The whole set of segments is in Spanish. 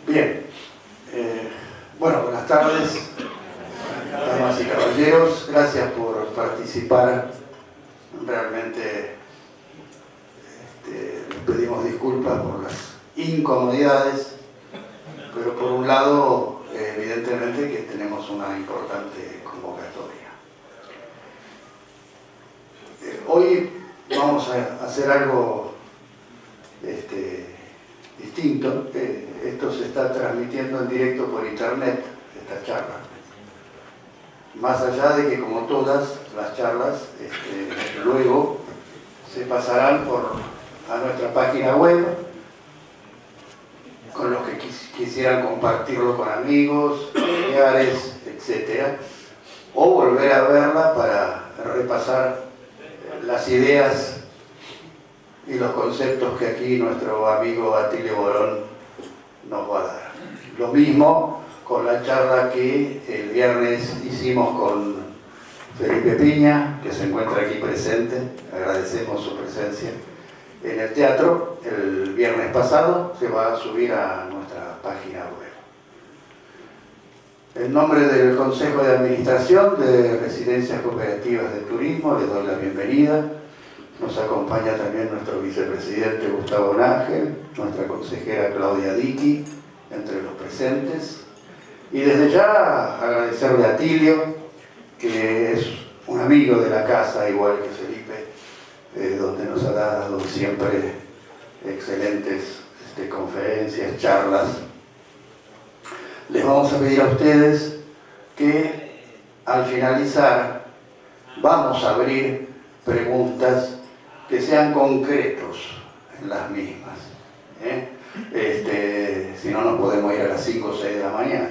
Bien, bueno, buenas tardes, damas y caballeros, gracias por participar. Realmente les pedimos disculpas por las incomodidades, pero por un lado, evidentemente que tenemos una importante convocatoria. Hoy vamos a hacer algo distinto. Esto se está transmitiendo en directo por internet, esta charla. Más allá de que, como todas las charlas, luego se pasarán a nuestra página web, con los que quisieran compartirlo con amigos, familiares, etc. O volver a verla para repasar las ideas y los conceptos que aquí nuestro amigo Atilio Borón nos va a dar. Lo mismo con la charla que el viernes hicimos con Felipe Piña, que se encuentra aquí presente, agradecemos su presencia en el teatro. El viernes pasado se va a subir a nuestra página web. En nombre del Consejo de Administración de Residencias Cooperativas de Turismo les doy la bienvenida. Nos acompaña también nuestro vicepresidente Gustavo Nájel, nuestra consejera Claudia Diqui, entre los presentes. Y desde ya agradecerle a Atilio, que es un amigo de la casa, igual que Felipe, donde nos ha dado siempre excelentes conferencias, charlas. Les vamos a pedir a ustedes que al finalizar vamos a abrir preguntas que sean concretos en las mismas. Si no, nos podemos ir a las 5 o 6 de la mañana.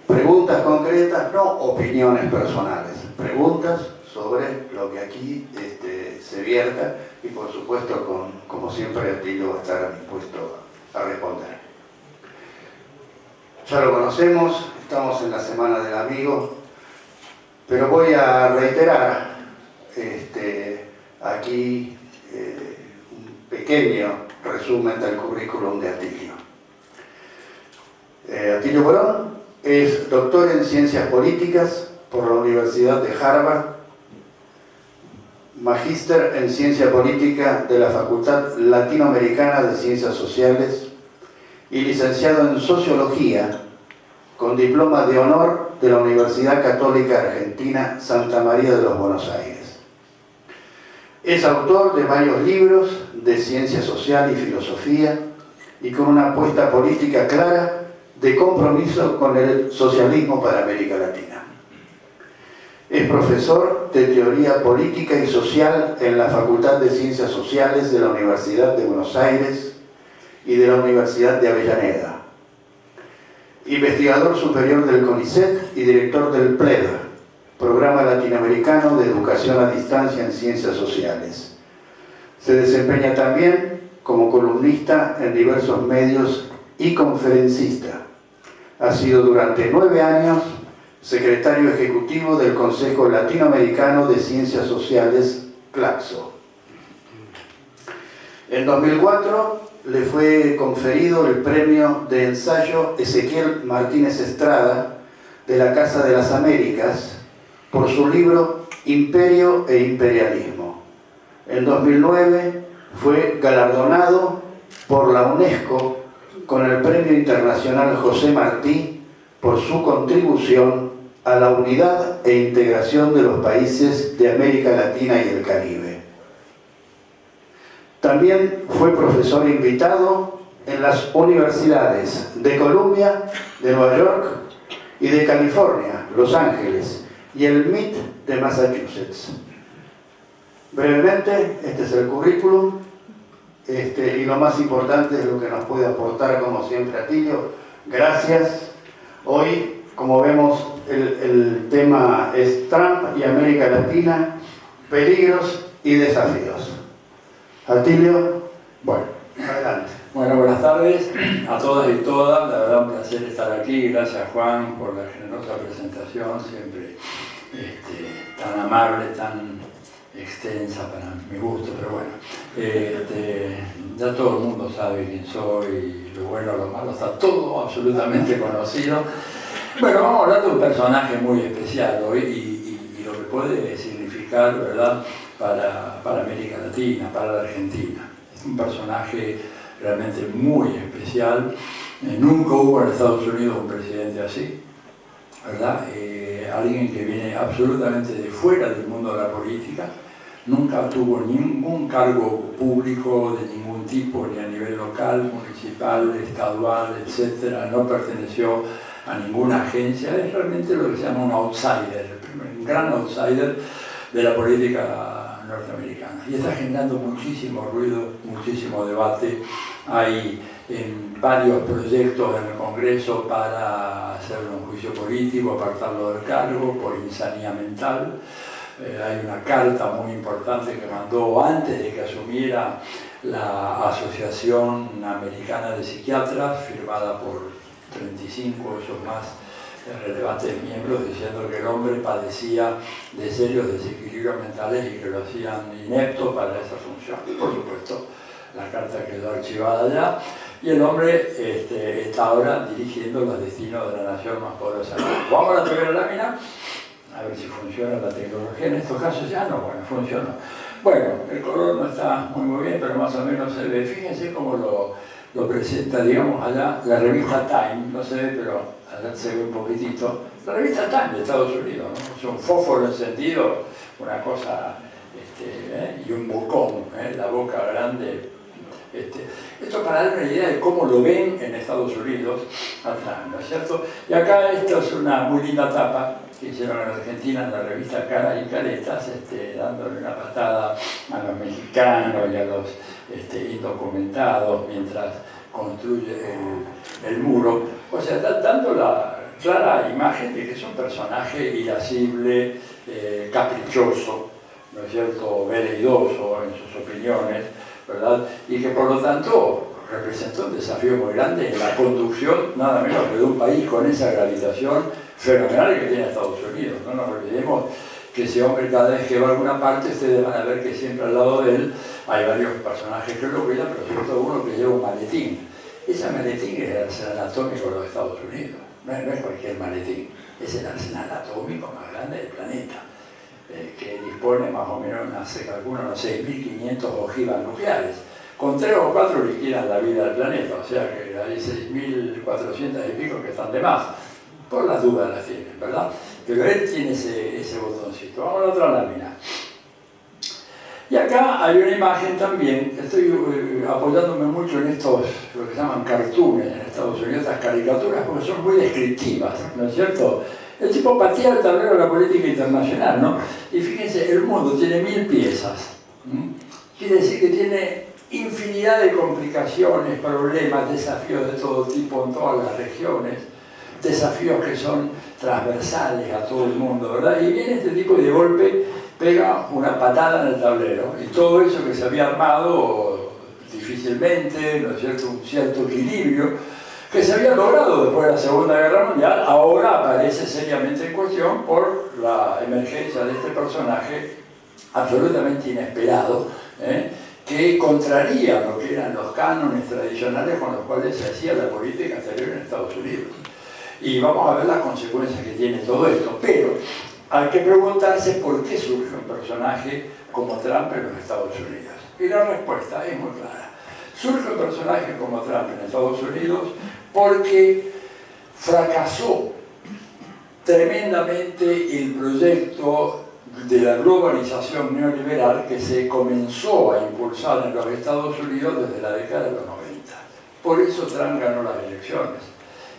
Preguntas concretas, no opiniones personales. Preguntas sobre lo que aquí se vierta y, por supuesto, como siempre, Atilio va a estar dispuesto a responder. Ya lo conocemos, estamos en la Semana del Amigo, pero voy a reiterar aquí un pequeño resumen del currículum de Atilio. Atilio Borón es doctor en Ciencias Políticas por la Universidad de Harvard, magíster en Ciencia Política de la Facultad Latinoamericana de Ciencias Sociales y licenciado en Sociología con diploma de honor de la Universidad Católica Argentina Santa María de los Buenos Aires. Es autor de varios libros de ciencia social y filosofía y con una apuesta política clara de compromiso con el socialismo para América Latina. Es profesor de Teoría Política y Social en la Facultad de Ciencias Sociales de la Universidad de Buenos Aires y de la Universidad de Avellaneda. Investigador superior del CONICET y director del PLED, Programa Latinoamericano de Educación a Distancia en Ciencias Sociales. Se desempeña también como columnista en diversos medios y conferencista. Ha sido durante 9 años secretario ejecutivo del Consejo Latinoamericano de Ciencias Sociales, CLACSO. En 2004 le fue conferido el premio de ensayo Ezequiel Martínez Estrada de la Casa de las Américas por su libro Imperio e Imperialismo. En 2009 fue galardonado por la UNESCO con el Premio Internacional José Martí por su contribución a la unidad e integración de los países de América Latina y el Caribe. También fue profesor invitado en las universidades de Columbia, de Nueva York y de California, Los Ángeles, y el MIT de Massachusetts. Brevemente, este es el currículum, y lo más importante es lo que nos puede aportar, como siempre, Atilio. Gracias. Hoy, como vemos, el tema es Trump y América Latina, peligros y desafíos. Atilio, bueno, adelante. Bueno, buenas tardes a todas y todas. La verdad, un placer estar aquí. Gracias, Juan, por la generosa presentación, siempre tan amable, tan extensa para mi gusto, pero bueno, ya todo el mundo sabe quién soy, lo bueno, lo malo, está todo absolutamente conocido. Bueno, vamos a hablar de un personaje muy especial hoy y lo que puede significar, ¿verdad?, para América Latina, para la Argentina. Es un personaje realmente muy especial. Nunca hubo en Estados Unidos un presidente así, ¿verdad? Alguien que viene absolutamente de fuera del mundo de la política, nunca tuvo ningún cargo público de ningún tipo, ni a nivel local, municipal, estadual, etc. No perteneció a ninguna agencia, es realmente lo que se llama un outsider, un gran outsider de la política norteamericana. Y está generando muchísimo ruido, muchísimo debate. Hay varios proyectos en el Congreso para hacer un juicio político, apartarlo del cargo por insanía mental. Hay una carta muy importante que mandó antes de que asumiera la Asociación Americana de Psiquiatras, firmada por 35 de esos más relevantes miembros, diciendo que el hombre padecía de serios desequilibrios mentales y que lo hacían inepto para esa función. Por supuesto, la carta quedó archivada ya y el hombre está ahora dirigiendo los destinos de la nación más poderosa. Vamos a la primera lámina, a ver si funciona la tecnología. En estos casos ya no, bueno, funcionó. Bueno, el color no está muy bien, pero más o menos se ve. Fíjense cómo lo presenta, digamos, allá la revista Time, no se ve, pero allá se ve un poquitito. La revista Time de Estados Unidos, ¿no? Es un fósforo encendido, una cosa, y un bocón, la boca grande. Esto para dar una idea de cómo lo ven en Estados Unidos atrás, ¿no es cierto? Y acá esto es una muy linda tapa que hicieron en Argentina en la revista Cara y Caretas, dándole una patada a los mexicanos y a los indocumentados mientras construye el muro. O sea, dando la clara imagen de que es un personaje irascible, caprichoso, ¿no es cierto?, veleidoso en sus opiniones, ¿verdad? Y que por lo tanto representó un desafío muy grande en la conducción, nada menos que de un país con esa gravitación fenomenal que tiene Estados Unidos. No nos olvidemos que ese hombre, cada vez que va a alguna parte, ustedes van a ver que siempre al lado de él hay varios personajes que lo cuidan, pero sobre todo uno que lleva un maletín. Ese maletín es el arsenal atómico de los Estados Unidos, no es cualquier maletín, es el arsenal atómico más grande del planeta, que dispone más o menos, se calcula unos 6.500 ojivas nucleares. Con 3 o 4 liquidan la vida del planeta, o sea que hay 6.400 y pico que están de más. Por las dudas las tienen, ¿verdad? Pero él tiene ese botoncito. Vamos a la otra lámina. Y acá hay una imagen también, estoy apoyándome mucho en estos, lo que se llaman cartoons en Estados Unidos, estas caricaturas, porque son muy descriptivas, ¿no es cierto? El tipo patea el tablero de la política internacional, ¿no? Y fíjense, el mundo tiene 1000 piezas. Quiere decir que tiene infinidad de complicaciones, problemas, desafíos de todo tipo en todas las regiones, desafíos que son transversales a todo el mundo, ¿verdad? Y viene este tipo y de golpe pega una patada en el tablero y todo eso que se había armado difícilmente, ¿no es cierto?, un cierto equilibrio que se había logrado después de la Segunda Guerra Mundial, ahora aparece seriamente en cuestión por la emergencia de este personaje absolutamente inesperado, que contraría lo que eran los cánones tradicionales con los cuales se hacía la política exterior en Estados Unidos. Y vamos a ver las consecuencias que tiene todo esto, pero hay que preguntarse por qué surge un personaje como Trump en los Estados Unidos. Y la respuesta es muy clara. Surge un personaje como Trump en Estados Unidos porque fracasó tremendamente el proyecto de la globalización neoliberal que se comenzó a impulsar en los Estados Unidos desde la década de los 90. Por eso Trump ganó las elecciones.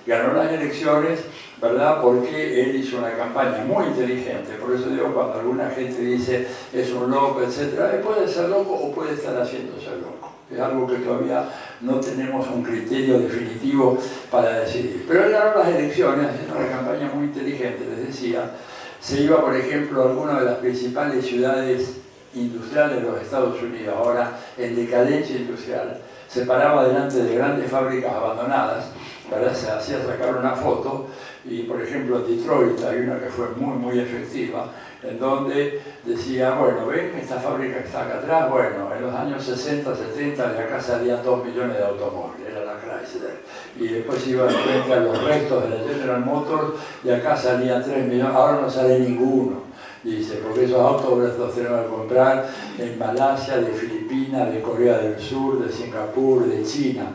Ganó las elecciones, ¿verdad?, porque él hizo una campaña muy inteligente. Por eso digo, cuando alguna gente dice es un loco, etc., puede ser loco o puede estar haciéndose loco. Es algo que todavía no tenemos un criterio definitivo para decidir. Pero él ganó las elecciones haciendo una campaña muy inteligente, les decía. Se iba, por ejemplo, a alguna de las principales ciudades industriales de los Estados Unidos, ahora en decadencia industrial, se paraba delante de grandes fábricas abandonadas, ¿verdad? Se hacía sacar una foto y, por ejemplo, en Detroit hay una que fue muy efectiva, en donde decía, bueno, ven esta fábrica que está acá atrás, bueno, en los años 60, 70 de acá salían 2 millones de automóviles, era la Chrysler, y después iba frente a los restos de la General Motors y acá salían 3 millones, ahora no sale ninguno. Dice, porque esos autos los tenemos que comprar en Malasia, de Filipinas, de Corea del Sur, de Singapur, de China.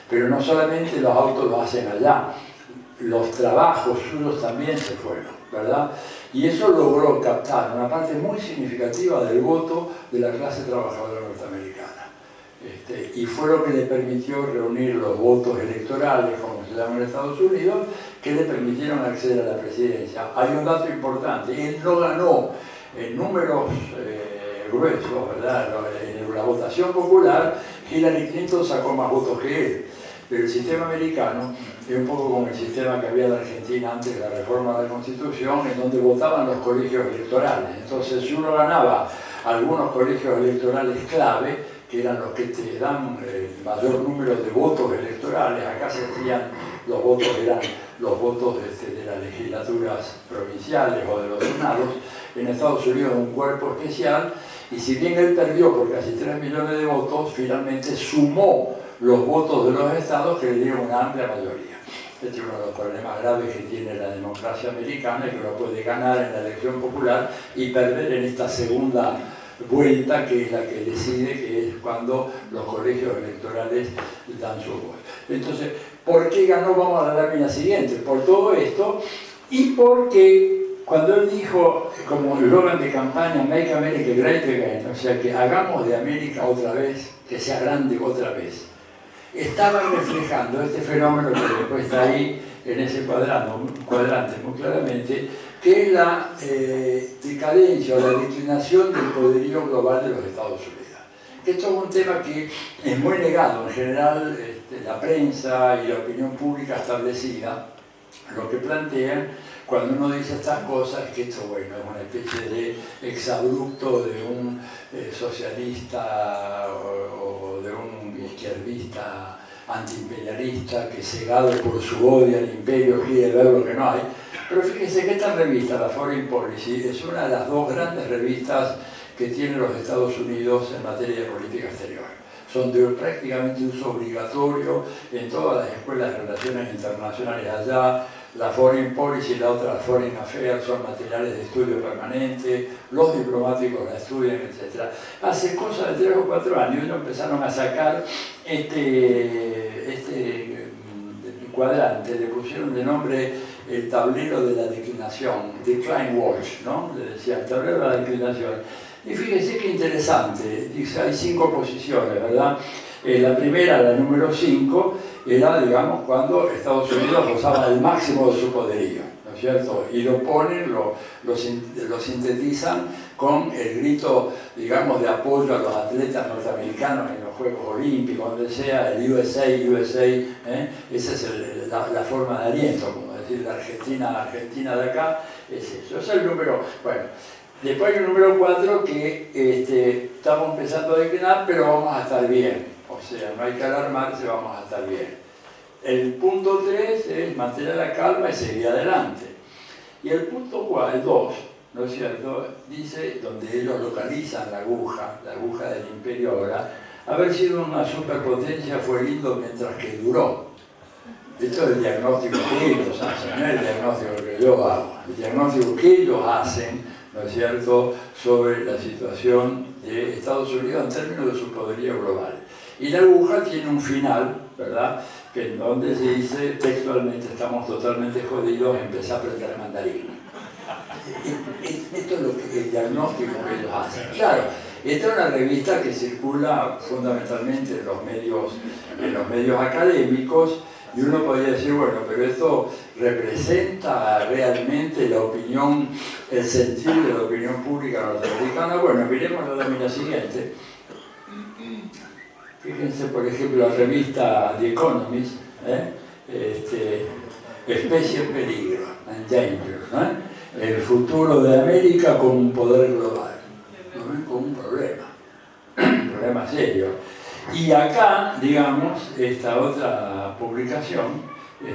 Pero no solamente los autos los hacen allá, los trabajos suyos también se fueron, ¿verdad? Y eso logró captar una parte muy significativa del voto de la clase trabajadora norteamericana. Y fue lo que le permitió reunir los votos electorales, como se llama en Estados Unidos, que le permitieron acceder a la presidencia. Hay un dato importante, él no ganó en números gruesos, ¿verdad? En la votación popular, Hillary Clinton sacó más votos que él. Pero el sistema americano es un poco como el sistema que había en Argentina antes de la reforma de la Constitución, en donde votaban los colegios electorales. Entonces, si uno ganaba algunos colegios electorales clave, que eran los que te dan el mayor número de votos electorales, acá se hacían los votos, eran los votos de las legislaturas provinciales o de los senados, en Estados Unidos un cuerpo especial, y si bien él perdió por casi 3 millones de votos, finalmente sumó los votos de los estados que le dieron una amplia mayoría. Este es uno de los problemas graves que tiene la democracia americana, es que uno puede ganar en la elección popular y perder en esta segunda vuelta, que es la que decide, que es cuando los colegios electorales dan su voz. Entonces, ¿por qué ganó? Vamos a la lámina siguiente. Por todo esto, y porque cuando él dijo, como eslogan de campaña, Make America Great Again, o sea, que hagamos de América otra vez, que sea grande otra vez, estaba reflejando este fenómeno que después está ahí en ese cuadrante muy claramente, que es la decadencia o la declinación del poderío global de los Estados Unidos. Esto es un tema que es muy negado. En general, la prensa y la opinión pública establecida lo que plantean cuando uno dice estas cosas es que esto, bueno, es una especie de exabrupto de un socialista o de un izquierdista antiimperialista que, cegado por su odio al imperio, quiere ver lo que no hay. Pero fíjense que esta revista, la Foreign Policy, es una de las dos grandes revistas que tienen los Estados Unidos en materia de política exterior. Son de prácticamente uso obligatorio en todas las escuelas de relaciones internacionales allá. La Foreign Policy y la otra, la Foreign Affairs, son materiales de estudio permanente, los diplomáticos la estudian, etc. Hace cosa de 3 o 4 años ellos empezaron a sacar este cuadrante, le pusieron de nombre el tablero de la declinación, Decline Watch, ¿no? Le decía, el tablero de la declinación. Y fíjense qué interesante, dice, hay 5 posiciones, ¿verdad? La primera, la número 5, era, digamos, cuando Estados Unidos gozaba del máximo de su poderío, ¿no es cierto? Y lo ponen, lo sintetizan con el grito, digamos, de apoyo a los atletas norteamericanos en los Juegos Olímpicos, donde sea, el USA, esa es la forma de aliento, como decir, la Argentina de acá, es eso. Ese es el número, bueno. Después hay un número 4 que estamos empezando a declinar, pero vamos a estar bien. O sea, no hay que alarmarse, vamos a estar bien. El punto 3 es mantener la calma y seguir adelante. Y el punto 2, ¿no es cierto?, dice, donde ellos localizan la aguja del imperio ahora, haber sido una superpotencia fue lindo mientras que duró. Esto es el diagnóstico que ellos hacen, no es el diagnóstico que yo hago. El diagnóstico que ellos hacen, ¿no es cierto?, sobre la situación de Estados Unidos en términos de su poderío global. Y la aguja tiene un final, ¿verdad?, que en donde se dice textualmente, estamos totalmente jodidos, empezá a aprender mandarín. Esto es lo que, el diagnóstico que ellos hacen. Claro, esta es una revista que circula fundamentalmente en los medios académicos, y uno podría decir, bueno, pero esto representa realmente la opinión, el sentir de la opinión pública norteamericana. Bueno, miremos la lámina siguiente. Fíjense, por ejemplo, la revista The Economist, Especie en peligro, Endanger, ¿no? El futuro de América con un poder global. Lo ven como un problema serio. Y acá, digamos, esta otra publicación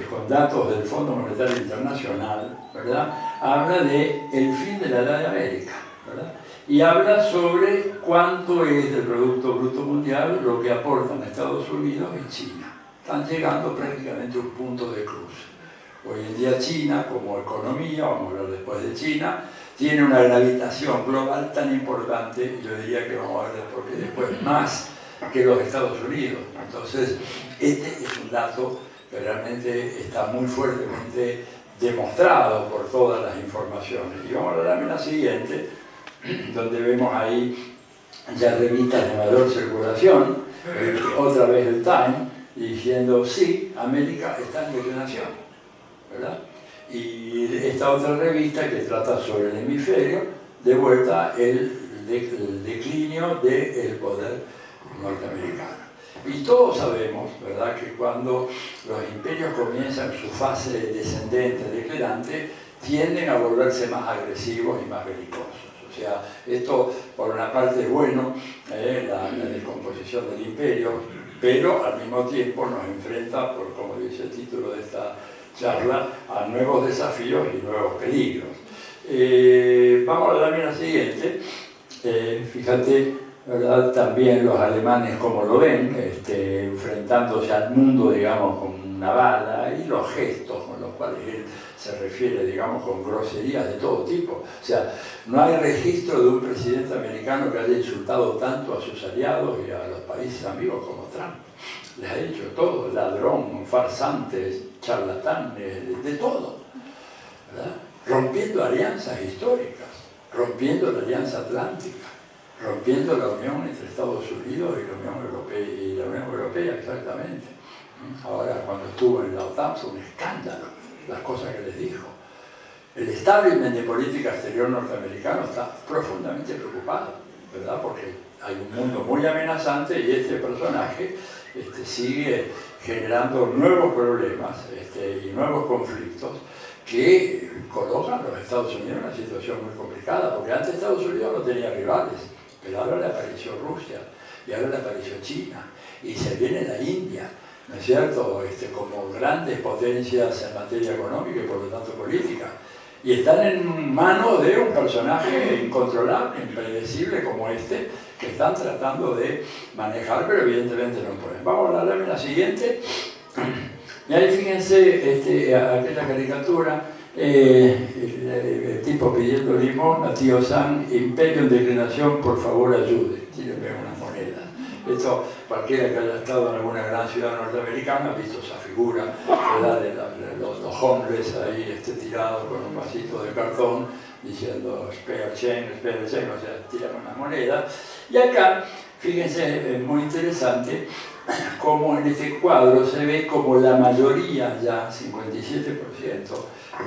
con datos del Fondo Monetario Internacional, ¿verdad?, habla de el fin de la Edad de América, ¿verdad?, y habla sobre cuánto es del Producto Bruto Mundial lo que aportan Estados Unidos y China. Están llegando prácticamente a un punto de cruce. Hoy en día China, como economía, vamos a hablar después de China, tiene una gravitación global tan importante, yo diría que vamos a ver después más que los Estados Unidos. Entonces, este es un dato que realmente está muy fuertemente demostrado por todas las informaciones. Y vamos a la lámina siguiente, donde vemos ahí ya revistas de mayor circulación, otra vez el Time, diciendo sí, América está en declinación, ¿verdad? Y esta otra revista que trata sobre el hemisferio, de vuelta el declinio del poder norteamericano. Y todos sabemos, ¿verdad?, que cuando los imperios comienzan su fase descendente, declinante, tienden a volverse más agresivos y más belicosos. O sea, esto por una parte es bueno, la descomposición del imperio, pero al mismo tiempo nos enfrenta, por como dice el título de esta charla, a nuevos desafíos y nuevos peligros. Vamos a la lámina siguiente. Fíjate, ¿verdad?, también los alemanes como lo ven, enfrentándose al mundo, digamos, con una bala, y los gestos con los cuales él se refiere, digamos, con groserías de todo tipo. O sea, no hay registro de un presidente americano que haya insultado tanto a sus aliados y a los países amigos como Trump. Les ha dicho todo, ladrón, farsante, charlatán, de todo, ¿verdad?, rompiendo alianzas históricas, rompiendo la alianza atlántica, rompiendo la unión entre Estados Unidos y la Unión Europea, exactamente. Ahora, cuando estuvo en la OTAN, fue un escándalo las cosas que les dijo. El establishment de política exterior norteamericano está profundamente preocupado, ¿verdad?, porque hay un mundo muy amenazante y este personaje sigue generando nuevos problemas y nuevos conflictos que colocan a los Estados Unidos en una situación muy complicada, porque antes Estados Unidos no tenía rivales, pero ahora le apareció Rusia, y ahora le apareció China, y se viene la India, ¿no es cierto?, como grandes potencias en materia económica y por lo tanto política, y están en manos de un personaje incontrolable, impredecible como que están tratando de manejar, pero evidentemente no pueden. Vamos a la lámina siguiente. Y ahí fíjense aquella caricatura, el tipo pidiendo limón, tío Sam, imperio en declinación, por favor ayude, tírenme unas monedas. Esto, cualquiera que haya estado en alguna gran ciudad norteamericana ha visto esa figura, ¿verdad?, de los hombres ahí tirados con un vasito de cartón, diciendo spare change, o sea, tiran unas monedas. Y acá, fíjense, es muy interesante cómo en este cuadro se ve como la mayoría, ya 57%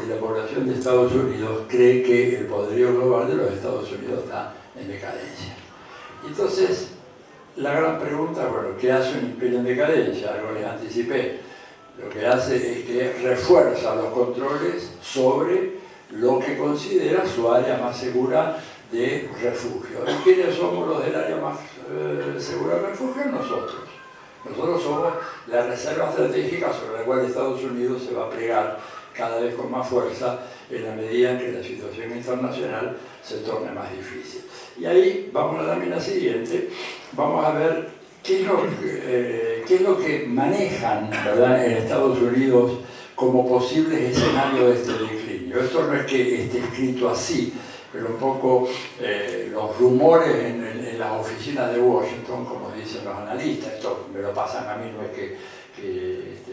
de la población de Estados Unidos cree que el poderío global de los Estados Unidos está en decadencia. Entonces, la gran pregunta, bueno, ¿qué hace un imperio en decadencia? Algo les anticipé. Lo que hace es que refuerza los controles sobre lo que considera su área más segura de refugio. ¿Y quiénes somos los del área más segura de refugio? Nosotros. Nosotros somos la reserva estratégica sobre la cual Estados Unidos se va a plegar cada vez con más fuerza en la medida en que la situación internacional se torne más difícil. Y ahí, vamos a la lámina siguiente, vamos a ver qué es lo que manejan, ¿verdad?, en Estados Unidos como posibles escenarios de este declinio. Esto no es que esté escrito así, pero un poco los rumores en las oficinas de Washington, como dicen los analistas, esto me lo pasan a mí, no es que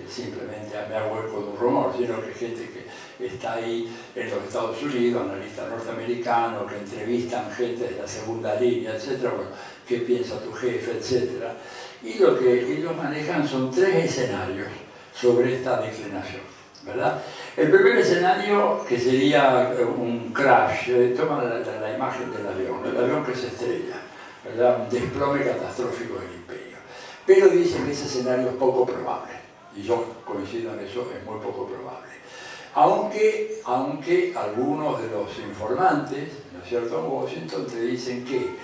simplemente me hago eco de un rumor, sino que gente que está ahí en los Estados Unidos, analistas norteamericanos, que entrevistan gente de la segunda línea, etcétera, bueno, qué piensa tu jefe, etcétera. Y lo que ellos manejan son 3 escenarios sobre esta declinación, ¿verdad? El primer escenario, que sería un crash, toma la imagen del avión que se estrella, ¿verdad?, un desplome catastrófico del imperio. Pero dicen que ese escenario es poco probable, y yo coincido en eso, es muy poco probable. Aunque algunos de los informantes, ¿no es cierto?, en Washington te dicen que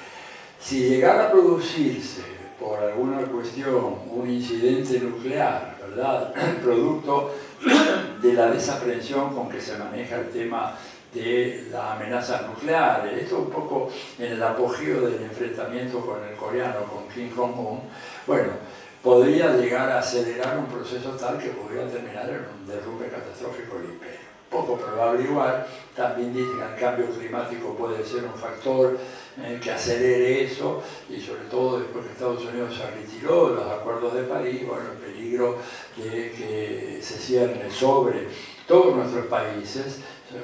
si llegara a producirse por alguna cuestión un incidente nuclear, ¿verdad?, ¿verdad? Producto de la desaprensión con que se maneja el tema de las amenazas nucleares. Esto un poco en el apogeo del enfrentamiento con el coreano, con Kim Jong-un, bueno, podría llegar a acelerar un proceso tal que podría terminar en un derrumbe catastrófico del imperio. Poco probable igual, también dicen que el cambio climático puede ser un factor que acelere eso, y sobre todo después que Estados Unidos se retiró de los acuerdos de París, bueno, el peligro de que se cierne sobre todos nuestros países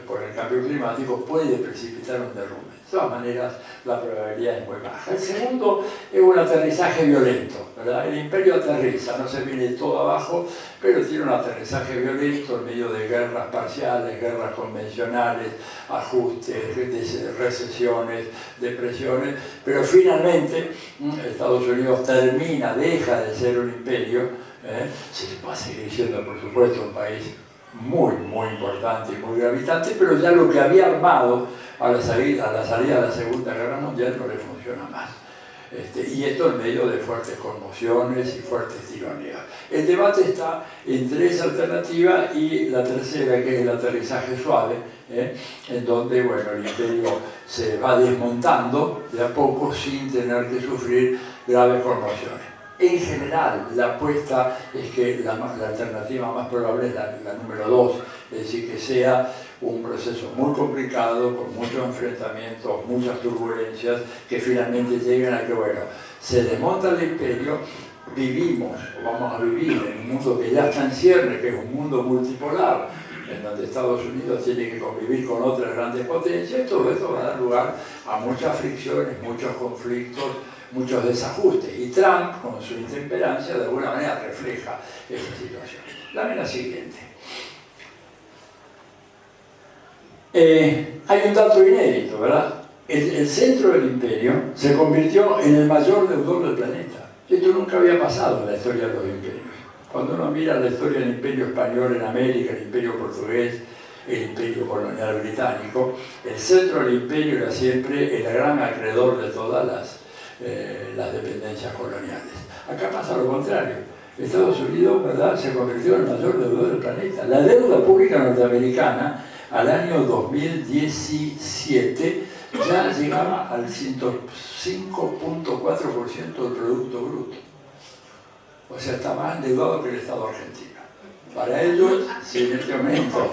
por el cambio climático puede precipitar un derrumbe. De todas maneras, la probabilidad es muy baja. El segundo es un aterrizaje violento, ¿verdad? El imperio aterriza, no se viene todo abajo, pero tiene un aterrizaje violento en medio de guerras parciales, guerras convencionales, ajustes, recesiones, depresiones, pero finalmente Estados Unidos deja de ser un imperio, se va a seguir siendo, por supuesto, un país muy, muy importante y muy gravitante, pero ya lo que había armado a la salida de la Segunda Guerra Mundial no le funciona más. Y esto en medio de fuertes conmociones y fuertes tironías. El debate está entre esa alternativa y la tercera, que es el aterrizaje suave, en donde bueno, el imperio se va desmontando de a poco sin tener que sufrir graves conmociones. En general, la apuesta es que la alternativa más probable es la número 2, es decir, que sea un proceso muy complicado, con muchos enfrentamientos, muchas turbulencias, que finalmente lleguen a que, bueno, se desmonta el imperio, vamos a vivir en un mundo que ya está en cierre, que es un mundo multipolar, en donde Estados Unidos tiene que convivir con otras grandes potencias, y todo esto va a dar lugar a muchas fricciones, muchos conflictos, muchos desajustes, y Trump, con su intemperancia, de alguna manera refleja esa situación. Dame la siguiente. Hay un dato inédito, ¿verdad? El centro del imperio se convirtió en el mayor deudor del planeta. Esto nunca había pasado en la historia de los imperios. Cuando uno mira la historia del imperio español en América, el imperio portugués, el imperio colonial británico, el centro del imperio era siempre el gran acreedor de todas las dependencias coloniales. Acá pasa lo contrario. Estados Unidos, ¿verdad?, se convirtió en el mayor deudor del planeta. La deuda pública norteamericana al año 2017 ya llegaba al 105.4% del Producto Bruto. O sea, está más endeudado que el Estado argentino. Para ellos, si en este momento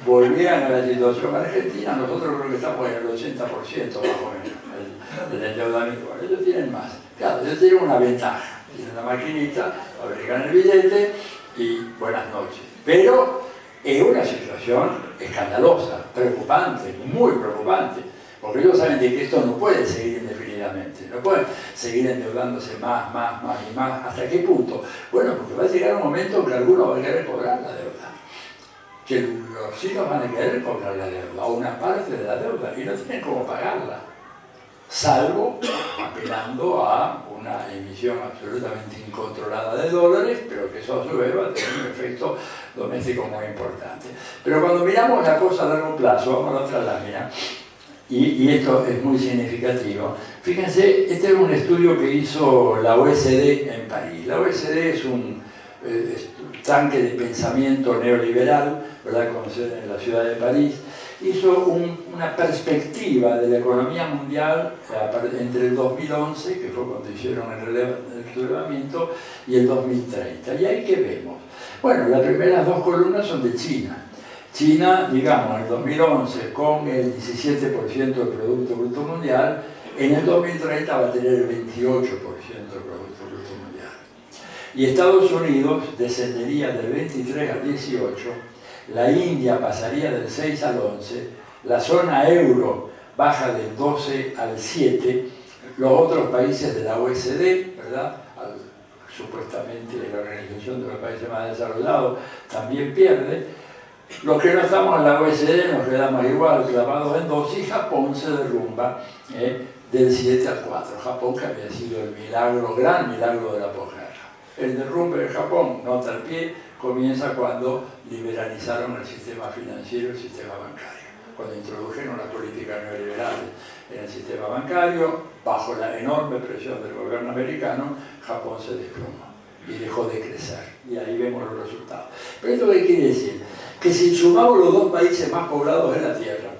volvieran a la situación argentina, nosotros creo que estamos en el 80% más o menos del endeudamiento. Bueno, ellos tienen más. Claro, ellos tienen una ventaja. Tienen una maquinita, fabrican el billete y buenas noches. Pero es una situación escandalosa, preocupante, muy preocupante. Porque ellos saben de que esto no puede seguir indefinidamente, no pueden seguir endeudándose más y más. ¿Hasta qué punto? Bueno, porque va a llegar un momento en que alguno va a querer cobrar la deuda. Que los hijos van a querer cobrar la deuda, o una parte de la deuda, y no tienen cómo pagarla. Salvo apelando a una emisión absolutamente incontrolada de dólares, pero que eso a su vez va a tener un efecto doméstico muy importante. Pero cuando miramos la cosa a largo plazo, vamos a la otra lámina, y esto es muy significativo. Fíjense, este es un estudio que hizo la OECD en París. La OECD es un tanque de pensamiento neoliberal, ¿verdad?, con sede en la ciudad de París. Hizo una perspectiva de la economía mundial entre el 2011, que fue cuando hicieron el relevamiento, y el 2030. ¿Y ahí qué vemos? Bueno, las primeras dos columnas son de China. China, digamos, en el 2011 con el 17% del Producto Bruto Mundial, en el 2030 va a tener el 28% del Producto Bruto Mundial. Y Estados Unidos descendería del 23 al 18%, la India pasaría del 6 al 11%, la zona euro baja del 12 al 7%, los otros países de la OECD, ¿verdad?, supuestamente la Organización de los Países Más Desarrollados, también pierde. Los que no estamos en la OECD nos quedamos igual, clavados en 2, y Japón se derrumba del 7 al 4. Japón, que había sido el gran milagro de la posguerra. El derrumbe de Japón, nota al pie, comienza cuando liberalizaron el sistema financiero y el sistema bancario. Cuando introdujeron las políticas neoliberales en el sistema bancario, bajo la enorme presión del gobierno americano, Japón se desplomó. y dejó de crecer. Y ahí vemos los resultados. ¿Pero esto qué quiere decir? Que si sumamos los dos países más poblados de la Tierra,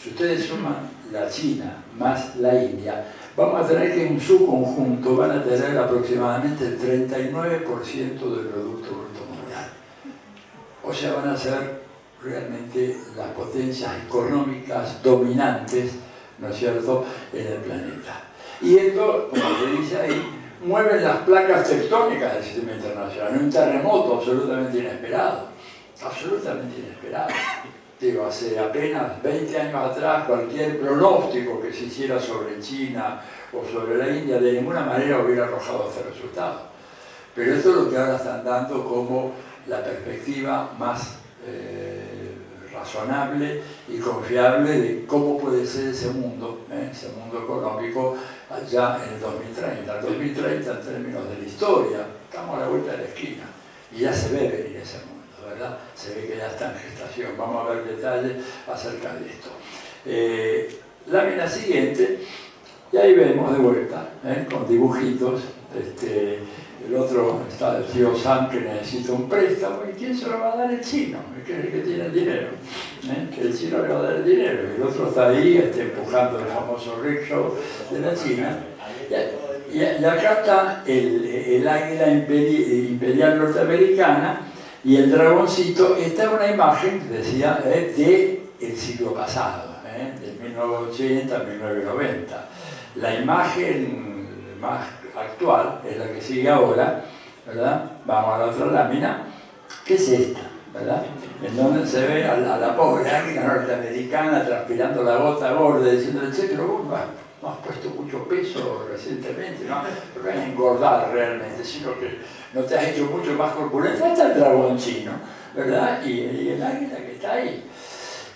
si ustedes suman la China más la India, vamos a tener que en su conjunto van a tener aproximadamente el 39% del Producto Bruto Mundial. O sea, van a ser realmente las potencias económicas dominantes, ¿no es cierto?, en el planeta. Y esto, como se dice ahí, mueven las placas tectónicas del sistema internacional. Un terremoto absolutamente inesperado. Absolutamente inesperado. Digo, hace apenas 20 años atrás, cualquier pronóstico que se hiciera sobre China o sobre la India de ninguna manera hubiera arrojado ese resultado. Pero esto es lo que ahora están dando como la perspectiva más razonable y confiable de cómo puede ser ese mundo económico allá en el 2030. El 2030 en términos de la historia, estamos a la vuelta de la esquina y ya se ve venir ese mundo, ¿verdad? Se ve que ya está en gestación. Vamos a ver detalles acerca de esto. Lámina siguiente, y ahí vemos de vuelta, con dibujitos, el otro está el tío Sam que necesita un préstamo, ¿y quién se lo va a dar? El chino, que es el que tiene el dinero, que el chino le va a dar el dinero, y el otro está ahí empujando el famoso rickshaw de la China. Y acá está el águila imperial norteamericana y el dragoncito. Esta es una imagen, decía, del siglo pasado, del 1980 al 1990. La imagen más actual es la que sigue ahora, ¿verdad? Vamos a la otra lámina, que es esta, ¿verdad? En donde se ve a la pobre águila norteamericana transpirando la gota gorda, diciéndole, che, pero vos no has puesto mucho peso recientemente, ¿no? No es engordar realmente, sino que no te has hecho mucho más corpulento. Ahí está el dragón chino, ¿verdad? Y el águila que está ahí.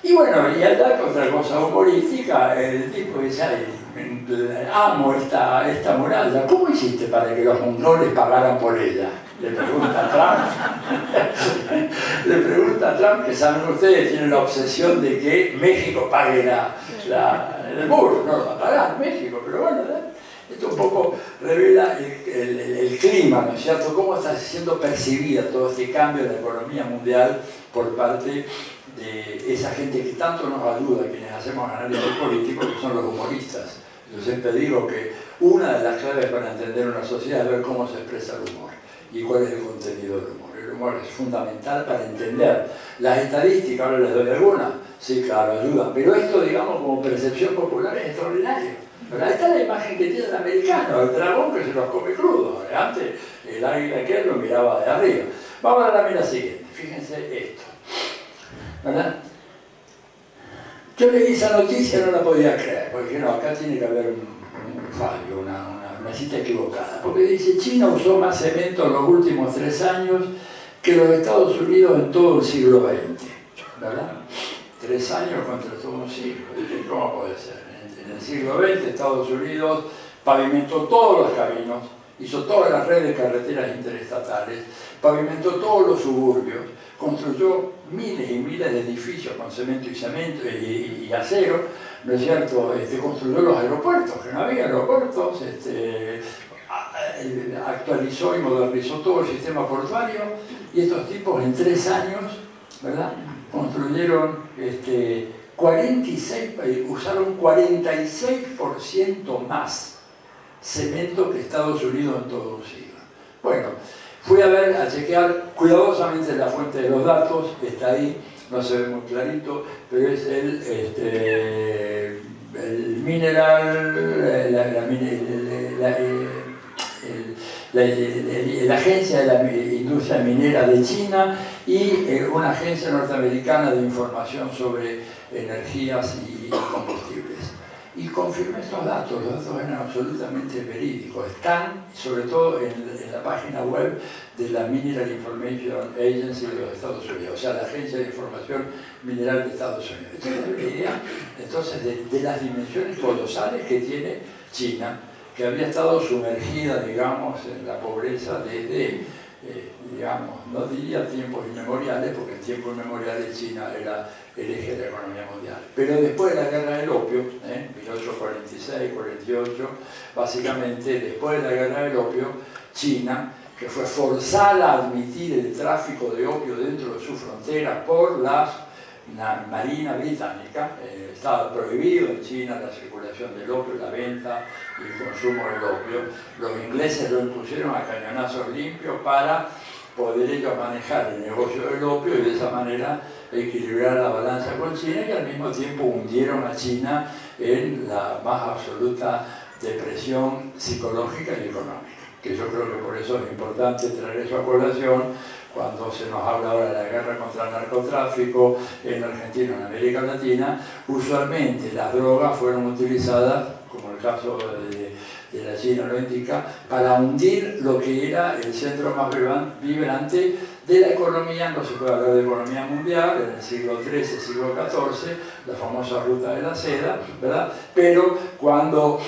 Y bueno, y al dar otra cosa humorística, el tipo dice, ay, amo esta muralla, ¿cómo hiciste para que los mongoles pagaran por ella? Le pregunta a Trump. Le pregunta a Trump, que saben ustedes, tiene la obsesión de que México pague el muro. No lo va a pagar México, pero bueno, ¿verdad? Esto un poco revela el clima, ¿no es cierto? Cómo está siendo percibida todo este cambio de la economía mundial por parte de esa gente que tanto nos ayuda, quienes hacemos análisis políticos, que son los humoristas. Yo siempre digo que una de las claves para entender una sociedad es ver cómo se expresa el humor y cuál es el contenido del humor. El humor es fundamental para entender las estadísticas. Ahora les doy algunas, sí, claro, ayudan, pero esto, digamos, como percepción popular es extraordinario. ¿Verdad? Esta es la imagen que tiene el americano, el dragón que se los come crudo. Antes el águila que lo miraba de arriba. Vamos a la lámina siguiente, fíjense esto, ¿verdad? Yo leí esa noticia y no la podía creer, porque no, acá tiene que haber un fallo, una cita equivocada, porque dice, China usó más cemento en los últimos 3 años que los Estados Unidos en todo el siglo XX, ¿verdad? 3 años contra todo un siglo, ¿cómo puede ser? En el siglo XX Estados Unidos pavimentó todos los caminos, hizo todas las redes de carreteras interestatales, pavimentó todos los suburbios, construyó miles y miles de edificios con cemento y acero, ¿no es cierto? Construyó los aeropuertos, que no había aeropuertos, actualizó y modernizó todo el sistema portuario, y estos tipos en 3 años, ¿verdad?, construyeron 46, usaron 46% más cemento que Estados Unidos en todo un siglo. Bueno, fui a chequear cuidadosamente la fuente de los datos, está ahí, no se ve muy clarito, pero es el mineral, la agencia de la industria minera de China y una agencia norteamericana de información sobre energías y combustibles. Y confirmé estos datos, los datos eran absolutamente verídicos. Están, sobre todo, en la página web de la Mineral Information Agency de los Estados Unidos, o sea, la Agencia de Información Mineral de Estados Unidos. Entonces, la idea de las dimensiones colosales que tiene China, que había estado sumergida, digamos, en la pobreza desde, digamos, no diría tiempos inmemoriales, porque en tiempos inmemoriales China era el eje de la economía mundial. Pero después de la guerra del opio, 1846-48, básicamente después de la guerra del opio, China que fue forzada a admitir el tráfico de opio dentro de sus fronteras por la Marina británica. Estaba prohibido en China la circulación del opio, la venta y el consumo del opio. Los ingleses lo impusieron a cañonazos limpios para poder ellos manejar el negocio del opio y de esa manera equilibrar la balanza con China, y al mismo tiempo hundieron a China en la más absoluta depresión psicológica y económica, que yo creo que por eso es importante traer eso a colación cuando se nos habla ahora de la guerra contra el narcotráfico en Argentina, en América Latina. Usualmente las drogas fueron utilizadas, como el caso de la China lo indica, para hundir lo que era el centro más vibrante de la economía. No se puede hablar de economía mundial en el siglo XIII, siglo XIV, la famosa ruta de la seda, ¿verdad? Pero cuando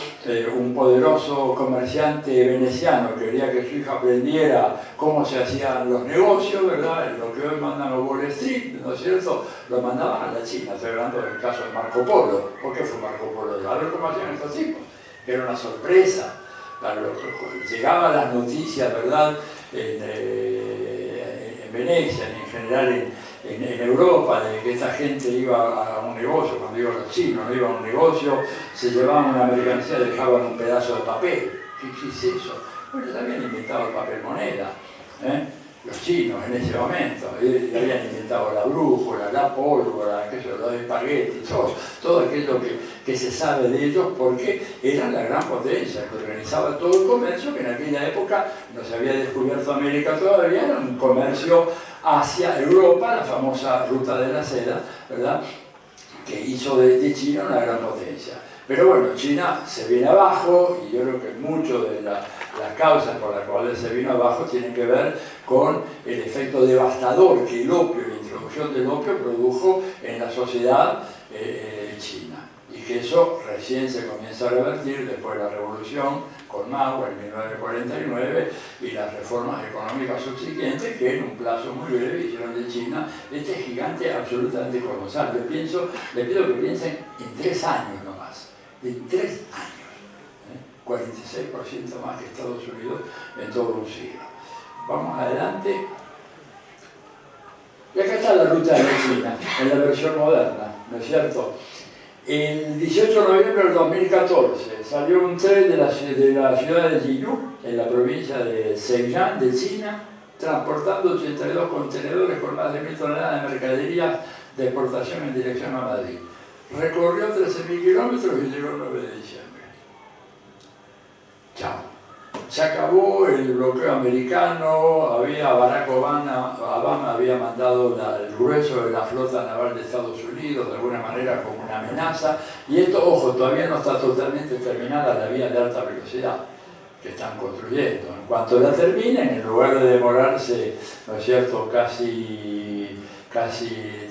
un poderoso comerciante veneciano quería que su hija aprendiera cómo se hacían los negocios, ¿verdad? Lo que hoy mandan a Wall Street, ¿no es cierto?, lo mandaban a la China. Estoy hablando del caso de Marco Polo. ¿Por qué fue Marco Polo? A ver cómo hacían estos tipos. Era una sorpresa para los que llegaban las noticias, ¿verdad?, en Venecia y en general en Europa, de que esta gente iba a un negocio. Cuando iban los chinos, no iban a un negocio, se llevaban una mercancía, dejaban un pedazo de papel. ¿Qué es eso? Bueno, ya habían inventado el papel moneda, los chinos en ese momento, habían inventado la brújula, la pólvora, los espaguetis, todo aquello que se sabe de ellos, porque eran la gran potencia que organizaba todo el comercio, que en aquella época no se había descubierto América todavía, era un comercio hacia Europa, la famosa ruta de la seda, ¿verdad?, que hizo de China una gran potencia. Pero bueno, China se viene abajo, y yo creo que mucho de las causas por las cuales se vino abajo tienen que ver con el efecto devastador que el opio, la introducción del opio, produjo en la sociedad china. Y que eso recién se comienza a revertir después de la revolución con Mao en 1949 y las reformas económicas subsiguientes, que en un plazo muy breve hicieron de China este gigante absolutamente colosal. Les pido que piensen en 3 años nomás, en 3 años, 46% más que Estados Unidos en todo un siglo. Vamos adelante. Y acá está la ruta de la China, en la versión moderna, ¿no es cierto? El 18 de noviembre del 2014 salió un tren de la ciudad de Jiyu, en la provincia de Zhejiang de China, transportando 82 contenedores con más de 1000 toneladas de mercaderías de exportación en dirección a Madrid. Recorrió 13.000 kilómetros y llegó el 9 de diciembre. Chao. Se acabó el bloqueo americano. Barack Obama había mandado el grueso de la flota naval de Estados Unidos, de alguna manera como una amenaza. Y esto, ojo, todavía no está totalmente terminada la vía de alta velocidad que están construyendo. En cuanto la terminen, en lugar de demorarse, ¿no es cierto?, casi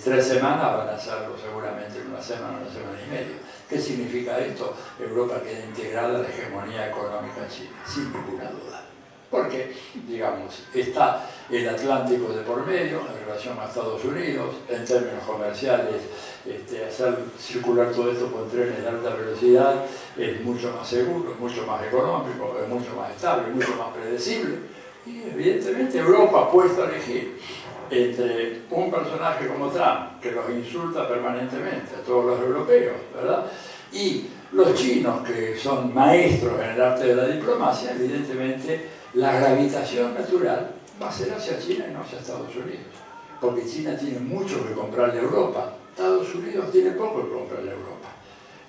3 semanas, van a hacerlo seguramente en una semana y media. ¿Qué significa esto? Europa queda integrada a la hegemonía económica china, sin ninguna duda. Porque, digamos, está el Atlántico de por medio en relación a Estados Unidos, en términos comerciales, hacer circular todo esto con trenes de alta velocidad es mucho más seguro, es mucho más económico, es mucho más estable, es mucho más predecible. Y evidentemente Europa ha puesto a elegir entre un personaje como Trump, que los insulta permanentemente a todos los europeos, ¿verdad?, y los chinos, que son maestros en el arte de la diplomacia. Evidentemente la gravitación natural va a ser hacia China y no hacia Estados Unidos, porque China tiene mucho que comprarle a Europa, Estados Unidos tiene poco que comprarle a Europa.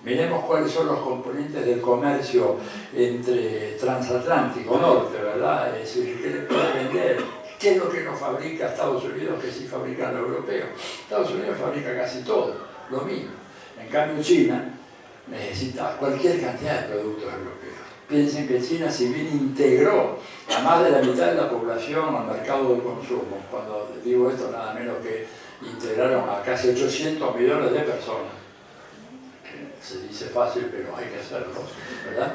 Miremos cuáles son los componentes del comercio entre transatlántico norte, ¿verdad? Es decir, ¿qué le puede vender? ¿Qué es lo que no fabrica Estados Unidos que sí fabrican los europeos? Estados Unidos fabrica casi todo, lo mismo. En cambio, China necesita cualquier cantidad de productos europeos. Piensen que China, si bien integró a más de la mitad de la población al mercado de consumo, cuando digo esto, nada menos que integraron a casi 800 millones de personas, que se dice fácil, pero hay que hacerlo, ¿verdad?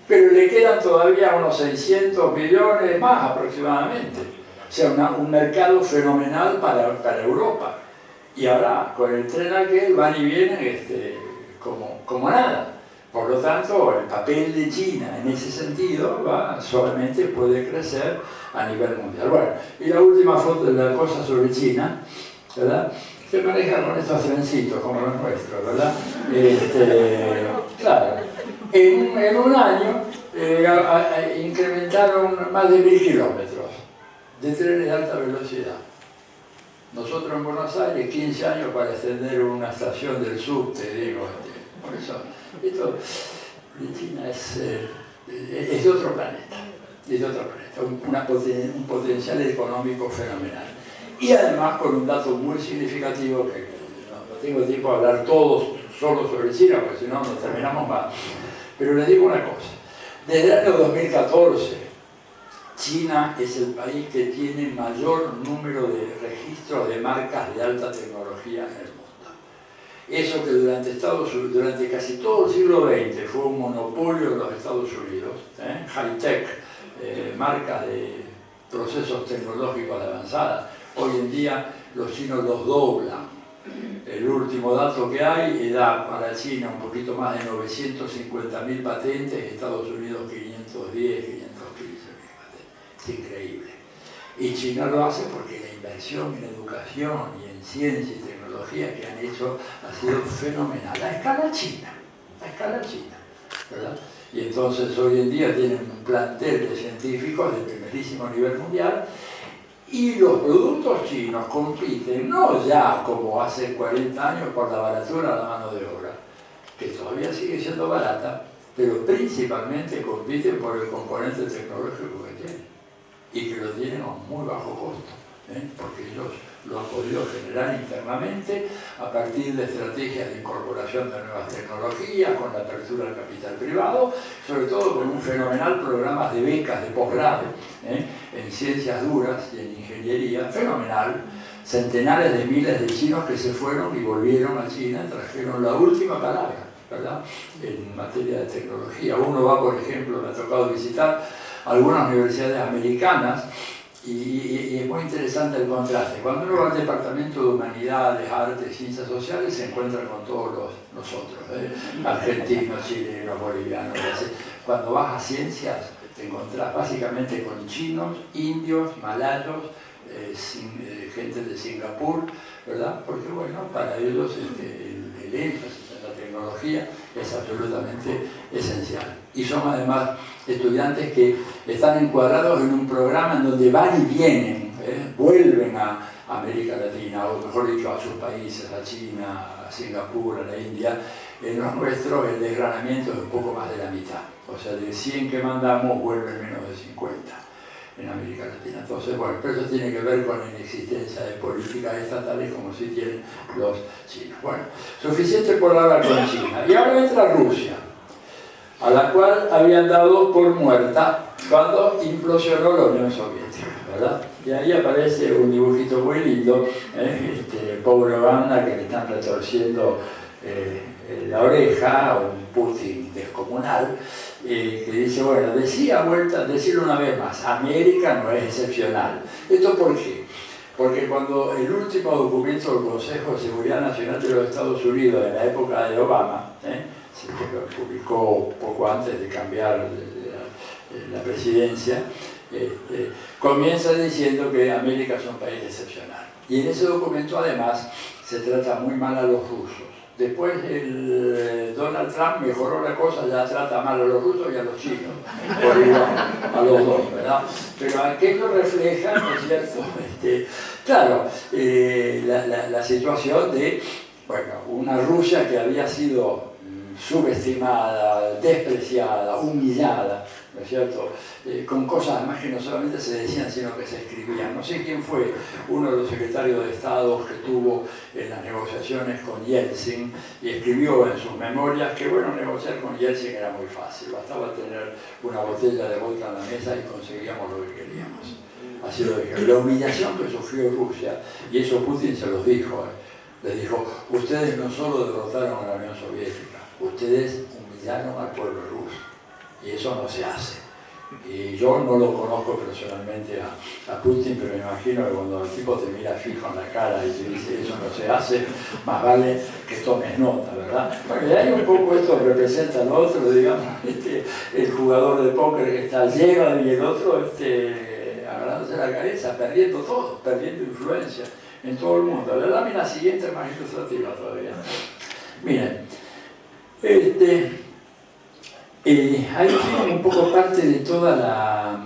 Pero le quedan todavía unos 600 millones más aproximadamente. O sea, un mercado fenomenal para Europa. Y ahora, con el tren aquel, van y vienen como nada. Por lo tanto, el papel de China en ese sentido solamente puede crecer a nivel mundial. Bueno, y la última foto de la cosa sobre China, ¿verdad? Se maneja con estos trencitos como los nuestros, ¿verdad? Claro, en un año incrementaron más de 1000 kilómetros de trenes de alta velocidad. Nosotros en Buenos Aires, 15 años para extender una estación del subte, digo, por eso, esto de China es de otro planeta, un potencial económico fenomenal. Y además con un dato muy significativo, que no tengo tiempo de hablar solo sobre China, porque si no nos terminamos más. Pero les digo una cosa, desde el año 2014, China es el país que tiene mayor número de registros de marcas de alta tecnología en el mundo. Eso que durante casi todo el siglo XX fue un monopolio de los Estados Unidos, high-tech, marcas de procesos tecnológicos de avanzada. Hoy en día los chinos los doblan. El último dato que hay da para China un poquito más de 950.000 patentes, Estados Unidos 510, 515.000 patentes. Es increíble. Y China lo hace porque la inversión en educación y en ciencia y tecnología que han hecho ha sido fenomenal. A escala china, ¿verdad? Y entonces hoy en día tienen un plantel de científicos de primerísimo nivel mundial. Y los productos chinos compiten no ya como hace 40 años por la baratura de la mano de obra, que todavía sigue siendo barata, pero principalmente compiten por el componente tecnológico que tienen y que lo tienen a muy bajo costo, porque ellos lo han podido generar internamente a partir de estrategias de incorporación de nuevas tecnologías, con la apertura del capital privado, sobre todo con un fenomenal programa de becas de posgrado en ciencias duras y en ingeniería, fenomenal. Centenares de miles de chinos que se fueron y volvieron a China, trajeron la última palabra, ¿verdad?, en materia de tecnología. Uno va, por ejemplo, me ha tocado visitar algunas universidades americanas. Y es muy interesante el contraste. Cuando uno va al Departamento de Humanidades, Artes, Ciencias Sociales, se encuentra con todos nosotros, argentinos, chilenos, bolivianos. Cuando vas a Ciencias, te encontrás básicamente con chinos, indios, malayos, gente de Singapur, ¿verdad? Porque, bueno, para ellos el énfasis en la tecnología es absolutamente esencial. Y son además estudiantes que están encuadrados en un programa en donde van y vienen, vuelven a América Latina, o mejor dicho, a sus países, a China, a Singapur, a la India. En los nuestros el desgranamiento es un poco más de la mitad. O sea, de 100 que mandamos, vuelven menos de 50 en América Latina. Entonces, bueno, pero eso tiene que ver con la inexistencia de políticas estatales como sí tienen los chinos. Bueno, suficiente por hablar con China. Y ahora entra Rusia, a la cual habían dado por muerta cuando implosionó la Unión Soviética, ¿verdad? Y ahí aparece un dibujito muy lindo, pobre banda que le están retorciendo la oreja, a un Putin descomunal, que dice, bueno, decirlo una vez más, América no es excepcional. ¿Esto por qué? Porque cuando el último documento del Consejo de Seguridad Nacional de los Estados Unidos, en la época de Obama, se lo publicó poco antes de cambiar la presidencia, comienza diciendo que América es un país excepcional. Y en ese documento además se trata muy mal a los rusos. Después Donald Trump mejoró la cosa, ya trata mal a los rusos y a los chinos, por igual, a los dos, ¿verdad? Pero aquello refleja, ¿no es cierto? Claro, la situación de, bueno, una Rusia que había sido subestimada, despreciada, humillada, ¿no es cierto? Con cosas además que no solamente se decían, sino que se escribían. No sé quién fue uno de los secretarios de Estado que tuvo en las negociaciones con Yeltsin y escribió en sus memorias que, bueno, negociar con Yeltsin era muy fácil, bastaba tener una botella de vodka en la mesa y conseguíamos lo que queríamos. Así lo dijeron. La humillación que sufrió Rusia, y eso Putin se los dijo, les dijo, ustedes no solo derrotaron a la Unión Soviética, ustedes humillaron al pueblo ruso. Y eso no se hace. Y yo no lo conozco personalmente a Putin, pero me imagino que cuando el tipo te mira fijo en la cara y te dice eso no se hace, más vale que tomes nota, ¿verdad? Bueno, y ahí un poco esto representa al otro, digamos, el jugador de póker que está lleno y el otro agarrándose la cabeza, perdiendo todo, perdiendo influencia en todo el mundo. La lámina siguiente es más ilustrativa todavía. Miren, ahí tienen un poco parte de toda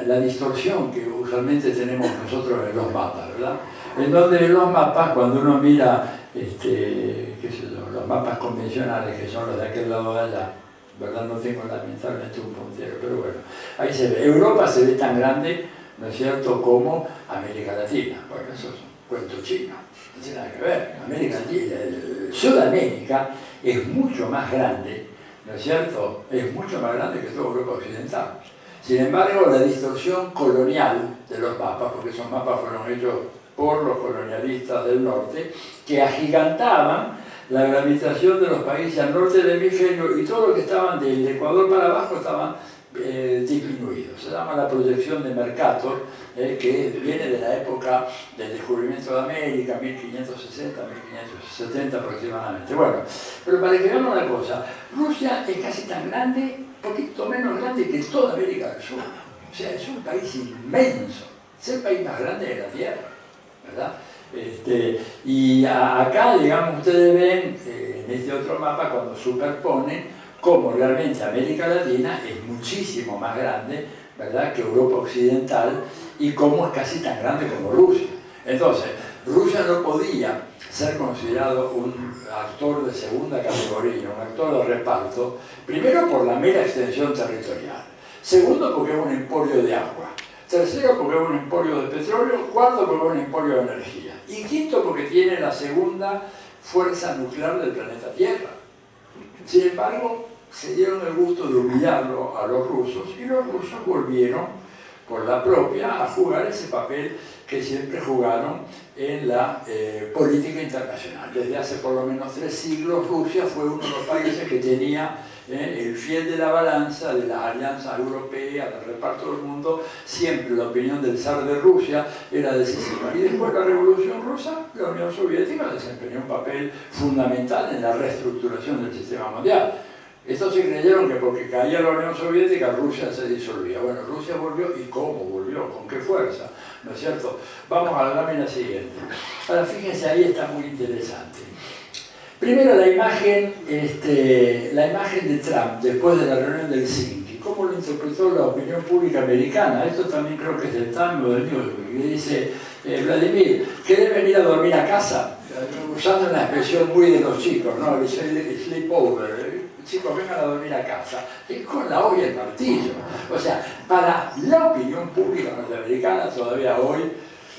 la distorsión que usualmente tenemos nosotros en los mapas, ¿verdad? En donde en los mapas, cuando uno mira qué sé yo, los mapas convencionales, que son los de aquel lado de allá, ¿verdad? No tengo lamentablemente un puntero, pero bueno, ahí se ve. Europa se ve tan grande, ¿no es cierto?, como América Latina. Bueno, eso es un cuento chino, no tiene nada que ver. América Latina, Sudamérica es mucho más grande, ¿no es cierto?, es mucho más grande que toda Europa Occidental. Sin embargo, la distorsión colonial de los mapas, porque esos mapas fueron hechos por los colonialistas del norte, que agigantaban la gravitación de los países al norte del hemisferio, y todo lo que estaban del Ecuador para abajo estaban disminuidos. Se llama la proyección de Mercator, que viene de la época del descubrimiento de América, 1560, 1570 aproximadamente. Bueno, pero para que veamos una cosa, Rusia es casi tan grande, poquito menos grande que toda América del Sur. O sea, es un país inmenso, es el país más grande de la Tierra, ¿verdad? Y acá, digamos, ustedes ven en este otro mapa, cuando superponen, cómo realmente América Latina es muchísimo más grande, ¿verdad?, que Europa Occidental, y cómo es casi tan grande como Rusia. Entonces, Rusia no podía ser considerado un actor de segunda categoría, un actor de reparto, primero por la mera extensión territorial, segundo porque es un emporio de agua, tercero porque es un emporio de petróleo, cuarto porque es un emporio de energía, y quinto porque tiene la segunda fuerza nuclear del planeta Tierra. Sin embargo, se dieron el gusto de humillarlo a los rusos, y los rusos volvieron por la propia a jugar ese papel que siempre jugaron en la política internacional. Desde hace por lo menos 3 siglos, Rusia fue uno de los países que tenía el fiel de la balanza de las alianzas europeas, del reparto del mundo. Siempre la opinión del zar de Rusia era decisiva. Y después de la Revolución Rusa, la Unión Soviética desempeñó un papel fundamental en la reestructuración del sistema mundial. Estos se creyeron que porque caía la Unión Soviética, Rusia se disolvía. Bueno, Rusia volvió, ¿y cómo volvió? ¿Con qué fuerza? ¿No es cierto? Vamos a la lámina siguiente. Ahora, fíjense, ahí está muy interesante. Primero la imagen de Trump, después de la reunión del Helsinki. ¿Cómo lo interpretó la opinión pública americana? Esto también creo que es del Times o del Newsweek, que dice, Vladimir, ¿querés venir a dormir a casa? Usando una expresión muy de los chicos, ¿no? El sleepover. Chicos, vengan a dormir a casa, y con la olla y el martillo. O sea, para la opinión pública norteamericana, todavía hoy,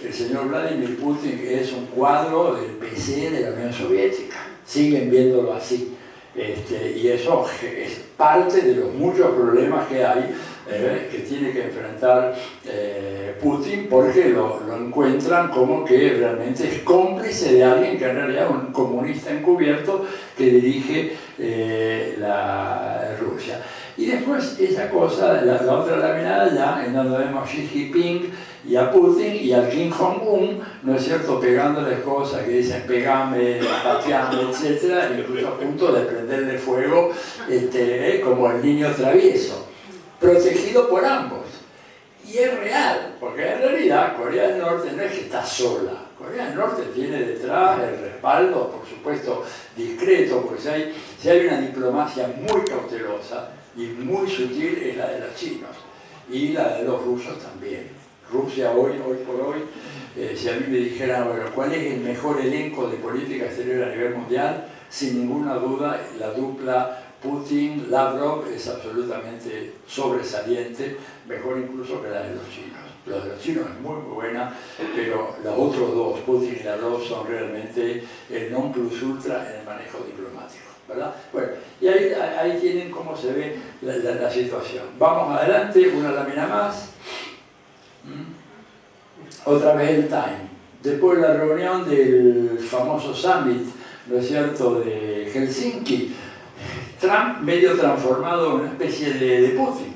el señor Vladimir Putin es un cuadro del PC de la Unión Soviética. Siguen viéndolo así. Y eso es parte de los muchos problemas que hay, que tiene que enfrentar Putin, porque lo encuentran como que realmente es cómplice de alguien que en realidad es un comunista encubierto que dirige la Rusia. Y después esa cosa, la otra lámina ya, en donde vemos a Xi Jinping y a Putin y al Kim Jong-un, ¿no es cierto?, pegándoles cosas que dicen pegame, pateame, etc., incluso a punto de prenderle fuego como el niño travieso, protegido por ambos. Y es real, porque en realidad Corea del Norte no es que está sola. Corea del Norte tiene detrás el respaldo, por supuesto, discreto, porque si hay una diplomacia muy cautelosa y muy sutil, es la de los chinos, y la de los rusos también. Rusia hoy por hoy, si a mí me dijeran, bueno, ¿cuál es el mejor elenco de política exterior a nivel mundial? Sin ninguna duda, la dupla Putin-Lavrov es absolutamente sobresaliente, mejor incluso que la de los chinos. La de los chinos es muy buena, pero los otros dos, Putin y Lavrov, son realmente el non plus ultra en el manejo diplomático, ¿verdad? Bueno, y ahí tienen cómo se ve la situación. Vamos adelante, una lámina más. Otra vez el Time. Después de la reunión del famoso summit, ¿no es cierto?, de Helsinki, Trump medio transformado en una especie de Putin.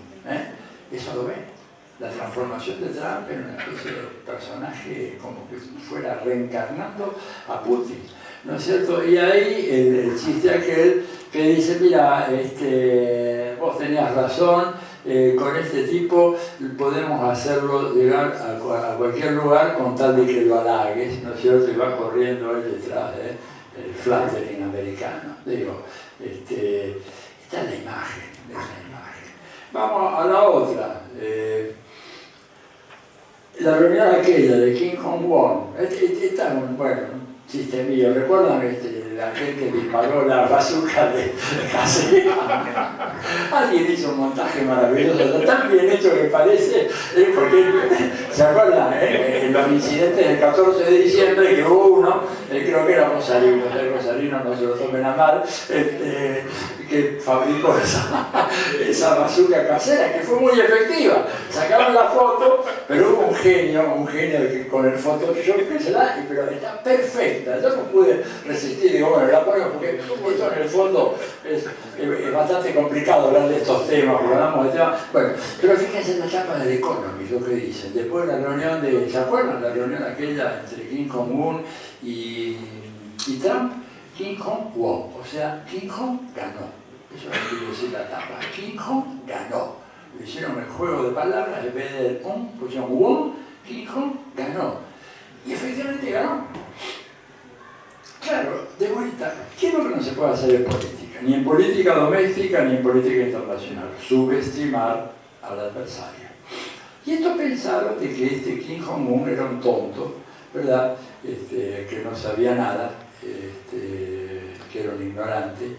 Eso lo ven. La transformación de Trump en una especie de personaje como que fuera reencarnando a Putin, ¿no es cierto? Y ahí el chiste aquel que dice, mira, vos tenías razón, con este tipo podemos hacerlo llegar a cualquier lugar con tal de que lo halagues, ¿no es cierto? Y va corriendo él detrás del flattering americano. Digo, esta es la imagen, Vamos a la otra. La reunión aquella de Kim Jong-un, esta es un chiste mío. ¿Recuerdan aquel que disparó la bazooka de casera? Alguien hizo un montaje maravilloso, tan bien hecho que parece, porque ¿se acuerdan? Los incidentes del 14 de diciembre que hubo uno, creo que era Rosarino, no se lo tomen a mal, que fabricó esa bazooka casera, que fue muy efectiva. Sacaron la foto, pero hubo un genio que con el Photoshop que se da, pero está perfecta. Yo no pude resistir, digo, bueno, la pongo porque esto en el fondo es bastante complicado hablar de estos temas, porque hablamos de temas. Bueno, pero fíjense en la chapa del Economist, lo que dicen. Después de la reunión ¿se acuerdan? La reunión aquella entre Kim Jong-un y Trump, Kim Jong-un, o sea, Kim Jong ganó. Eso es lo que quiere decir la tapa. Kim Jong ganó. Le hicieron el juego de palabras, en vez del pusieron won, Kim Jong ganó. Y efectivamente ganó. Claro, de vuelta, ¿qué es lo que no se puede hacer en política? Ni en política doméstica, ni en política internacional. Subestimar al adversario. Y esto pensaron de que Kim Jong-un era un tonto, ¿verdad? Que no sabía nada, que era un ignorante.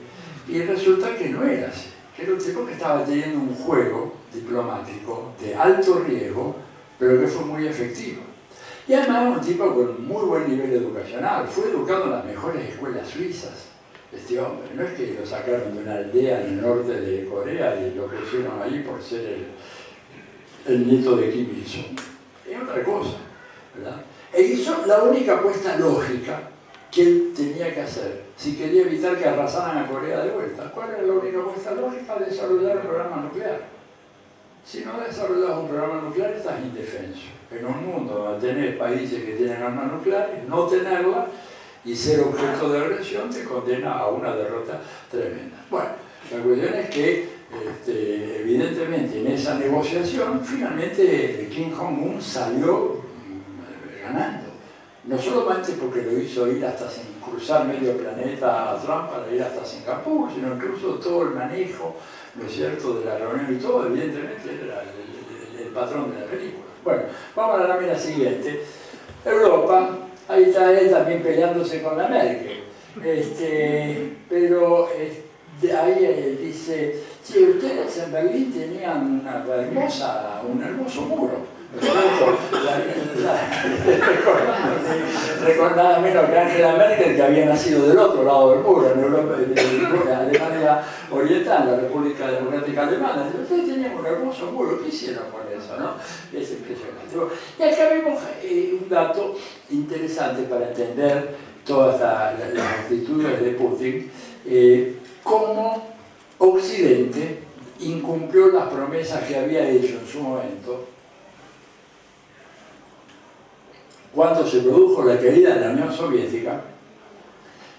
Y resulta que no era así. Que era un tipo que estaba teniendo un juego diplomático de alto riesgo, pero que fue muy efectivo. Y además era un tipo con muy buen nivel educacional. Fue educado en las mejores escuelas suizas, este hombre. No es que lo sacaron de una aldea en el norte de Corea y lo pusieron ahí por ser el nieto de Kim Il-sung. Es otra cosa, ¿verdad? E hizo la única apuesta lógica que él tenía que hacer si quería evitar que arrasaran a Corea de vuelta. ¿Cuál era la única apuesta lógica? Desarrollar un programa nuclear. Si no desarrollas un programa nuclear, estás indefenso. En un mundo donde tenés países que tienen armas nucleares, no tenerlas y ser objeto de agresión te condena a una derrota tremenda. Bueno, la cuestión es que evidentemente en esa negociación finalmente Kim Jong-un salió ganando. No solamente porque lo hizo ir hasta cruzar medio planeta a Trump para ir hasta Singapur, sino incluso todo el manejo, ¿no es cierto?, de la reunión y todo, evidentemente era el patrón de la película. Bueno, vamos a la lámina siguiente. Europa, ahí está él también peleándose con la Merkel. Pero ahí él dice, sí, ustedes en Berlín tenían un hermoso muro. Recordaba menos que Angela Merkel, que había nacido del otro lado del muro, en Europa, en Alemania Oriental, la República Democrática Alemana. Ustedes tenían un hermoso muro, ¿qué hicieron con eso, no? Es impresionante. Y acá vemos un dato interesante para entender todas las actitudes de Putin, cómo Occidente incumplió las promesas que había hecho en su momento cuando se produjo la caída de la Unión Soviética,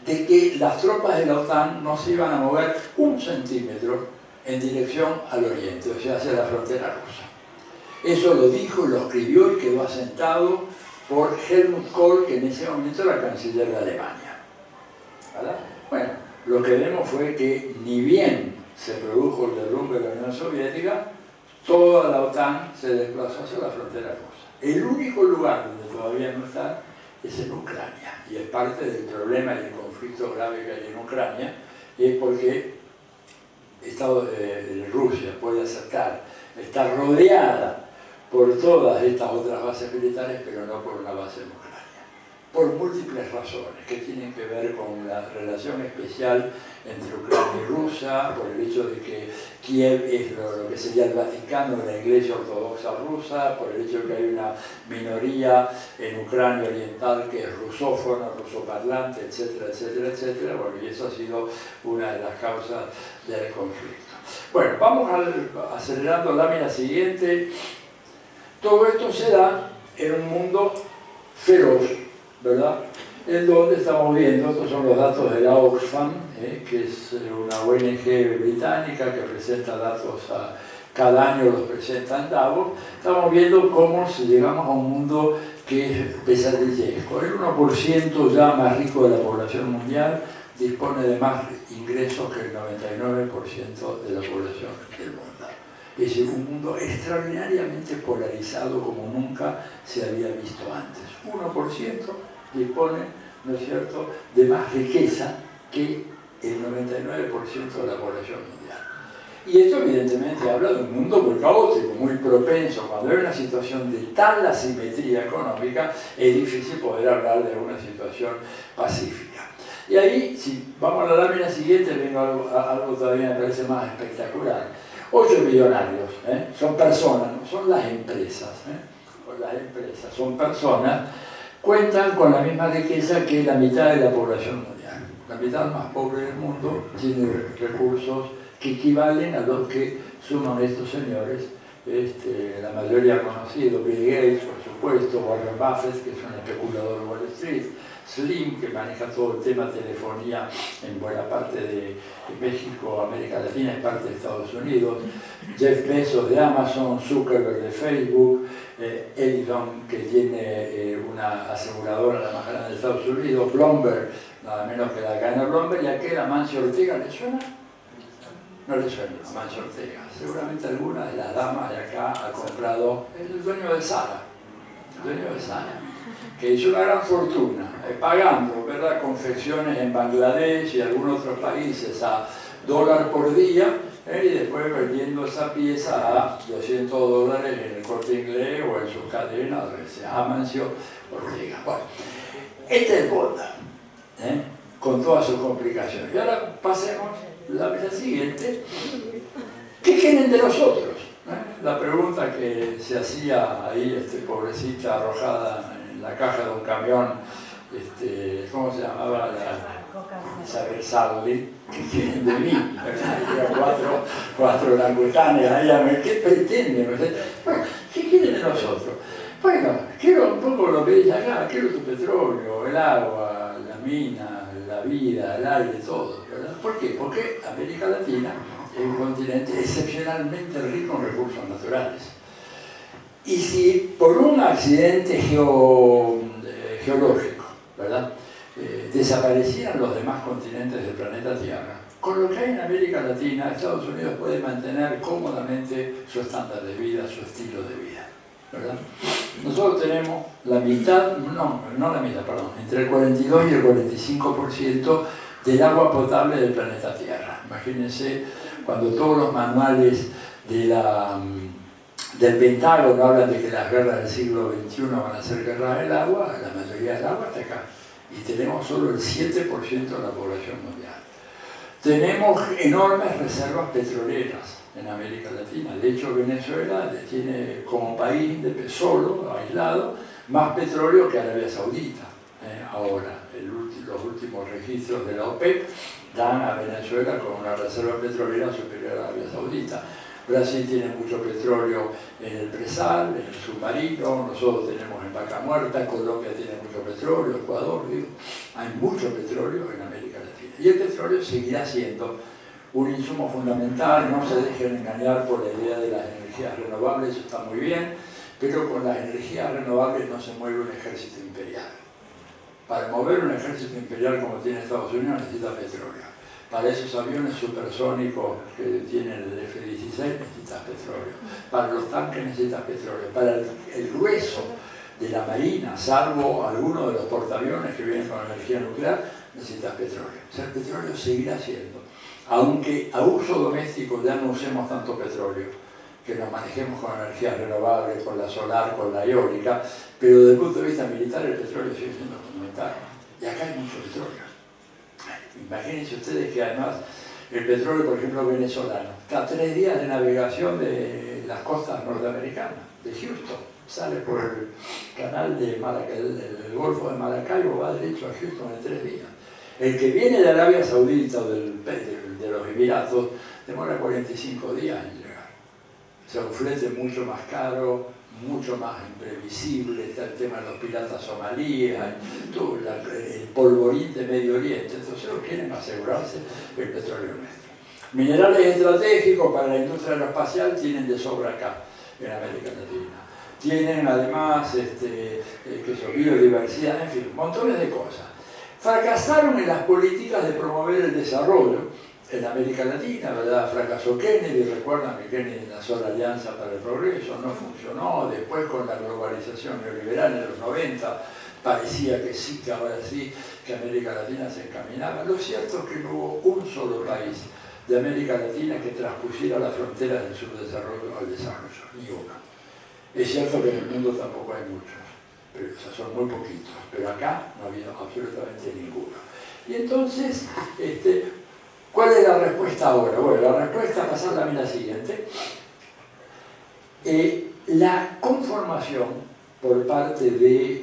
de que las tropas de la OTAN no se iban a mover 1 centímetro en dirección al oriente, o sea, hacia la frontera rusa. Eso lo dijo, lo escribió y quedó asentado por Helmut Kohl, que en ese momento era canciller de Alemania. ¿Verdad? Bueno, lo que vemos fue que ni bien se produjo el derrumbe de la Unión Soviética, toda la OTAN se desplazó hacia la frontera rusa. El único lugar donde todavía no está es en Ucrania, y es parte del problema y el conflicto grave que hay en Ucrania, es porque Rusia puede acercar, está rodeada por todas estas otras bases militares, pero no por una base en Ucrania. por múltiples razones que tienen que ver con la relación especial entre Ucrania y Rusia, por el hecho de que Kiev es lo que sería el Vaticano de la Iglesia Ortodoxa rusa, por el hecho de que hay una minoría en Ucrania Oriental que es rusófona, rusoparlante, etcétera, etcétera, etcétera. Bueno, y eso ha sido una de las causas del conflicto. Bueno, vamos acelerando la lámina siguiente. Todo esto se da en un mundo feroz, ¿verdad? En donde estamos viendo, estos son los datos de la Oxfam, que es una ONG británica que presenta datos cada año, los presenta en Davos. Estamos viendo cómo llegamos a un mundo que es pesadillesco. El 1% ya más rico de la población mundial dispone de más ingresos que el 99% de la población del mundo. Es decir, un mundo extraordinariamente polarizado como nunca se había visto antes. 1% dispone, ¿no es cierto?, de más riqueza que el 99% de la población mundial. Y esto evidentemente habla de un mundo muy caótico, muy propenso. Cuando hay una situación de tal asimetría económica, es difícil poder hablar de una situación pacífica. Y ahí, si vamos a la lámina siguiente, vengo a algo todavía me parece más espectacular. 8 millonarios, son personas, no son las empresas, las empresas son personas, cuentan con la misma riqueza que la mitad de la población mundial. La mitad más pobre del mundo tiene recursos que equivalen a los que suman estos señores, la mayoría conocidos, Bill Gates, por supuesto, Warren Buffett, que es un especulador de Wall Street, Slim, que maneja todo el tema telefonía en buena parte de México, América Latina y parte de Estados Unidos, Jeff Bezos de Amazon, Zuckerberg de Facebook, Elon, que tiene una aseguradora la más grande de Estados Unidos, Bloomberg, nada menos que la cadena Bloomberg, y aquel Amancio Ortega, ¿le suena? No le suena, Amancio Ortega. Seguramente alguna de las damas de acá ha comprado, es el dueño de Zara, que hizo una gran fortuna, pagando, ¿verdad?, confecciones en Bangladesh y algunos otros países a $1 por día, y después vendiendo esa pieza a $200 en el Corte Inglés o en sus cadenas, Amancio Ortega. Bueno, este es Bonda, con todas sus complicaciones. Y ahora pasemos a la siguiente. ¿Qué quieren de nosotros? La pregunta que se hacía ahí, pobrecita arrojada en la caja de un camión, ¿cómo se llamaba? Isabel Sarli, ¿qué quieren de mí? ¿Verdad? Cuatro orangutanes ahí, ¿qué pretenden? Bueno, ¿qué quieren de nosotros? Bueno, quiero un poco lo que dice acá, quiero tu petróleo, el agua, la mina, la vida, el aire, todo, ¿verdad? ¿Por qué? Porque América Latina es un continente excepcionalmente rico en recursos naturales. Y si por un accidente geológico, ¿verdad?, desaparecieran los demás continentes del planeta Tierra, con lo que hay en América Latina, Estados Unidos puede mantener cómodamente su estándar de vida, su estilo de vida, ¿verdad? Nosotros tenemos la mitad, no la mitad, perdón, entre el 42 y el 45% del agua potable del planeta Tierra. Imagínense cuando todos los manuales del Pentágono hablan de que las guerras del siglo XXI van a ser guerras del agua, la mayoría del agua está acá. Y tenemos solo el 7% de la población mundial. Tenemos enormes reservas petroleras en América Latina. De hecho, Venezuela tiene como país solo, aislado, más petróleo que Arabia Saudita. Ahora, los últimos registros de la OPEP dan a Venezuela con una reserva petrolera superior a Arabia Saudita. Brasil tiene mucho petróleo en el presal, en el submarino, nosotros tenemos en Vaca Muerta, Colombia tiene mucho petróleo, Ecuador, digo, hay mucho petróleo en América Latina. Y el petróleo seguirá siendo un insumo fundamental, no se dejen engañar por la idea de las energías renovables, eso está muy bien, pero con las energías renovables no se mueve un ejército imperial. Para mover un ejército imperial como tiene Estados Unidos necesita petróleo. Para esos aviones supersónicos que tienen el F-16 necesitas petróleo. Para los tanques necesitas petróleo. Para el grueso de la marina, salvo algunos de los portaaviones que vienen con energía nuclear, necesitas petróleo. O sea, el petróleo seguirá siendo. Aunque a uso doméstico ya no usemos tanto petróleo, que nos manejemos con energías renovables, con la solar, con la eólica, pero desde el punto de vista militar el petróleo sigue siendo fundamental. Y acá hay mucho petróleo. Imagínense ustedes que además el petróleo, por ejemplo, venezolano, está a 3 días de navegación de las costas norteamericanas, de Houston. Sale por el canal de el Golfo de Maracaibo, va derecho a Houston en 3 días. El que viene de Arabia Saudita o de los Emiratos demora 45 días en llegar. O sea, un flete mucho más caro, mucho más imprevisible, está el tema de los piratas somalíes, todo el polvorín de Medio Oriente, entonces lo quieren asegurarse el petróleo nuestro. Minerales estratégicos para la industria aeroespacial tienen de sobra acá, en América Latina. Tienen además biodiversidad, en fin, montones de cosas. Fracasaron en las políticas de promover el desarrollo en América Latina, ¿verdad? Fracasó Kennedy, recuerdan que Kennedy lanzó la Alianza para el Progreso, no funcionó. Después con la globalización neoliberal en los 90 parecía que sí, que ahora sí, que América Latina se encaminaba. Lo cierto es que no hubo un solo país de América Latina que transpusiera las fronteras del subdesarrollo al desarrollo, ni uno. Es cierto que en el mundo tampoco hay muchos, pero, o sea, son muy poquitos, pero acá no ha habido absolutamente ninguno. Y entonces, ¿cuál es la respuesta ahora? Bueno, la respuesta, pasar a la siguiente. La conformación por parte de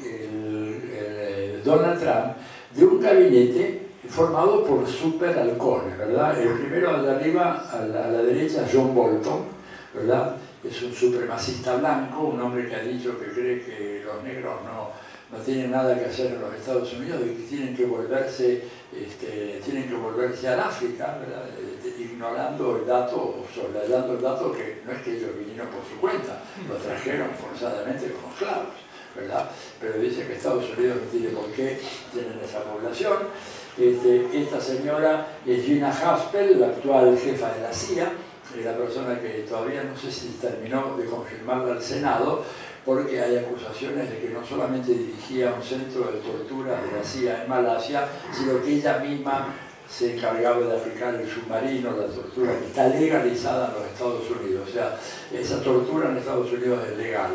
Donald Trump de un gabinete formado por superhalcones, ¿verdad? El primero de arriba, a la derecha, John Bolton, ¿verdad? Es un supremacista blanco, un hombre que ha dicho que cree que los negros no tienen nada que hacer en los Estados Unidos y que tienen que volverse al África, ¿verdad? Ignorando el dato, o soslayando el dato que no es que ellos vinieron por su cuenta, lo trajeron forzadamente como esclavos, ¿verdad? Pero dice que Estados Unidos no tiene por qué tener esa población. Esta señora es Gina Haspel, la actual jefa de la CIA, la persona que todavía no sé si terminó de confirmarla al Senado, porque hay acusaciones de que no solamente dirigía un centro de tortura de la CIA en Malasia, sino que ella misma se encargaba de aplicar el submarino, la tortura que está legalizada en los Estados Unidos. O sea, esa tortura en Estados Unidos es legal.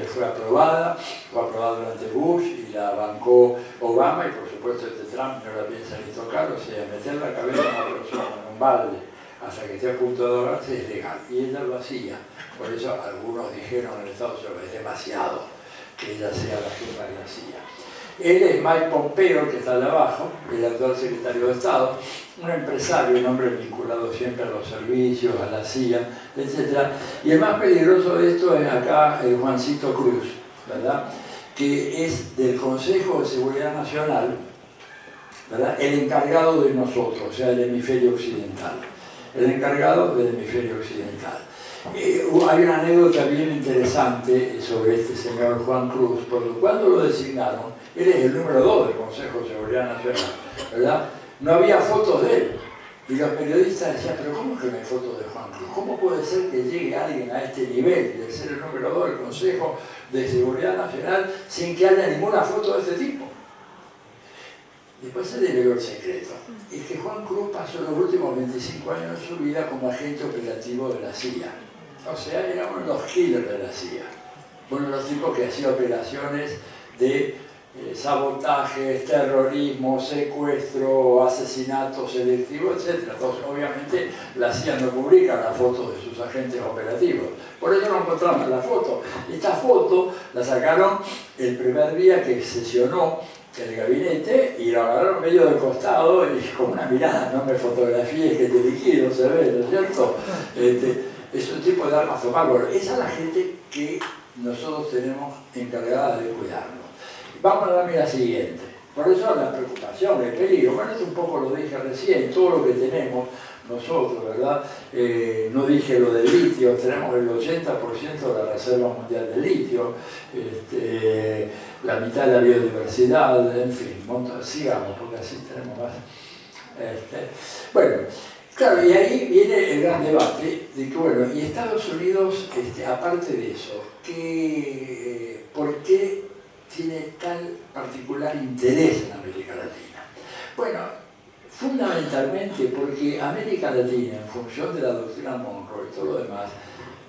Fue aprobada durante Bush y la bancó Obama, y por supuesto Trump no la piensa ni tocar. O sea, meter la cabeza de una persona en un balde hasta que esté a punto de ahogarse es legal, y ella lo hacía. Por eso algunos dijeron en Estados Unidos es demasiado que ella sea la jefa de la CIA. Él es Mike Pompeo, que está de abajo, el actual secretario de Estado, un empresario, un hombre vinculado siempre a los servicios, a la CIA, etc. Y el más peligroso de esto es acá el Juancito Cruz, ¿verdad? Que es del Consejo de Seguridad Nacional, ¿verdad? El encargado de nosotros, o sea, el hemisferio occidental. El encargado del hemisferio occidental. Hay una anécdota bien interesante sobre este señor Juan Cruz, porque cuando lo designaron, él es el número 2 del Consejo de Seguridad Nacional, ¿verdad? No había fotos de él. Y los periodistas decían, pero ¿cómo es que no hay fotos de Juan Cruz? ¿Cómo puede ser que llegue alguien a este nivel de ser el número 2 del Consejo de Seguridad Nacional sin que haya ninguna foto de este tipo? Después se develó el secreto. Es que Juan Cruz pasó los últimos 25 años de su vida como agente operativo de la CIA. O sea, era uno de los killers de la CIA. Uno de los tipos que hacía operaciones de sabotajes, terrorismo, secuestro, asesinatos selectivos, etc. Entonces, obviamente, la CIA no publica las fotos de sus agentes operativos. Por eso no encontramos la foto. Esta foto la sacaron el primer día que sesionó el gabinete y lo agarraron medio del costado y con una mirada, no me fotografíes que te liquido, se ve, ¿no es cierto? Es un tipo de armas tomar. Bueno, esa es la gente que nosotros tenemos encargada de cuidarnos. Vamos a la mira siguiente. Por eso la preocupación, el peligro, bueno, esto un poco lo dije recién, todo lo que tenemos nosotros, ¿verdad? No dije lo del litio, tenemos el 80% de la reserva mundial de litio, la mitad de la biodiversidad, en fin, sigamos, porque así tenemos más. Bueno, claro, y ahí viene el gran debate de que, bueno, y Estados Unidos, aparte de eso, ¿por qué tiene tal particular interés en América Latina? Bueno, fundamentalmente porque América Latina, en función de la doctrina Monroe y todo lo demás,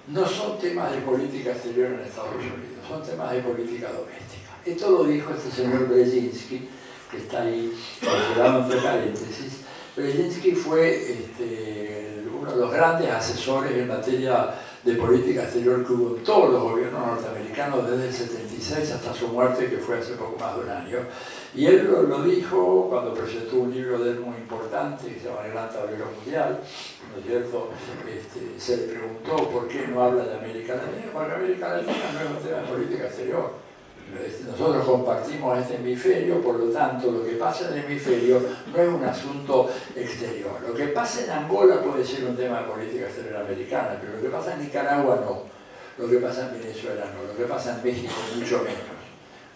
no son temas de política exterior en Estados Unidos, son temas de política doméstica. Esto lo dijo este señor Brzezinski, que está ahí considerado entre paréntesis. Brzezinski fue uno de los grandes asesores en materia de política exterior que hubo en todos los gobiernos norteamericanos desde el 76 hasta su muerte, que fue hace poco más de un año. Y él lo dijo cuando presentó un libro de él muy importante, que se llama El Gran Tablero Mundial, ¿no es cierto? Se le preguntó por qué no habla de América Latina, porque América Latina no es un tema de política exterior. Nosotros compartimos este hemisferio, por lo tanto, lo que pasa en el hemisferio no es un asunto exterior. Lo que pasa en Angola puede ser un tema de política exterior americana, pero lo que pasa en Nicaragua no, lo que pasa en Venezuela no, lo que pasa en México mucho menos,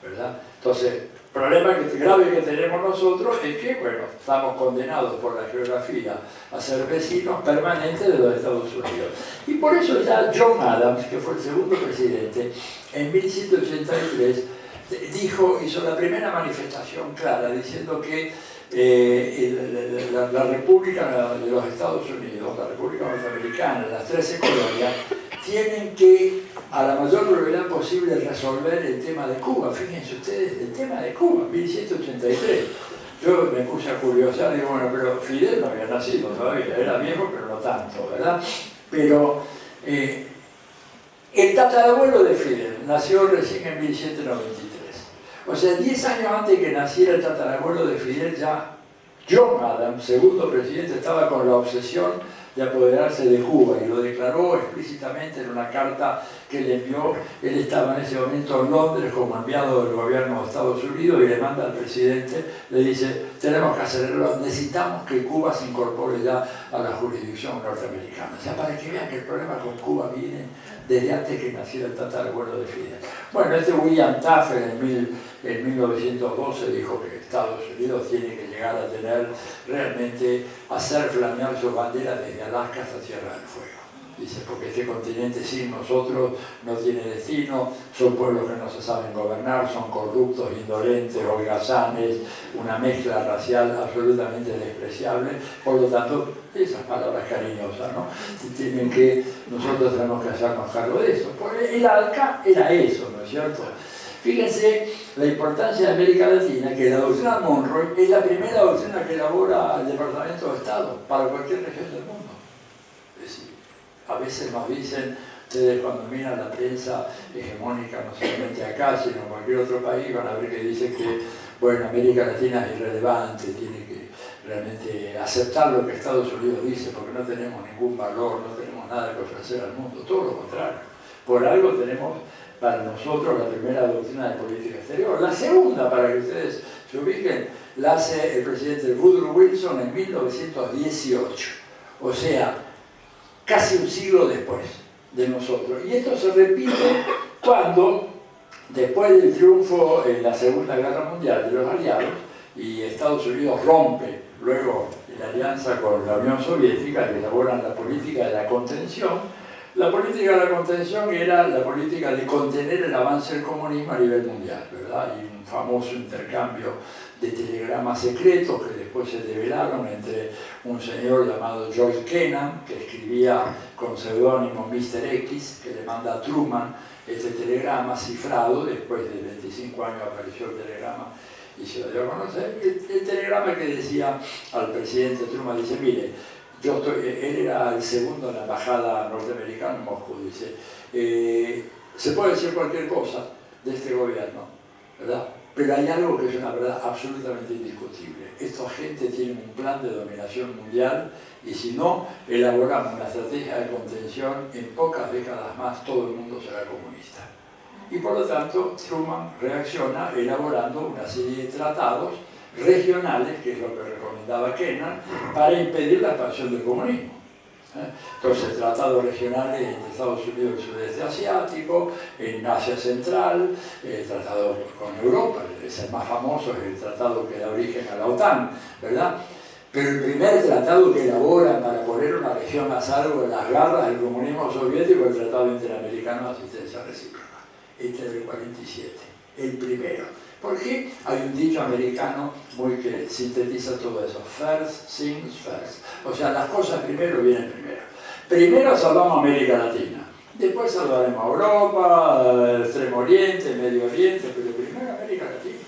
¿verdad? Entonces, el problema grave que tenemos nosotros es que, bueno, estamos condenados por la geografía a ser vecinos permanentes de los Estados Unidos. Y por eso ya John Adams, que fue el segundo presidente, en 1783 hizo la primera manifestación clara diciendo que la República de los Estados Unidos, la República Norteamericana, las 13 colonias, tienen que, a la mayor brevedad posible, resolver el tema de Cuba. Fíjense ustedes, el tema de Cuba, 1783. Yo me puse a curiosar y digo, bueno, pero Fidel no había nacido todavía, era viejo, pero no tanto, ¿verdad? Pero el tatarabuelo de Fidel nació recién en 1793. O sea, 10 años antes que naciera el tatarabuelo de Fidel, ya John Adams, segundo presidente, estaba con la obsesión de apoderarse de Cuba y lo declaró explícitamente en una carta que le envió. Él estaba en ese momento en Londres como enviado del gobierno de Estados Unidos y le manda al presidente, le dice, tenemos que hacerlo, necesitamos que Cuba se incorpore ya a la jurisdicción norteamericana. O sea, para que vean que el problema con Cuba viene desde antes que naciera el tatarabuelo de Fidel. Bueno, William Taft en 1912 dijo que Estados Unidos tiene que llegar a tener realmente, hacer flamear sus banderas desde Alaska hasta Tierra del Fuego. Dice, porque este continente sin nosotros no tiene destino, son pueblos que no se saben gobernar, son corruptos, indolentes, holgazanes, una mezcla racial absolutamente despreciable. Por lo tanto, esas palabras cariñosas, ¿no? Nosotros tenemos que hacernos cargo de eso. Porque el ALCA era eso, ¿no es cierto? Fíjense la importancia de América Latina, que la doctrina Monroe es la primera doctrina que elabora el Departamento de Estado para cualquier región del mundo. Es decir, a veces nos dicen, ustedes cuando miran la prensa hegemónica, no solamente acá, sino en cualquier otro país, van a ver que dicen que, bueno, América Latina es irrelevante, tiene que realmente aceptar lo que Estados Unidos dice, porque no tenemos ningún valor, no tenemos nada que ofrecer al mundo, todo lo contrario. Por algo tenemos para nosotros la primera doctrina de política exterior. La segunda, para que ustedes se ubiquen, la hace el presidente Woodrow Wilson en 1918. O sea, casi un siglo después de nosotros. Y esto se repite cuando, después del triunfo en la Segunda Guerra Mundial de los aliados, y Estados Unidos rompe luego la alianza con la Unión Soviética y elaboran la política de la contención. La política de la contención era la política de contener el avance del comunismo a nivel mundial, ¿verdad? Y un famoso intercambio de telegramas secretos que después se develaron entre un señor llamado George Kennan, que escribía con seudónimo Mr. X, que le manda a Truman este telegrama cifrado. Después de 25 años apareció el telegrama y se lo dio a conocer. El telegrama que decía al presidente Truman, dice, mire, él era el segundo en la embajada norteamericana en Moscú, dice, se puede decir cualquier cosa de este gobierno, ¿verdad? Pero hay algo que es una verdad absolutamente indiscutible. Esta gente tiene un plan de dominación mundial y si no elaboramos una estrategia de contención, en pocas décadas más todo el mundo será comunista. Y por lo tanto, Truman reacciona elaborando una serie de tratados regionales, que es lo que recomendaba Kennan, para impedir la expansión del comunismo. Entonces, tratados regionales entre Estados Unidos y el sudeste asiático, en Asia Central, tratados con Europa, el más famoso es el tratado que da origen a la OTAN, ¿verdad? Pero el primer tratado que elaboran para poner una región a salvo de las garras del comunismo soviético es el Tratado Interamericano de Asistencia Recíproca, este del 47, el primero. Porque hay un dicho americano muy que sintetiza todo eso, first things first. O sea, las cosas primero vienen primero. Primero salvamos América Latina, Después saludaremos a Europa, el Extremo Oriente, Medio Oriente, pero primero América Latina.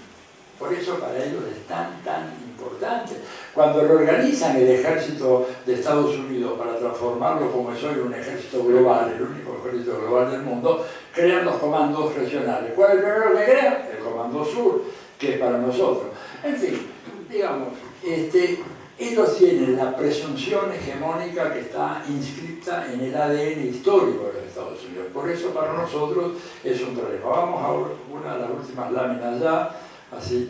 Por eso para ellos es tan importante. Cuando reorganizan el ejército de Estados Unidos para transformarlo como es hoy un ejército global, el único ejército global del mundo, crean los comandos regionales. ¿Cuál es el primero que crean? El Comando Sur, que es para nosotros. En fin, digamos, ellos tienen la presunción hegemónica que está inscrita en el ADN histórico de los Estados Unidos. Por eso para nosotros es un problema. Vamos a una de las últimas láminas ya, así.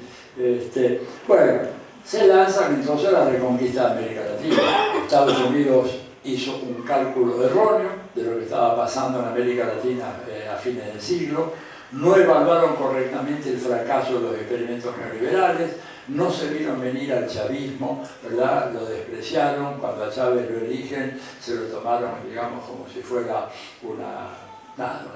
Bueno, se lanzan entonces a la reconquista de América Latina. Estados Unidos hizo un cálculo erróneo de lo que estaba pasando en América Latina a fines del siglo. No evaluaron correctamente el fracaso de los experimentos neoliberales, no se vieron venir al chavismo, ¿verdad? Lo despreciaron, cuando a Chávez lo eligen se lo tomaron, digamos, como si fuera una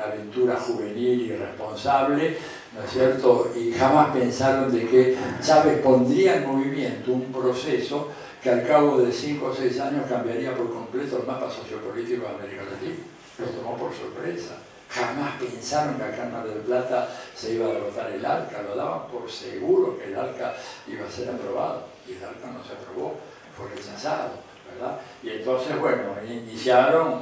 aventura juvenil y irresponsable, ¿no es cierto? Y jamás pensaron de que Chávez pondría en movimiento un proceso que al cabo de 5 o 6 años cambiaría por completo el mapa sociopolítico de América Latina. Lo tomó por sorpresa. Jamás pensaron que acá en Mar del Plata se iba a derrotar el ALCA, lo daban por seguro que el ALCA iba a ser aprobado, y el ALCA no se aprobó, fue rechazado, ¿verdad? Y entonces, bueno, iniciaron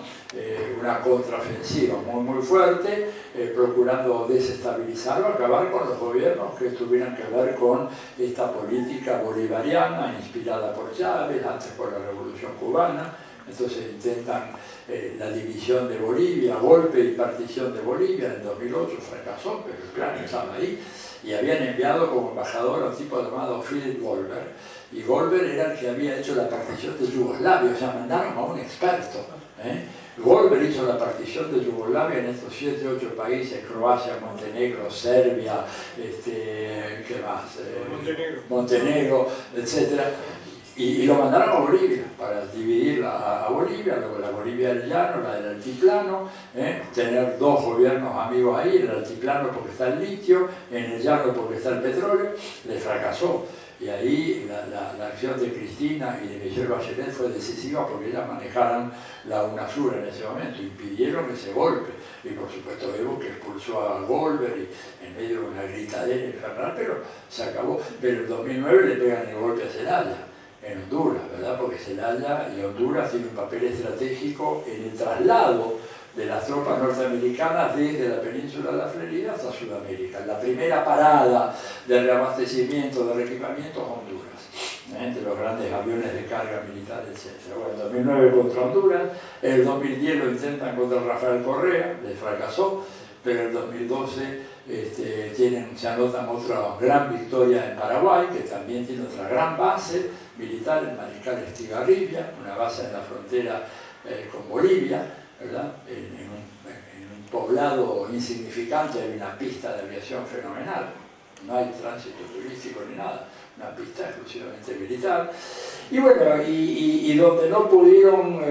una contraofensiva muy fuerte, procurando desestabilizarlo, acabar con los gobiernos que tuvieran que ver con esta política bolivariana, inspirada por Chávez, antes por la Revolución Cubana. Entonces intentan la división de Bolivia, golpe y partición de Bolivia. En el 2008 fracasó, pero el plan estaba ahí. Y habían enviado como embajador a un tipo llamado Philip Goldberg. Y Goldberg era el que había hecho la partición de Yugoslavia, o sea, mandaron a un experto. Goldberg hizo la partición de Yugoslavia en estos 7 u 8 países: Croacia, Montenegro, Serbia, ¿qué más? Montenegro, etc. Y lo mandaron a Bolivia para dividirla a Bolivia, luego la Bolivia del Llano, la del Altiplano, tener 2 gobiernos amigos ahí, en el Altiplano porque está el litio, en el Llano porque está el petróleo. Le fracasó. Y ahí la acción de Cristina y de Michelle Bachelet fue decisiva porque ellas manejaron la UNASUR en ese momento, impidieron ese golpe. Y por supuesto Evo, que expulsó a Goldberg y en medio de una gritadera infernal, pero se acabó. Pero en 2009 le pegan el golpe a Zelaya en Honduras, ¿verdad? Porque Zelaya y Honduras tienen un papel estratégico en el traslado de las tropas norteamericanas desde la península de la Florida hasta Sudamérica. La primera parada de reabastecimiento, de reequipamiento es Honduras, de los grandes aviones de carga militar, etc. Bueno, en 2009 contra Honduras, en el 2010 lo intentan contra Rafael Correa, les fracasó, pero en el 2012 se anotan otra gran victoria en Paraguay, que también tiene otra gran base militar, el Mariscal Estigarribia, una base en la frontera con Bolivia, ¿verdad? En un poblado insignificante hay una pista de aviación fenomenal, no hay tránsito turístico ni nada, una pista exclusivamente militar. Y bueno, y donde no pudieron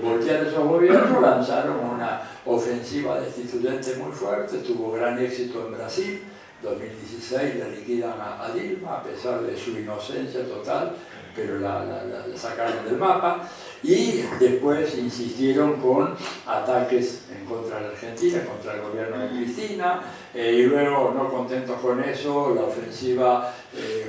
voltear esos gobiernos, lanzaron una ofensiva destituyente muy fuerte, tuvo gran éxito en Brasil. 2016 le liquidan a Dilma a pesar de su inocencia total, pero la sacaron del mapa. Y después insistieron con ataques en contra de la Argentina, contra el gobierno de Cristina, y luego, no contentos con eso, la ofensiva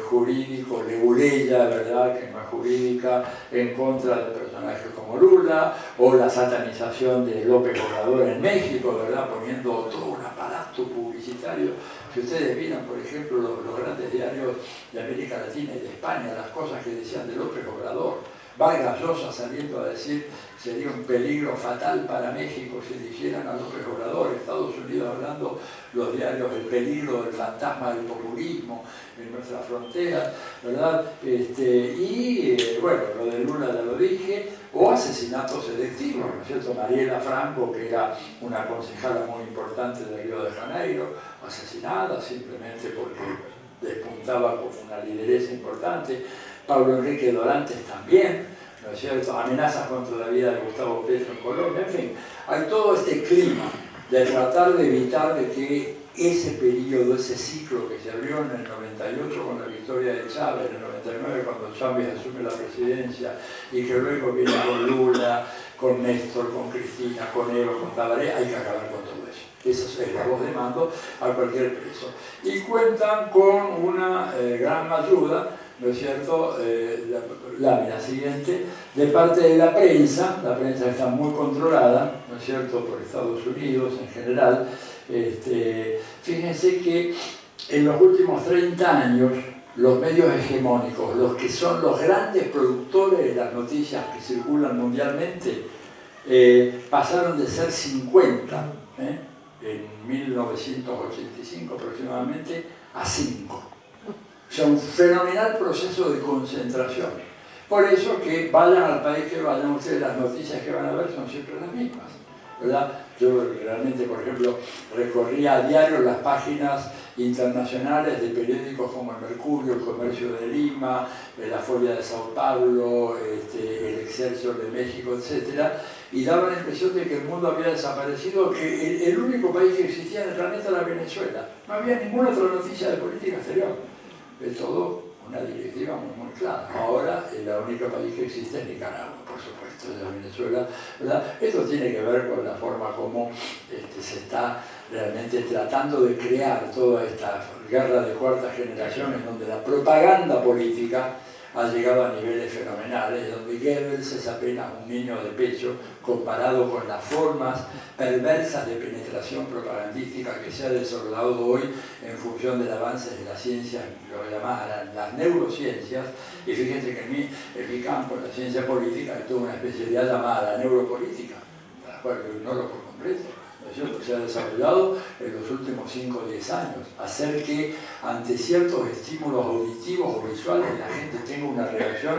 jurídico-leguleya, ¿verdad?, que no es jurídica, en contra de personajes como Lula, o la satanización de López Obrador en México, ¿verdad?, poniendo todo un aparato publicitario. Si ustedes miran, por ejemplo, los grandes diarios de América Latina y de España, las cosas que decían de López Obrador, Vargas Llosa saliendo a decir sería un peligro fatal para México si eligieran a López Obrador, Estados Unidos hablando, los diarios, el peligro del fantasma del populismo en nuestra frontera, ¿verdad? Bueno, lo de Lula ya lo dije, o asesinatos selectivos, ¿no es cierto? Mariela Franco, que era una concejala muy importante de Río de Janeiro, asesinada simplemente porque despuntaba como una lideresa importante. Pablo Enrique Dorantes también, ¿no es cierto? Amenazas contra la vida de Gustavo Petro en Colombia, en fin, hay todo este clima de tratar de evitar de que ese periodo, ese ciclo que se abrió en el 98 con la victoria de Chávez, en el 99 cuando Chávez asume la presidencia y que luego viene con Lula, con Néstor, con Cristina, con Evo, con Tabaré, hay que acabar con todo eso. Esa es la voz de mando a cualquier preso. Y cuentan con una gran ayuda, ¿no es cierto?, la lámina siguiente, de parte de la prensa está muy controlada, ¿no es cierto?, por Estados Unidos en general. Fíjense que en los últimos 30 años, los medios hegemónicos, los que son los grandes productores de las noticias que circulan mundialmente, pasaron de ser 50, en 1985 aproximadamente, a 5. O sea, un fenomenal proceso de concentración. Por eso que vayan al país que vayan ustedes, las noticias que van a ver son siempre las mismas, ¿verdad? Yo realmente, por ejemplo, recorría a diario las páginas internacionales de periódicos como El Mercurio, El Comercio de Lima, La Folia de Sao Paulo, El Excelsior de México, etc. Y daba la impresión de que el mundo había desaparecido, que el único país que existía en el planeta era Venezuela. No había ninguna otra noticia de política exterior. De todo una directiva muy clara. Ahora la única país que existe es Nicaragua, por supuesto, de Venezuela, ¿verdad? Esto tiene que ver con la forma como se está realmente tratando de crear toda esta guerra de cuarta generación, en donde la propaganda política ha llegado a niveles fenomenales, donde Goebbels es apenas un niño de pecho comparado con las formas perversas de penetración propagandística que se ha desarrollado hoy en función del avance de las ciencias, lo que llamaban las neurociencias. Y fíjense que en mi campo, la ciencia política, hay toda una especialidad llamada la neuropolítica, de la cual yo ignoro por completo. Se ha desarrollado en los últimos 5 o 10 años, hacer que ante ciertos estímulos auditivos o visuales la gente tenga una reacción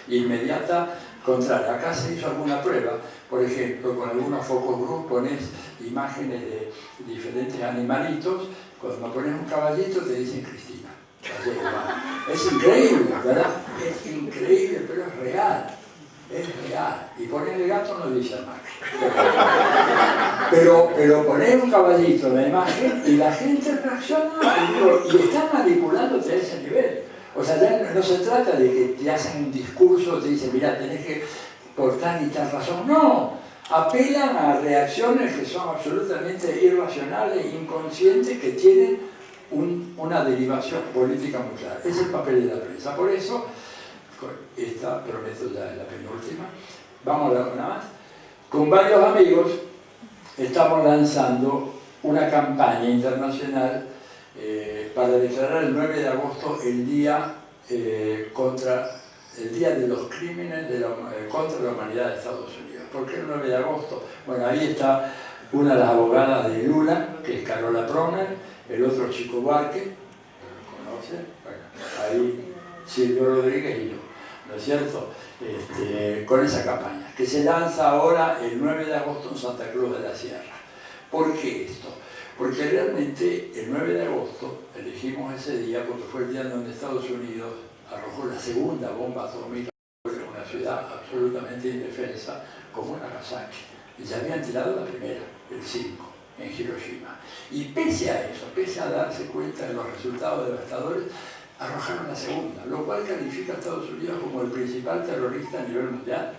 inmediata contraria. Acá se hizo alguna prueba, por ejemplo, con algunos focus group pones imágenes de diferentes animalitos, cuando pones un caballito te dicen Cristina. Es increíble, ¿verdad? Es increíble, pero es real. Es real. Y poner el gato no dice más. Pero poner un caballito en la imagen y la gente reacciona y están manipulándote a ese nivel. O sea, ya no se trata de que te hacen un discurso, te dicen, mira, tenés que por tal y tal razón. No, apelan a reacciones que son absolutamente irracionales, inconscientes, que tienen una derivación política muy clara. Ese es el papel de la prensa. Por eso, esta prometo ya es la penúltima, vamos a dar una más. Con varios amigos estamos lanzando una campaña internacional para declarar el 9 de agosto el día de los crímenes contra la humanidad de Estados Unidos. ¿Por qué el 9 de agosto? Bueno, ahí está una de las abogadas de Lula, que es Carola Proner, el otro Chico Buarque, ¿lo conoce? Bueno, ahí Silvio Rodríguez y yo, ¿no es cierto? Con esa campaña, que se lanza ahora el 9 de agosto en Santa Cruz de la Sierra. ¿Por qué esto? Porque realmente el 9 de agosto elegimos ese día porque fue el día en donde Estados Unidos arrojó la segunda bomba atómica en una ciudad absolutamente indefensa como Nagasaki. Y ya habían tirado la primera, el 5, en Hiroshima. Y pese a eso, pese a darse cuenta de los resultados devastadores, arrojaron la segunda, lo cual califica a Estados Unidos como el principal terrorista a nivel mundial,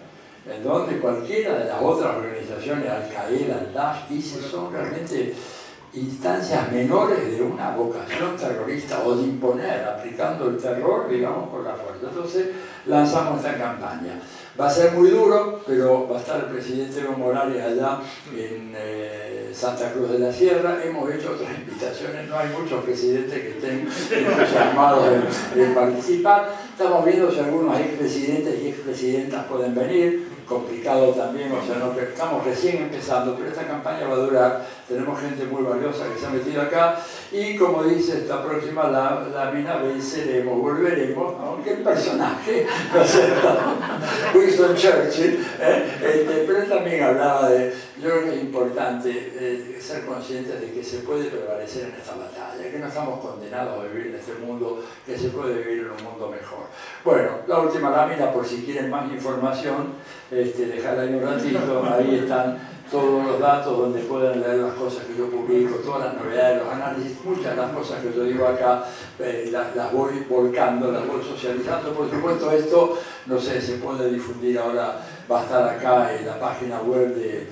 en donde cualquiera de las otras organizaciones, Al-Qaeda, al-Daesh, ISIS, son realmente instancias menores de una vocación terrorista o de imponer, aplicando el terror, digamos, por la fuerza. Entonces lanzamos esta campaña. Va a ser muy duro, pero va a estar el presidente Evo Morales allá en Santa Cruz de la Sierra. Hemos hecho otras invitaciones, no hay muchos presidentes que estén entusiasmados en participar. Estamos viendo si algunos expresidentes y expresidentas pueden venir. Complicado también, o sea, no, estamos recién empezando, pero esta campaña va a durar. Tenemos gente muy valiosa que se ha metido acá y, como dice esta próxima lámina, venceremos, volveremos, aunque el personaje, ¿no es cierto? Winston Churchill, pero él también hablaba de, yo creo que es importante ser conscientes de que se puede prevalecer en esta batalla, que no estamos condenados a vivir en este mundo, que se puede vivir en un mundo mejor. Bueno, la última lámina, por si quieren más información, dejar ahí un ratito, ahí están todos los datos, donde pueden leer las cosas que yo publico, todas las novedades, los análisis, muchas de las cosas que yo digo acá las voy volcando, las voy socializando. Por supuesto, esto, no sé, se puede difundir ahora, va a estar acá en la página web de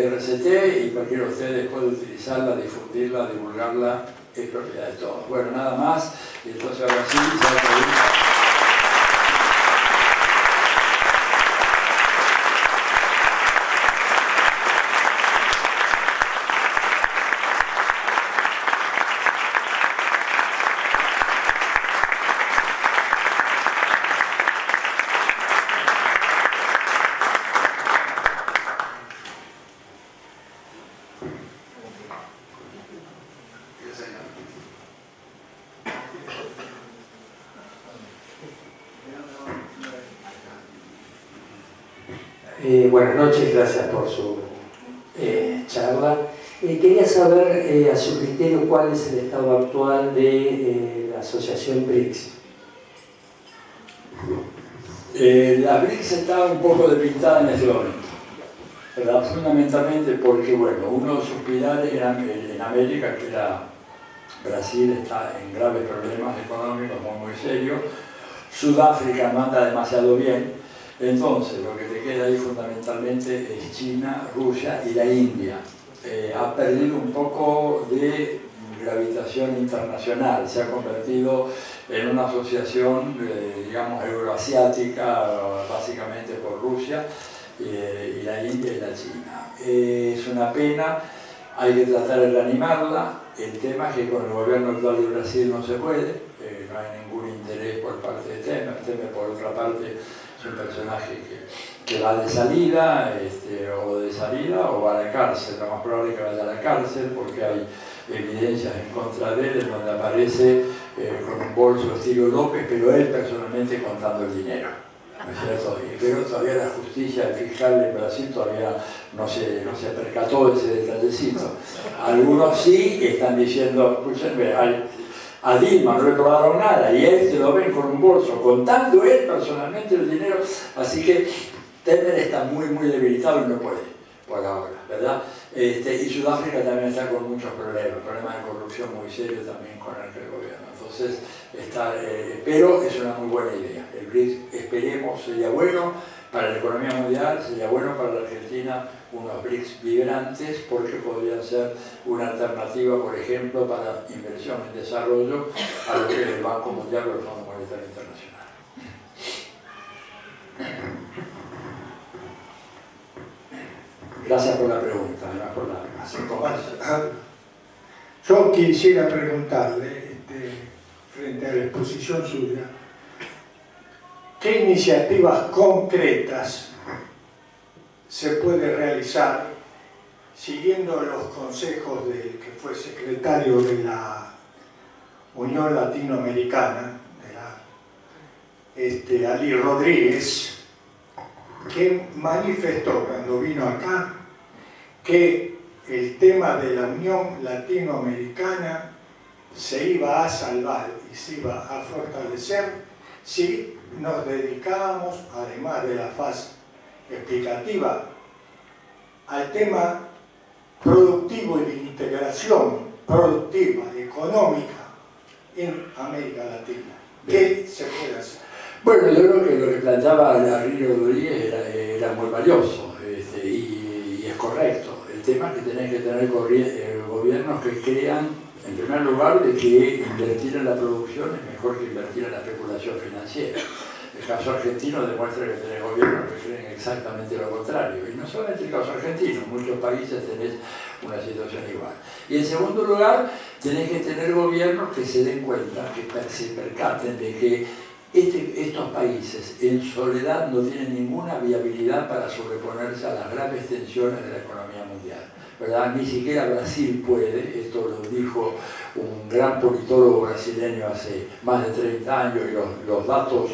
RCT, y cualquiera de ustedes puede utilizarla, difundirla, divulgarla, es propiedad de todos. Bueno, nada más, y entonces ahora sí, buenas noches, gracias por su charla. Quería saber a su criterio cuál es el estado actual de la asociación BRICS. La BRICS está un poco debilitada en este momento, ¿verdad? Fundamentalmente porque, bueno, uno de sus pilares en América, que era Brasil, está en graves problemas económicos muy serios. Sudáfrica no anda demasiado bien. Entonces, lo que te queda ahí fundamentalmente es China, Rusia y la India. Ha perdido un poco de gravitación internacional, se ha convertido en una asociación, digamos, euroasiática, básicamente por Rusia, y la India y la China. Es una pena, hay que tratar de reanimarla. El tema es que con el gobierno actual de Brasil no se puede, no hay ningún interés por parte de Temer. Temer, por otra parte, es un personaje que va de salida, o va a la cárcel. Lo más probable es que vaya a la cárcel porque hay evidencias en contra de él, en donde aparece con un bolso estilo López, pero él personalmente contando el dinero, ¿no es cierto? Pero todavía la justicia, el fiscal en Brasil todavía no se percató de ese detallecito. Algunos sí están diciendo, escúchenme, a Dilma no le probaron nada y lo ven con un bolso, contando él personalmente el dinero. Así que Temer está muy debilitado y no puede, por ahora, ¿verdad? Y Sudáfrica también está con muchos problemas de corrupción muy serios también con el gobierno. Entonces, pero es una muy buena idea. El BRICS, esperemos, sería bueno para la economía mundial, sería bueno para la Argentina, unos BRICS vibrantes, porque podrían ser una alternativa, por ejemplo, para inversión en desarrollo a lo que es el Banco Mundial o el Fondo Monetario Internacional. Gracias por la pregunta, además por la Yo quisiera preguntarle, frente a la exposición suya, ¿qué iniciativas concretas se puede realizar siguiendo los consejos del que fue secretario de la Unión Latinoamericana, Ali Rodríguez, que manifestó cuando vino acá que el tema de la Unión Latinoamericana se iba a salvar y se iba a fortalecer si nos dedicábamos, además de la fase explicativa, al tema productivo y de integración productiva, económica en América Latina. ¿Qué se puede hacer? Bueno, yo creo que lo que planteaba Ali Rodríguez era muy valioso y es correcto. El tema es que tenés que tener gobiernos que crean, en primer lugar, de que invertir en la producción es mejor que invertir en la especulación financiera. El caso argentino demuestra que tenés gobiernos que creen exactamente lo contrario. Y no solamente el caso argentino, en muchos países tenés una situación igual. Y en segundo lugar, tenés que tener gobiernos que se den cuenta, que se percaten de que estos países en soledad no tienen ninguna viabilidad para sobreponerse a las graves tensiones de la economía mundial, ¿verdad? Ni siquiera Brasil puede, esto lo dijo un gran politólogo brasileño hace más de 30 años y los datos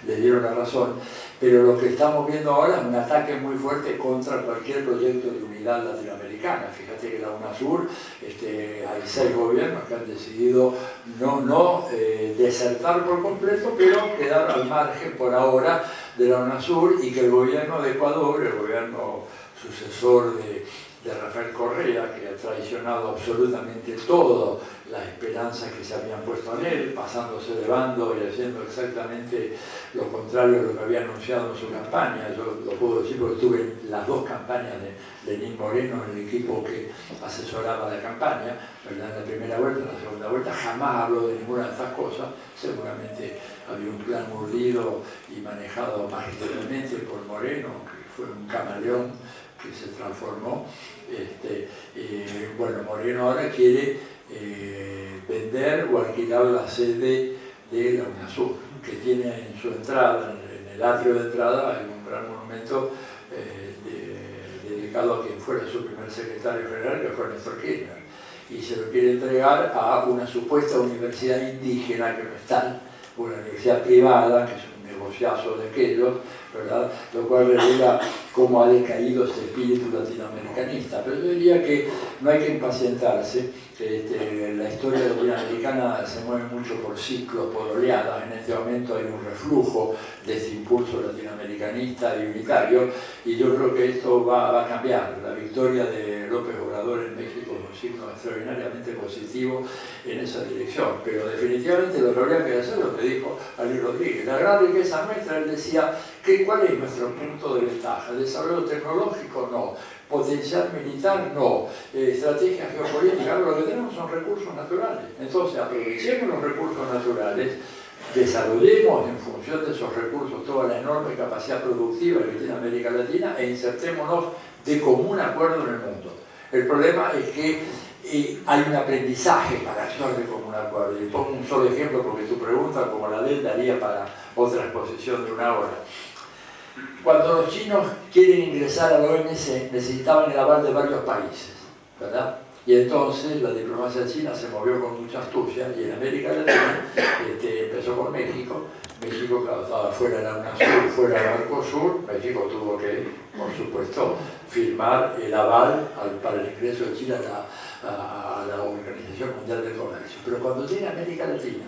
le dieron la razón, pero lo que estamos viendo ahora es un ataque muy fuerte contra cualquier proyecto de unidad latinoamericana. Fíjate que la UNASUR, hay 6 gobiernos que han decidido no desertar por completo, pero quedar al margen por ahora de la UNASUR, y que el gobierno de Ecuador, el gobierno sucesor de Rafael Correa, que ha traicionado absolutamente todas las esperanzas que se habían puesto en él, pasándose de bando y haciendo exactamente lo contrario a lo que había anunciado en su campaña. Yo lo puedo decir porque estuve en las dos campañas de Lenín Moreno, en el equipo que asesoraba la campaña, ¿verdad? En la primera vuelta, en la segunda vuelta, jamás habló de ninguna de estas cosas. Seguramente había un plan urdido y manejado magistralmente por Moreno, que fue un camaleón que se transformó. Bueno, Moreno ahora quiere vender o alquilar la sede de la UNASUR, que tiene en su entrada, en el atrio de entrada, hay un gran monumento dedicado a quien fuera su primer secretario general, que fue Néstor Kirchner, y se lo quiere entregar a una supuesta universidad indígena, que no es tal, una universidad privada, que es un negociazo de aquellos, ¿verdad? Lo cual revela cómo ha decaído ese espíritu latinoamericanista. Pero yo diría que no hay que impacientarse. La historia latinoamericana se mueve mucho por ciclos, por oleadas. En este momento hay un reflujo de este impulso latinoamericanista y unitario, y yo creo que esto va a cambiar. La victoria de López Obrador en México es un signo extraordinariamente positivo en esa dirección, pero definitivamente lo que habría que hacer es lo que dijo Ali Rodríguez. La gran riqueza nuestra, él decía, ¿cuál es nuestro punto de ventaja? ¿Desarrollo tecnológico? No. ¿Potencial militar? No. ¿Estrategia geopolítica? Lo que tenemos son recursos naturales. Entonces, aprovechemos los recursos naturales, desarrollemos en función de esos recursos toda la enorme capacidad productiva que tiene América Latina e insertémonos de común acuerdo en el mundo. El problema es que hay un aprendizaje para actuar de común acuerdo. Y pongo un solo ejemplo porque tu pregunta, como la de él, daría para otra exposición de una hora. Cuando los chinos quieren ingresar a la OMC necesitaban el aval de varios países, ¿verdad? Y entonces la diplomacia china se movió con mucha astucia, y en América Latina empezó con México. México, claro, estaba fuera de la UNASUR, fuera del Mercosur. México tuvo que, por supuesto, firmar el aval para el ingreso de Chile a la Organización Mundial del Comercio. Pero cuando llega a América Latina,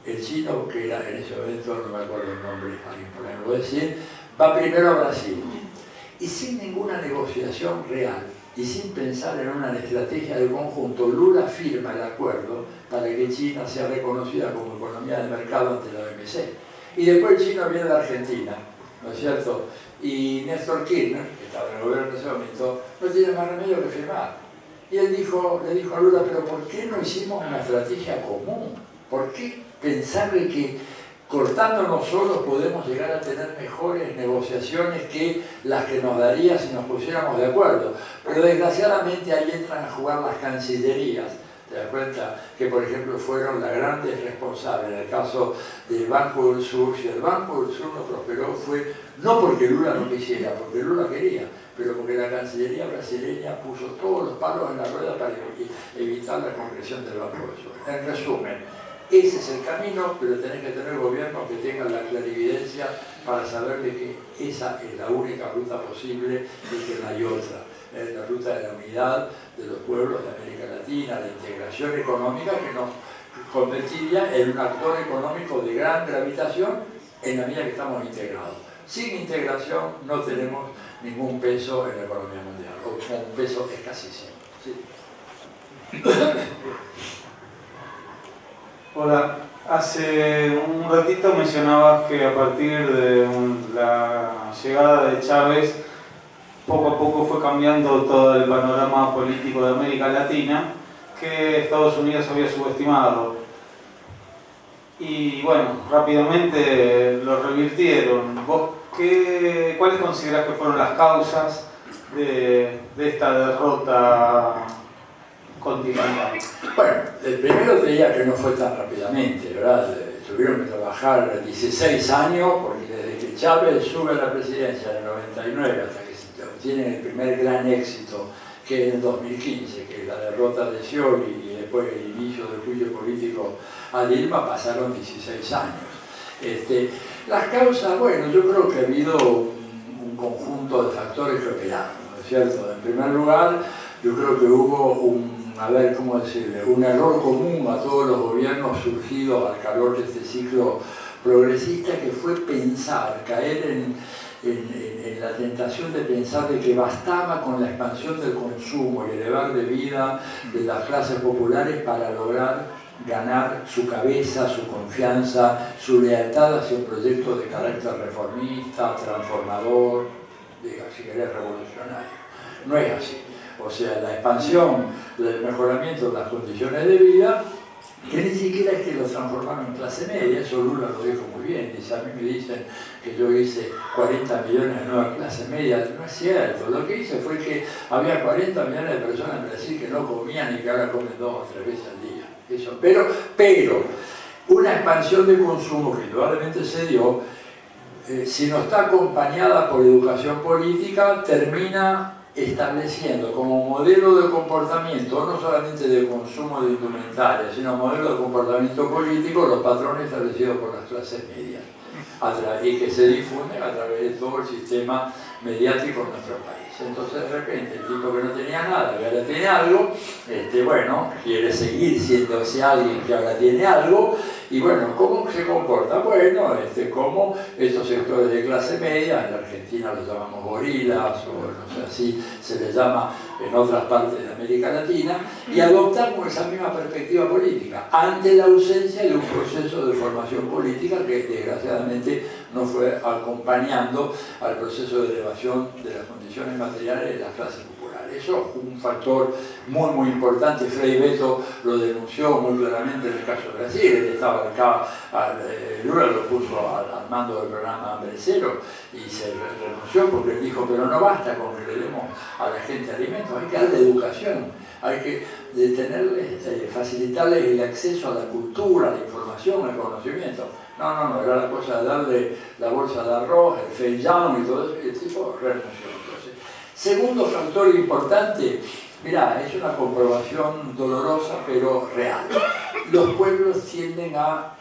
el chino, que era en ese momento, no me acuerdo el nombre, alguien por ahí me lo va a decir, va primero a Brasil. Y sin ninguna negociación real, y sin pensar en una estrategia de conjunto, Lula firma el acuerdo para que China sea reconocida como economía de mercado ante la OMC. Y después el chino viene a la Argentina, ¿no es cierto? Y Néstor Kirchner, que estaba en el gobierno en ese momento, no tiene más remedio que firmar. Y él le dijo a Lula, pero ¿por qué no hicimos una estrategia común? ¿Por qué pensar de que cortándonos solos podemos llegar a tener mejores negociaciones que las que nos daría si nos pusiéramos de acuerdo? Pero desgraciadamente ahí entran a jugar las cancillerías. ¿Te das cuenta? Que por ejemplo fueron las grandes responsables. En el caso del Banco del Sur, si el Banco del Sur no prosperó fue no porque Lula no quisiera, porque Lula quería, pero porque la Cancillería brasileña puso todos los palos en la rueda para evitar la concreción del Banco del Sur. En resumen, ese es el camino, pero tenés que tener gobiernos que tengan la clarividencia para saber de que esa es la única ruta posible y que no hay otra. Es la ruta de la unidad de los pueblos de América Latina, la integración económica que nos convertiría en un actor económico de gran gravitación en la medida que estamos integrados. Sin integración no tenemos ningún peso en la economía mundial, o un peso escasísimo. ¿Sí? Hola, hace un ratito mencionabas que a partir de la llegada de Chávez poco a poco fue cambiando todo el panorama político de América Latina, que Estados Unidos había subestimado. Y bueno, rápidamente lo revirtieron. ¿Vos cuáles considerás que fueron las causas de esta derrota continental? Bueno, el primero te diría que no fue tan rápidamente, ¿verdad? Tuvieron que trabajar 16 años, porque desde que Chávez sube a la presidencia en el 99 hasta que se obtiene el primer gran éxito, que es en 2015, que es la derrota de Scioli y después el inicio del juicio político a Dilma, pasaron 16 años. Las causas, bueno, yo creo que ha habido un conjunto de factores que operaron, ¿no es cierto? En primer lugar, yo creo que hubo un error común a todos los gobiernos surgidos al calor de este ciclo progresista, que fue pensar, caer en la tentación de pensar de que bastaba con la expansión del consumo y elevar de vida de las clases populares para lograr ganar su cabeza, su confianza, su lealtad hacia un proyecto de carácter reformista, transformador, diga, si querés, revolucionario. No es así. O sea, la expansión del mejoramiento de las condiciones de vida, que ni siquiera es que los transformaron en clase media, eso Lula lo dijo muy bien, dice, a mí me dicen que yo hice 40 millones de nuevas clases medias, no es cierto, lo que hice fue que había 40 millones de personas en Brasil que no comían y que ahora comen 2 o 3 veces al día. Eso. Pero una expansión de consumo que indudablemente se dio, si no está acompañada por educación política, termina estableciendo como modelo de comportamiento, no solamente de consumo de indumentaria, sino modelo de comportamiento político, los patrones establecidos por las clases medias, y que se difunden a través de todo el sistema mediático en nuestro país. Entonces, de repente, el tipo que no tenía nada, que ahora tiene algo, bueno, quiere seguir siendo ese alguien que ahora tiene algo, y bueno, ¿cómo se comporta? Bueno, como estos sectores de clase media, en la Argentina los llamamos gorilas, o no sé, así se les llama en otras partes de América Latina, y adoptamos esa misma perspectiva política, ante la ausencia de un proceso de formación política que desgraciadamente no fue acompañando al proceso de elevación de las condiciones materiales de las clases populares. Eso es un factor muy, muy importante. Frei Beto lo denunció muy claramente en el caso de Brasil. Él estaba acá, Lula lo puso al mando del programa Hambre Cero y se renunció porque él dijo, pero no basta con que le demos a la gente alimentos, hay que darle educación, hay que facilitarles el acceso a la cultura, a la información, al conocimiento. No, era la cosa de darle la bolsa de arroz, el feijão y todo eso, y el tipo renunció. Entonces, segundo factor importante, mirá, es una comprobación dolorosa pero real. Los pueblos tienden a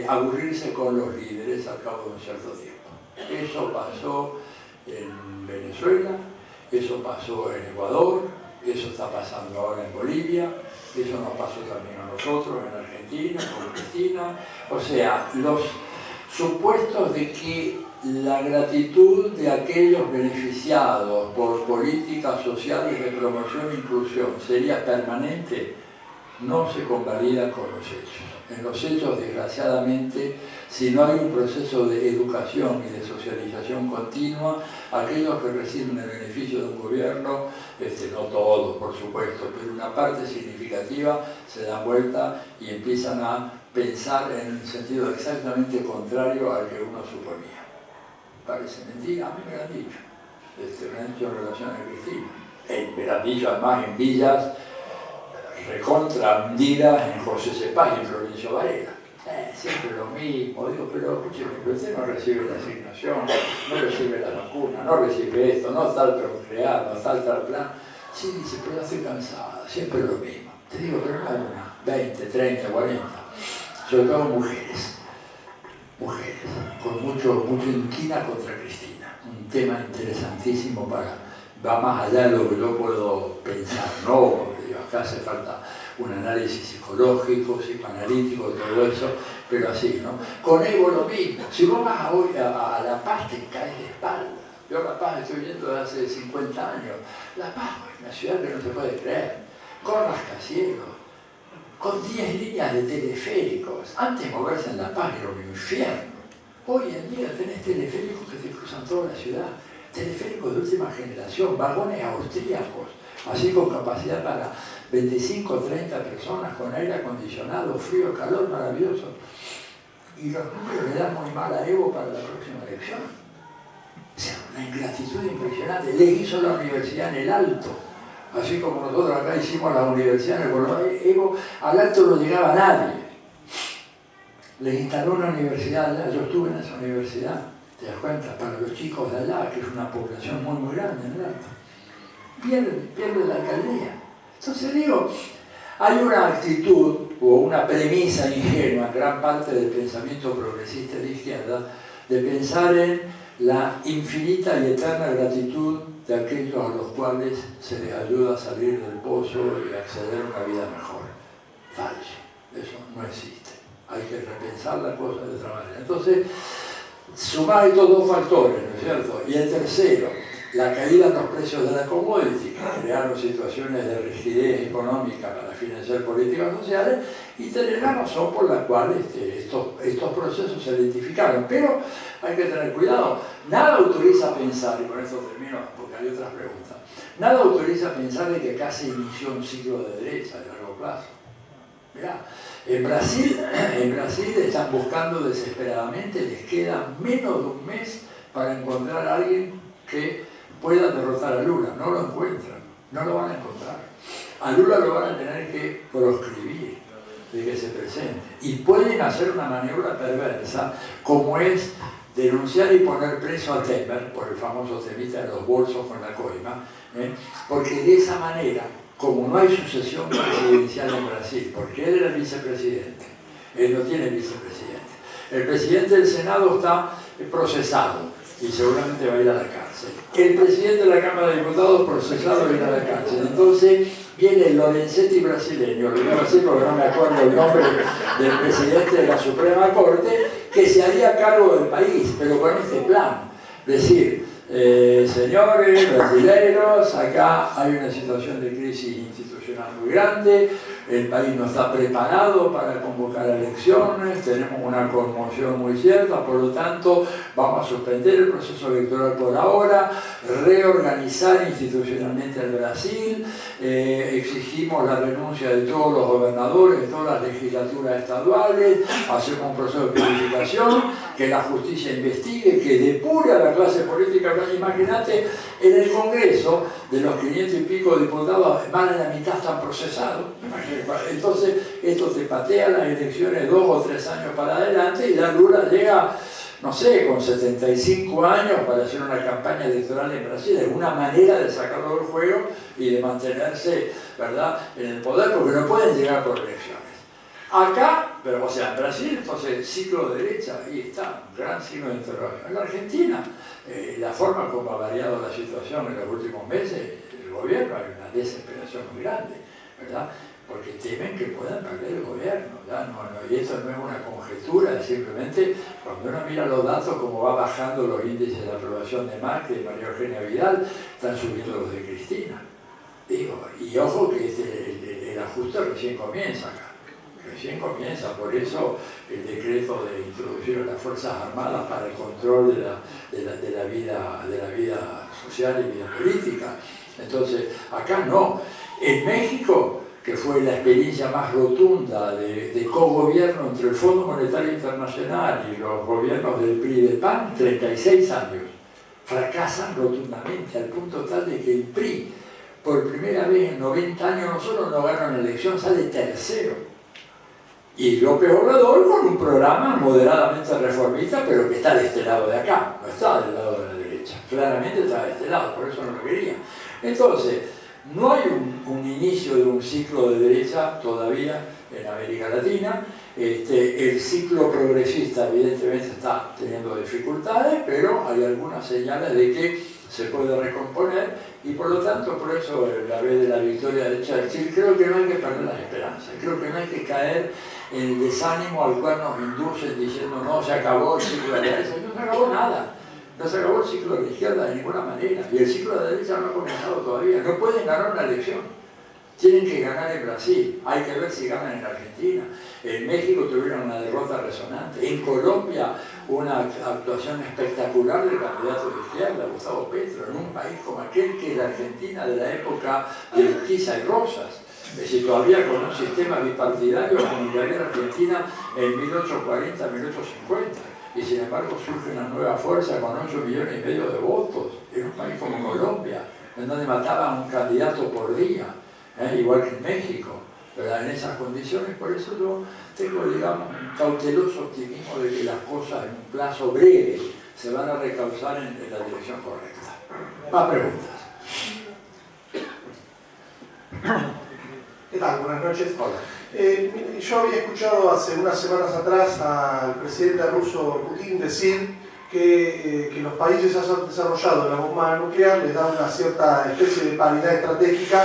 aburrirse con los líderes al cabo de un cierto tiempo. Eso pasó en Venezuela, eso pasó en Ecuador, eso está pasando ahora en Bolivia, eso nos pasó también a nosotros en Argentina, con Cristina. O sea, los supuestos de que la gratitud de aquellos beneficiados por políticas sociales de promoción e inclusión sería permanente, no se convalida con los hechos. En los hechos, desgraciadamente, si no hay un proceso de educación y de socialización continua, aquellos que reciben el beneficio de un gobierno, no todos, por supuesto, pero una parte significativa, se dan vuelta y empiezan a pensar en un sentido exactamente contrario al que uno suponía. Parece mentira, a mí me lo han dicho. Me han dicho en relación a Cristina. Me lo han dicho además en villas recontra hundidas en José Cepaz y en Florencio Varela. Siempre lo mismo, digo, pero escúcheme, usted no recibe la asignación, no recibe la vacuna, no recibe esto, no está el procrear, no está el tal plan. Sí, dice, pero estoy cansada, siempre lo mismo. Te digo, pero no hay una, 20, 30, 40, sobre todo mujeres, con mucho inquina contra Cristina. Un tema interesantísimo va más allá de lo que yo puedo pensar, ¿no? Porque acá hace falta un análisis psicológico, psicoanalítico, todo eso, pero así, ¿no? Con Evo lo mismo. Si vos vas hoy a La Paz, te caes de espalda. Yo La Paz estoy viendo desde hace 50 años. La Paz es una ciudad que no se puede creer, con rascacielos, con 10 líneas de teleféricos. Antes moverse en La Paz era un infierno. Hoy en día tenés teleféricos que te cruzan toda la ciudad, teleféricos de última generación, vagones austríacos, así con capacidad para 25 o 30 personas, con aire acondicionado, frío, calor, maravilloso. Y los números le dan muy mal a Evo para la próxima elección. O sea, una ingratitud impresionante. Les hizo la universidad en el Alto, así como nosotros acá hicimos la universidad en el Bolívar. Evo, al Alto no llegaba nadie. Les instaló una universidad allá, yo estuve en esa universidad, te das cuenta, para los chicos de allá, que es una población muy, muy grande en el Alto. Pierde la alcaldía. Entonces digo, hay una actitud o una premisa ingenua en gran parte del pensamiento progresista de izquierda de pensar en la infinita y eterna gratitud de aquellos a los cuales se les ayuda a salir del pozo y acceder a una vida mejor. Falso, eso no existe. Hay que repensar la cosa de otra manera. Entonces, Sumar estos dos factores, ¿no es cierto? Y el tercero, la caída en los precios de la commodity, que crearon situaciones de rigidez económica para financiar políticas sociales, y tener la razón por la cual estos procesos se identificaron. Pero hay que tener cuidado. Nada autoriza pensar, y con esto termino porque hay otras preguntas, nada autoriza pensar de que acá se inició un ciclo de derecha de largo plazo. Mirá, en Brasil están buscando desesperadamente, les queda menos de un mes para encontrar a alguien que pueda derrotar a Lula. No lo encuentran, no lo van a encontrar. A Lula lo van a tener que proscribir de que se presente. Y pueden hacer una maniobra perversa, como es denunciar y poner preso a Temer, por el famoso temita de los bolsos con la coima, porque de esa manera, como no hay sucesión presidencial en Brasil, porque él era el vicepresidente, él no tiene vicepresidente, el presidente del Senado está procesado y seguramente va a ir a la cárcel. El presidente de la Cámara de Diputados procesado va a ir a la cárcel. Entonces viene el Lorenzetti brasileño, lo digo así porque no me acuerdo el nombre del presidente de la Suprema Corte, que se haría cargo del país, pero con este plan. Decir, señores brasileños, acá hay una situación de crisis institucional muy grande, el país no está preparado para convocar elecciones, tenemos una conmoción muy cierta, por lo tanto vamos a suspender el proceso electoral por ahora, reorganizar institucionalmente el Brasil, exigimos la renuncia de todos los gobernadores, de todas las legislaturas estaduales, hacemos un proceso de purificación, que la justicia investigue, que depure a la clase política. Imagínate, en el Congreso, de los 500 y pico diputados, más de la mitad están procesados. Entonces, esto te patea las elecciones 2 o 3 años para adelante y la Lula llega, no sé, con 75 años para hacer una campaña electoral en Brasil. Es una manera de sacarlo del juego y de mantenerse, ¿verdad?, en el poder, porque no pueden llegar por elecciones. Acá, pero o sea, en Brasil, entonces, ciclo de derecha, ahí está, un gran signo de interrogación. En la Argentina, la forma como ha variado la situación en los últimos meses, el gobierno, hay una desesperación muy grande, ¿verdad? Porque temen que puedan perder el gobierno, ¿verdad? Y esto no es una conjetura, es simplemente cuando uno mira los datos, como va bajando los índices de aprobación de Macri, de María Eugenia Vidal, están subiendo los de Cristina. Digo, y ojo que el ajuste recién comienza acá. Recién comienza, por eso el decreto de introducir a las Fuerzas Armadas para el control de la vida social y vida política. Entonces, acá no. En México, que fue la experiencia más rotunda de cogobierno entre el Fondo Monetario Internacional y los gobiernos del PRI y del PAN, 36 años, fracasan rotundamente, al punto tal de que el PRI, por primera vez en 90 años, no solo no gana una elección, sale tercero. Y López Obrador con un programa moderadamente reformista, pero que está de este lado de acá, no está del lado de la derecha. Claramente está de este lado, por eso no lo quería. Entonces, no hay un inicio de un ciclo de derecha todavía en América Latina. El ciclo progresista evidentemente está teniendo dificultades, pero hay algunas señales de que se puede recomponer y por lo tanto, por eso la vez de la victoria de Churchill, creo que no hay que perder las esperanzas, creo que no hay que caer en el desánimo al cual nos inducen diciendo no, se acabó el ciclo de la derecha. No se acabó nada, no se acabó el ciclo de la izquierda de ninguna manera y el ciclo de la derecha no ha comenzado todavía, no pueden ganar una elección. Tienen que ganar en Brasil, hay que ver si ganan en Argentina. En México tuvieron una derrota resonante. En Colombia, una actuación espectacular del candidato de izquierda, Gustavo Petro, en un país como aquel que es la Argentina de la época de Urquiza y Rosas. Es decir, todavía con un sistema bipartidario como el que había en Argentina en 1840, 1850. Y sin embargo surge una nueva fuerza con 8,5 millones de votos en un país como Colombia, en donde mataban a un candidato por día. Igual que en México, ¿verdad? En esas condiciones, por eso yo tengo, digamos, un cauteloso optimismo de que las cosas en un plazo breve se van a recausar en la dirección correcta. Más preguntas. ¿Qué tal? Buenas noches. Hola. Yo había escuchado hace unas semanas atrás al presidente ruso Putin decir que los países desarrollados la bomba nuclear les da una cierta especie de paridad estratégica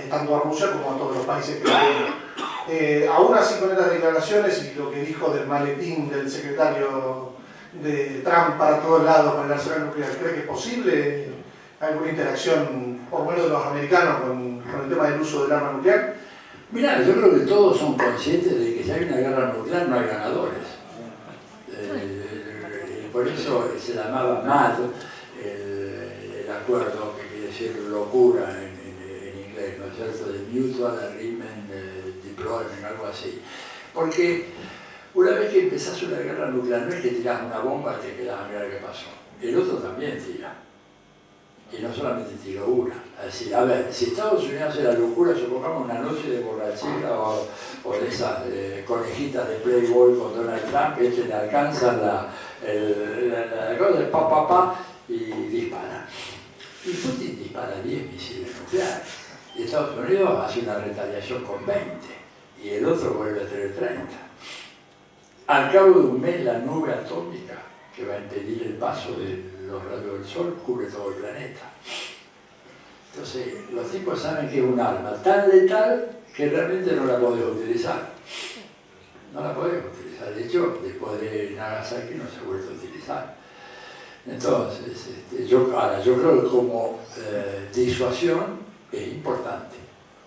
tanto a Rusia como a todos los países que lo tienen. Aún así, con estas declaraciones y lo que dijo del maletín del secretario de Trump para todos lados con el arsenal nuclear? ¿Cree que es posible alguna interacción, por lo menos de los americanos, con el tema del uso del arma nuclear? Mirá, yo creo que todos son conscientes de que si hay una guerra nuclear no hay ganadores. Por eso se llamaba MAD, el acuerdo, que quiere decir locura en inglés, ¿no es cierto?, de Mutual Agreement Deployment, algo así. Porque una vez que empezás una guerra nuclear, no es que tirás una bomba y te quedás a mirar qué pasó. El otro también tira. Y no solamente tiró una. Así, a ver, si Estados Unidos hace la locura, supongamos una noche de borrachera o de esas conejitas de Playboy con Donald Trump, que le alcanzan la cosa de pa, y dispara. Y Putin dispara 10 misiles nucleares. Y Estados Unidos hace una retaliación con 20. Y el otro vuelve a tener 30. Al cabo de un mes, la nube atómica que va a impedir el paso de los rayos del sol cubre todo el planeta. Entonces, los tipos saben que es un arma tan letal que realmente no la podés utilizar. No la podés utilizar. De hecho, después de Nagasaki no se ha vuelto a utilizar. Entonces, yo creo que como disuasión es importante.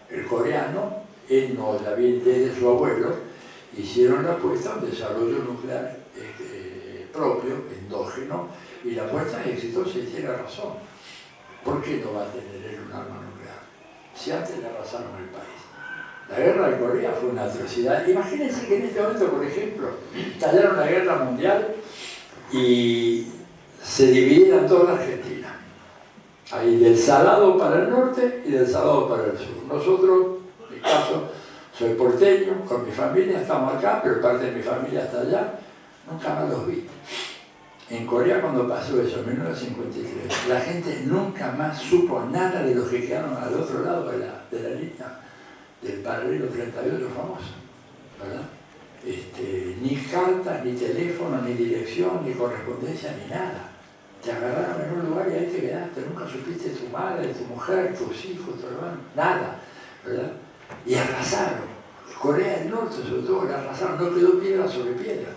El coreano, él no la viene desde su abuelo, hicieron la apuesta a un desarrollo nuclear propio, endógeno, y la apuesta es exitosa y tiene razón. ¿Por qué no va a tener él un arma nuclear? Si antes le arrasaron el país. La guerra de Corea fue una atrocidad. Imagínense que en este momento, por ejemplo, estallaron la guerra mundial y se dividieran toda la Argentina. Hay del Salado para el norte y del Salado para el sur. Nosotros, en mi caso, soy porteño, con mi familia estamos acá, pero parte de mi familia está allá. Nunca más los vi. En Corea, cuando pasó eso, en 1953, la gente nunca más supo nada de los que quedaron al otro lado de la línea del paralelo 38 famoso, ¿verdad? Ni cartas, ni teléfono, ni dirección, ni correspondencia, ni nada. Te agarraron en un lugar y ahí te quedaste. Nunca supiste tu madre, tu mujer, tus hijos, tu hermano, nada, ¿verdad? Y arrasaron. Corea del Norte, sobre todo, la arrasaron. No quedó piedra sobre piedra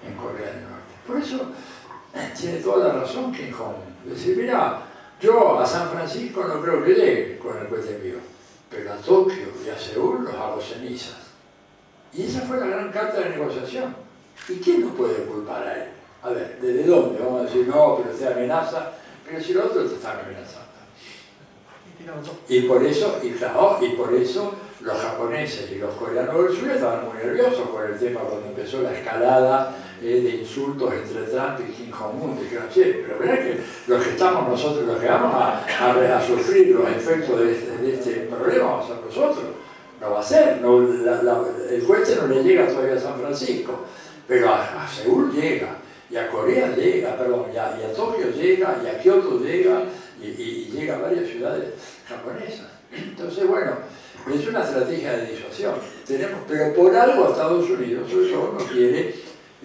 en Corea del Norte. Por eso tiene toda la razón Kim Jong-un. Decir, mira, yo a San Francisco no creo que llegue con el cohete mío, pero a Tokio y a Seúl los hago cenizas. Y esa fue la gran carta de negociación. ¿Y quién nos puede culpar a él? A ver, ¿desde dónde? Vamos a decir, no, pero usted amenaza, pero si los otros te están amenazando. Y por eso los japoneses y los coreanos del sur estaban muy nerviosos por el tema cuando empezó la escalada de insultos entre Trump y Kim Jong-un. Dijeron, che, pero verá que los que estamos nosotros, los que vamos a sufrir los efectos de este problema, vamos a ser nosotros. No va a ser, el cohete no le llega todavía a San Francisco, pero a Seúl llega, y a Corea llega, perdón, y a Tokio llega, y a Kioto llega, y llega a varias ciudades japonesas. Entonces, bueno, es una estrategia de disuasión. Pero por algo Estados Unidos, sobre todo, no quiere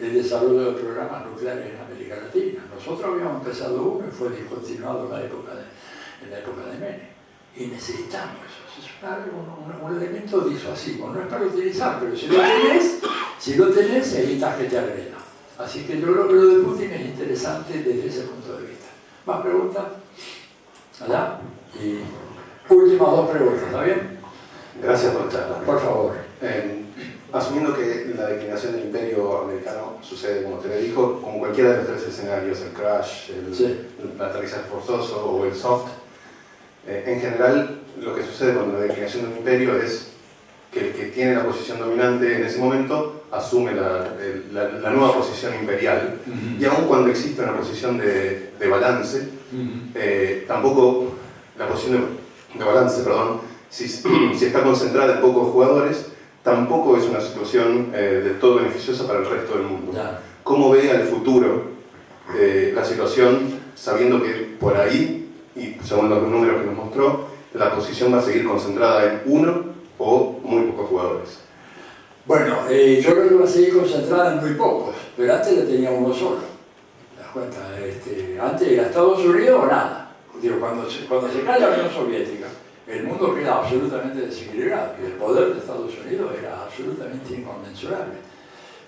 el desarrollo de programas nucleares en América Latina. Nosotros habíamos empezado uno y fue discontinuado en la época de Menem. Y necesitamos eso. Es un elemento disuasivo. No es para utilizar, pero si lo tenés, evitas que te agredan. Así que yo creo que lo de Putin es interesante desde ese punto de vista. ¿Más preguntas? ¿Allá? Y últimas dos preguntas, ¿está bien? Gracias por la charla. Por favor. Asumiendo que la declinación del imperio americano sucede, como te dijo, como cualquiera de los tres escenarios, el crash, el aterrizaje forzoso o el soft, en general lo que sucede con la declinación de un imperio es que el que tiene la posición dominante en ese momento asume la nueva posición imperial. Y aun cuando existe una posición de balance, tampoco la posición de balance, si está concentrada en pocos jugadores, tampoco es una situación del todo beneficiosa para el resto del mundo. ¿Cómo ve al futuro la situación, sabiendo que por ahí, y según los números que nos mostró, la posición va a seguir concentrada en uno o muy pocos jugadores? Bueno, yo creo que va a seguir concentrada en muy pocos, pero antes la tenía uno solo. ¿Te das cuenta? Antes era Estados Unidos o nada. Digo, cuando se cae la Unión Soviética, el mundo queda absolutamente desequilibrado y el poder de Estados Unidos era absolutamente inconmensurable.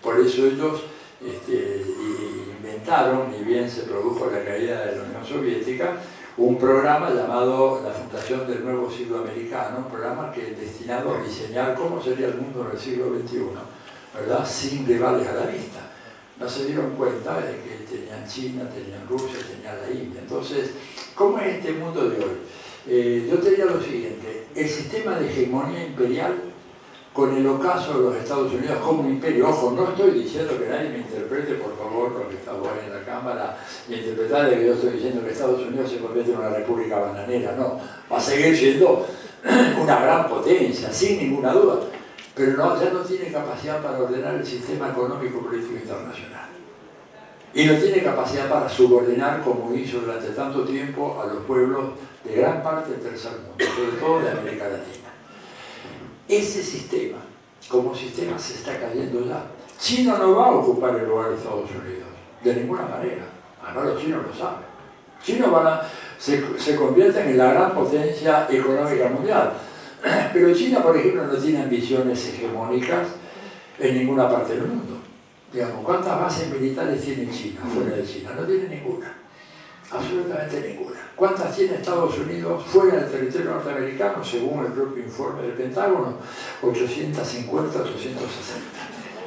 Por eso ellos inventaron implementaron, ni bien se produjo la caída de la Unión Soviética, un programa llamado la Fundación del Nuevo Siglo Americano, un programa que es destinado a diseñar cómo sería el mundo en el siglo XXI, ¿verdad? Sin rivales a la vista. No se dieron cuenta de que tenían China, tenían Rusia, tenían la India. Entonces, ¿cómo es este mundo de hoy? Yo te diría lo siguiente: el sistema de hegemonía imperial, con el ocaso de los Estados Unidos como imperio. Ojo, no estoy diciendo que nadie me interprete, por favor, lo que estamos ahí en la Cámara, y interpretar de que yo estoy diciendo que Estados Unidos se convierte en una república bananera. No, va a seguir siendo una gran potencia, sin ninguna duda, pero no, ya no tiene capacidad para ordenar el sistema económico político internacional. Y no tiene capacidad para subordinar, como hizo durante tanto tiempo, a los pueblos de gran parte del tercer mundo, sobre todo de América Latina. Ese sistema, como sistema, se está cayendo ya. China no va a ocupar el lugar de Estados Unidos, de ninguna manera. Además, los chinos lo saben. Chinos se convierten en la gran potencia económica mundial. Pero China, por ejemplo, no tiene ambiciones hegemónicas en ninguna parte del mundo. Digamos, ¿cuántas bases militares tiene China fuera de China? No tiene ninguna. Absolutamente ninguna. ¿Cuántas tiene Estados Unidos fuera del territorio norteamericano? Según el propio informe del Pentágono, 850, 860.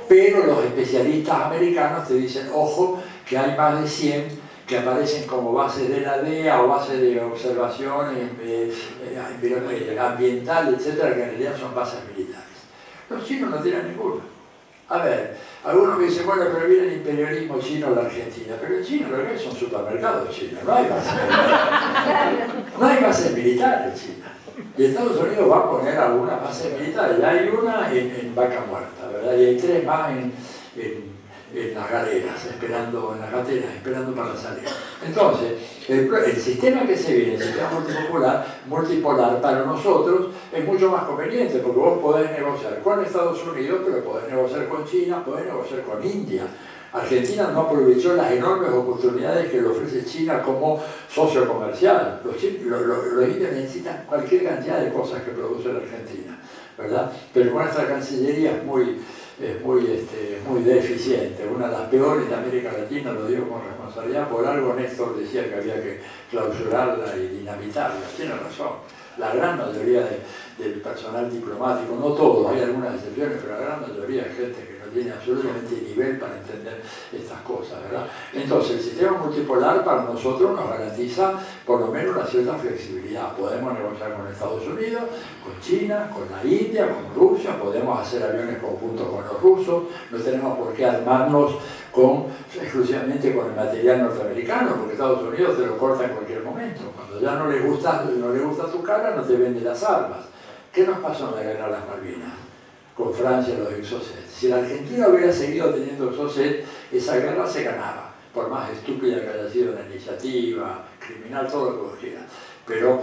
Pero los especialistas americanos te dicen, ojo, que hay más de 100 que aparecen como bases de la DEA o bases de observación ambiental, etcétera, que en realidad son bases militares. Los chinos no tienen ninguna. A ver, algunos me dicen, bueno, pero viene el imperialismo chino a la Argentina, pero en China lo que es un supermercado chino, no hay bases militares. No hay bases militares en China. Y Estados Unidos va a poner algunas bases militares. Ya hay una en Vaca Muerta, ¿verdad? Y hay 3 más en las galeras, esperando, en las gateras, esperando para salir. Entonces, el sistema que se viene, el sistema multipolar para nosotros es mucho más conveniente, porque vos podés negociar con Estados Unidos, pero podés negociar con China, podés negociar con India. Argentina no aprovechó las enormes oportunidades que le ofrece China como socio comercial. Los indios necesitan cualquier cantidad de cosas que produce la Argentina, ¿verdad? Pero nuestra Cancillería es muy deficiente, una de las peores de América Latina, lo digo con responsabilidad. Por algo Néstor decía que había que clausurarla y dinamitarla. Tiene razón. La gran mayoría del personal diplomático, no todos, hay algunas excepciones, pero la gran mayoría es gente que no tiene absolutamente nivel para entender estas cosas, ¿verdad? Entonces, el sistema multipolar para nosotros nos garantiza por lo menos una cierta flexibilidad. Podemos negociar con Estados Unidos, con China, con la India, con Rusia, podemos hacer aviones conjuntos con los rusos, no tenemos por qué armarnos exclusivamente con el material norteamericano, porque Estados Unidos te lo corta en cualquier momento. Cuando ya no le gusta tu cara, no te vende las armas. ¿Qué nos pasó en la guerra de las Malvinas? Con Francia, los Exocet. Si la Argentina hubiera seguido teniendo Exocet, esa guerra se ganaba, por más estúpida que haya sido la iniciativa, criminal, todo lo que vos quieras. Pero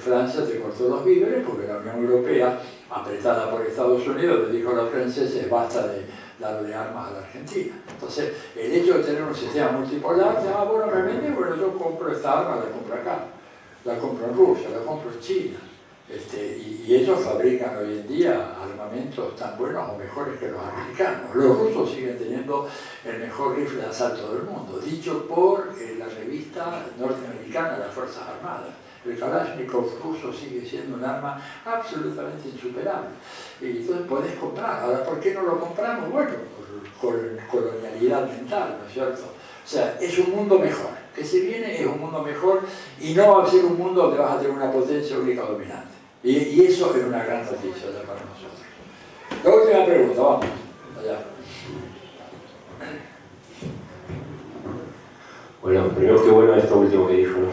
Francia te cortó los víveres porque la Unión Europea, apretada por Estados Unidos, le dijo a los franceses, basta de darle armas a la Argentina. Entonces, el hecho de tener un sistema multipolar, bueno, realmente, yo compro esta arma, la compro acá, la compro en Rusia, la compro en China. Y ellos fabrican hoy en día armamentos tan buenos o mejores que los americanos. Los rusos siguen teniendo el mejor rifle de asalto del mundo, dicho por la revista norteamericana de las Fuerzas Armadas. El Kalashnikov ruso sigue siendo un arma absolutamente insuperable. Y entonces podés comprar. Ahora, ¿por qué no lo compramos? Bueno, por colonialidad mental, ¿no es cierto? O sea, es un mundo mejor. Que se viene es un mundo mejor y no va a ser un mundo donde vas a tener una potencia única dominante. Y eso es una gran noticia ya para nosotros. La última pregunta, vamos. Allá. Bueno, primero que bueno esto último que dijo, ¿no?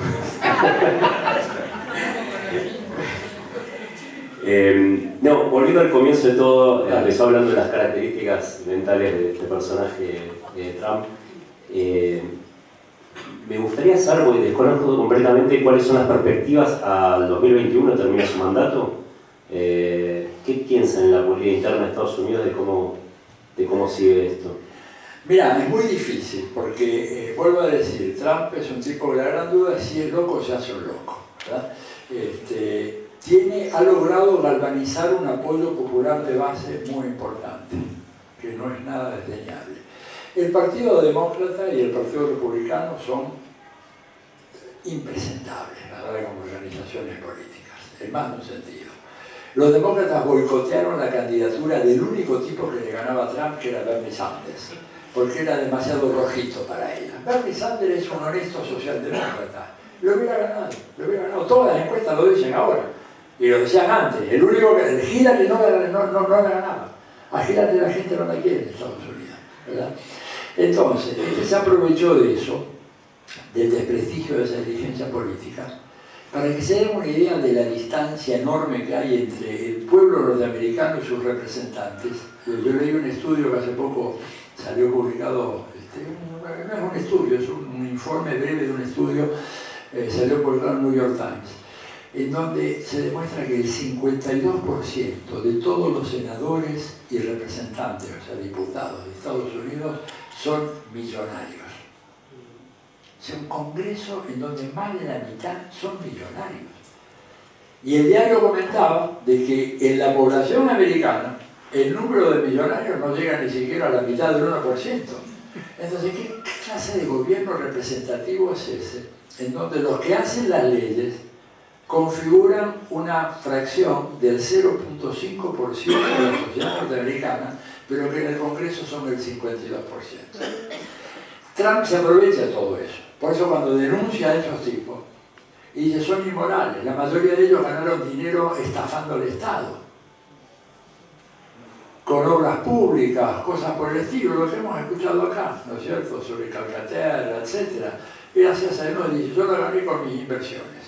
No, volviendo al comienzo de todo, empezó hablando de las características mentales de este personaje de Trump. Me gustaría saber, porque desconozco completamente cuáles son las perspectivas al 2021, termina su mandato. ¿Qué piensan en la política interna de Estados Unidos de cómo sigue esto? Mira, es muy difícil, porque vuelvo a decir, Trump es un tipo que la gran duda es si es loco o se hace un loco, ¿verdad? Ha logrado galvanizar un apoyo popular de base muy importante, que no es nada desdeñable. El Partido Demócrata y el Partido Republicano son impresentables, la verdad, como organizaciones políticas, en más de un sentido. Los demócratas boicotearon la candidatura del único tipo que le ganaba a Trump, que era Bernie Sanders, porque era demasiado rojito para ella. Bernie Sanders es un honesto socialdemócrata. Lo hubiera ganado. Todas las encuestas lo dicen ahora. Y lo decían antes. El único que... El Hillary no la ganaba. A Hillary la gente no la quiere en Estados Unidos, ¿verdad? Entonces, se aprovechó de eso, del desprestigio de esa dirigencia política, para que se den una idea de la distancia enorme que hay entre el pueblo norteamericano y sus representantes. Yo leí un estudio que hace poco salió publicado, no es un estudio, es un informe breve de un estudio, salió publicado en el New York Times, en donde se demuestra que el 52% de todos los senadores y representantes, o sea, diputados de Estados Unidos, son millonarios. O sea, un congreso en donde más de la mitad son millonarios. Y el diario comentaba de que en la población americana el número de millonarios no llega ni siquiera a la mitad del 1%. Entonces, ¿qué clase de gobierno representativo es ese? En donde los que hacen las leyes configuran una fracción del 0.5% de la sociedad norteamericana, pero que en el Congreso son el 52%. Trump se aprovecha de todo eso. Por eso cuando denuncia a esos tipos, y dice, son inmorales, la mayoría de ellos ganaron dinero estafando al Estado, con obras públicas, cosas por el estilo, lo que hemos escuchado acá, ¿no es cierto?, sobre Calcaterra, etc. Y gracias a él nos dice, yo lo gané con mis inversiones.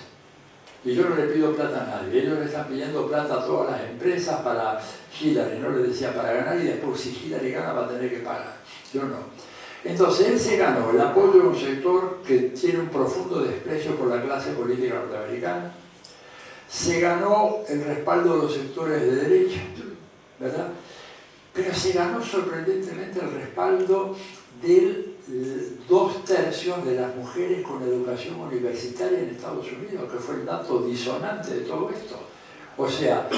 Y yo no le pido plata a nadie, ellos le están pidiendo plata a todas las empresas para Hillary, no le decía para ganar, y después si Hillary gana va a tener que pagar. Yo no. Entonces él se ganó el apoyo de un sector que tiene un profundo desprecio por la clase política norteamericana, se ganó el respaldo de los sectores de derecha, ¿verdad? Pero se ganó sorprendentemente el respaldo de 2/3 de las mujeres con educación universitaria en Estados Unidos, que fue el dato disonante de todo esto. O sea,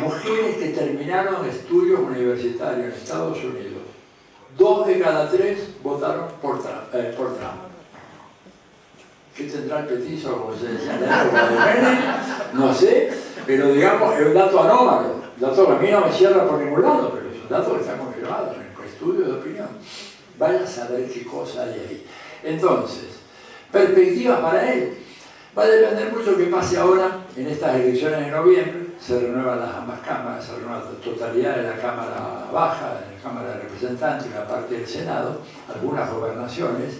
mujeres que terminaron estudios universitarios en Estados Unidos, 2 de cada 3 votaron por Trump. ¿Qué tendrá el petizo, como se decía en la época de Menem? No sé, pero digamos, es un dato anómalo. Un dato que a mí no me cierra por ningún lado, pero es un dato que está confirmado en el estudio de opinión. Vaya a saber qué cosa hay ahí. Entonces, perspectivas para él. Va a depender mucho qué pase ahora en estas elecciones de noviembre. Se renuevan las ambas cámaras, se renueva la totalidad de la Cámara Baja, de la Cámara de Representantes y la parte del Senado, algunas gobernaciones.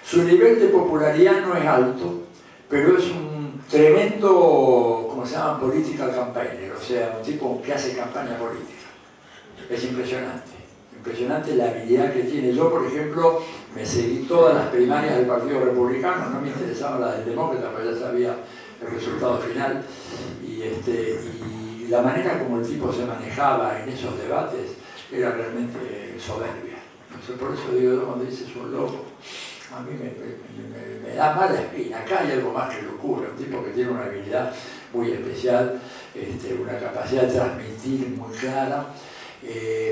Su nivel de popularidad no es alto, pero es un tremendo, como se llama, political campaigner, o sea, un tipo que hace campaña política. Es impresionante. Impresionante la habilidad que tiene. Yo, por ejemplo, me seguí todas las primarias del Partido Republicano, no me interesaban las del Demócrata, porque ya sabía el resultado final, y la manera como el tipo se manejaba en esos debates era realmente soberbia. Entonces, por eso digo yo, cuando dices un loco, a mí me da mala espina. Acá hay algo más que locura, un tipo que tiene una habilidad muy especial, una capacidad de transmitir muy clara.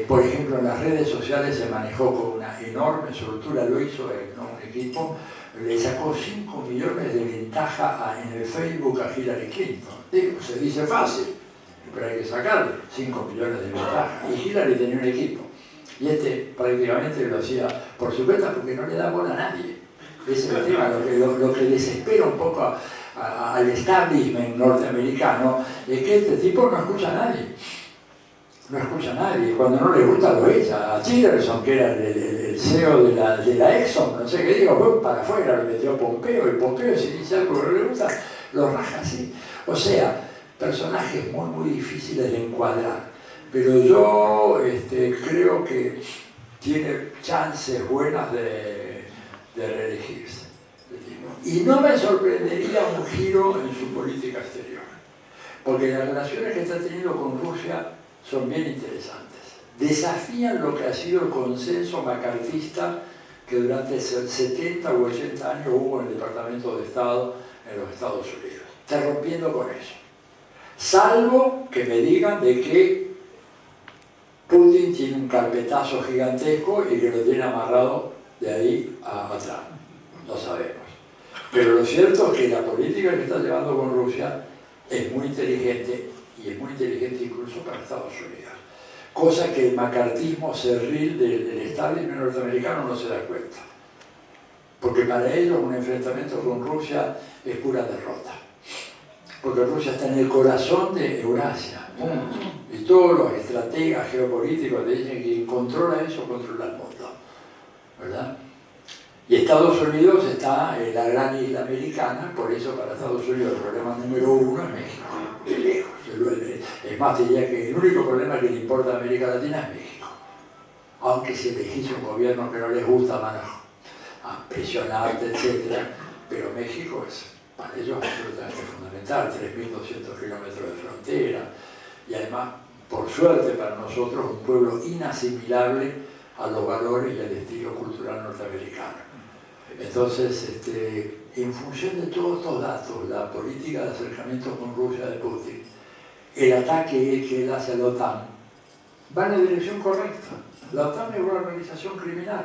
Por ejemplo, en las redes sociales se manejó con una enorme soltura, lo hizo un equipo, le sacó 5 millones de ventaja en el Facebook a Hillary Clinton. Digo, se dice fácil, pero hay que sacarle 5 millones de ventaja. Y Hillary tenía un equipo, y prácticamente lo hacía por su cuenta porque no le da bola a nadie. Ese es el tema, lo que desespera un poco al establishment norteamericano es que este tipo no escucha a nadie. No escucha a nadie, cuando no le gusta lo echa. A Tillerson, que era el CEO de la Exxon, no sé qué digo, fue para afuera, lo metió a Pompeo, y Pompeo, si dice algo que no le gusta, lo raja así. O sea, personajes muy, muy difíciles de encuadrar. Pero yo creo que tiene chances buenas de reelegirse. Y no me sorprendería un giro en su política exterior, porque las relaciones que está teniendo con Rusia son bien interesantes. Desafían lo que ha sido el consenso macartista que durante 70 u 80 años hubo en el Departamento de Estado en los Estados Unidos. Está rompiendo con eso. Salvo que me digan de que Putin tiene un carpetazo gigantesco y que lo tiene amarrado de ahí a atrás. No sabemos. Pero lo cierto es que la política que está llevando con Rusia es muy inteligente, y es muy inteligente incluso para Estados Unidos. Cosa que el macartismo cerril del establishment norteamericano no se da cuenta. Porque para ellos un enfrentamiento con Rusia es pura derrota. Porque Rusia está en el corazón de Eurasia, punto. Y todos los estrategas geopolíticos te dicen que quien controla eso controla el mundo, ¿verdad? Y Estados Unidos está en la gran isla americana, por eso para Estados Unidos el problema número uno es México, de lejos. Es más, diría que el único problema que le importa a América Latina es México. Aunque si elegís un gobierno que no les gusta, van a presionarte, etc. Pero México es para ellos absolutamente fundamental, 3.200 kilómetros de frontera, y además, por suerte para nosotros, un pueblo inasimilable a los valores y al estilo cultural norteamericano. Entonces, en función de todos estos datos, la política de acercamiento con Rusia de Putin, el ataque que él hace a la OTAN, va en la dirección correcta. La OTAN es una organización criminal.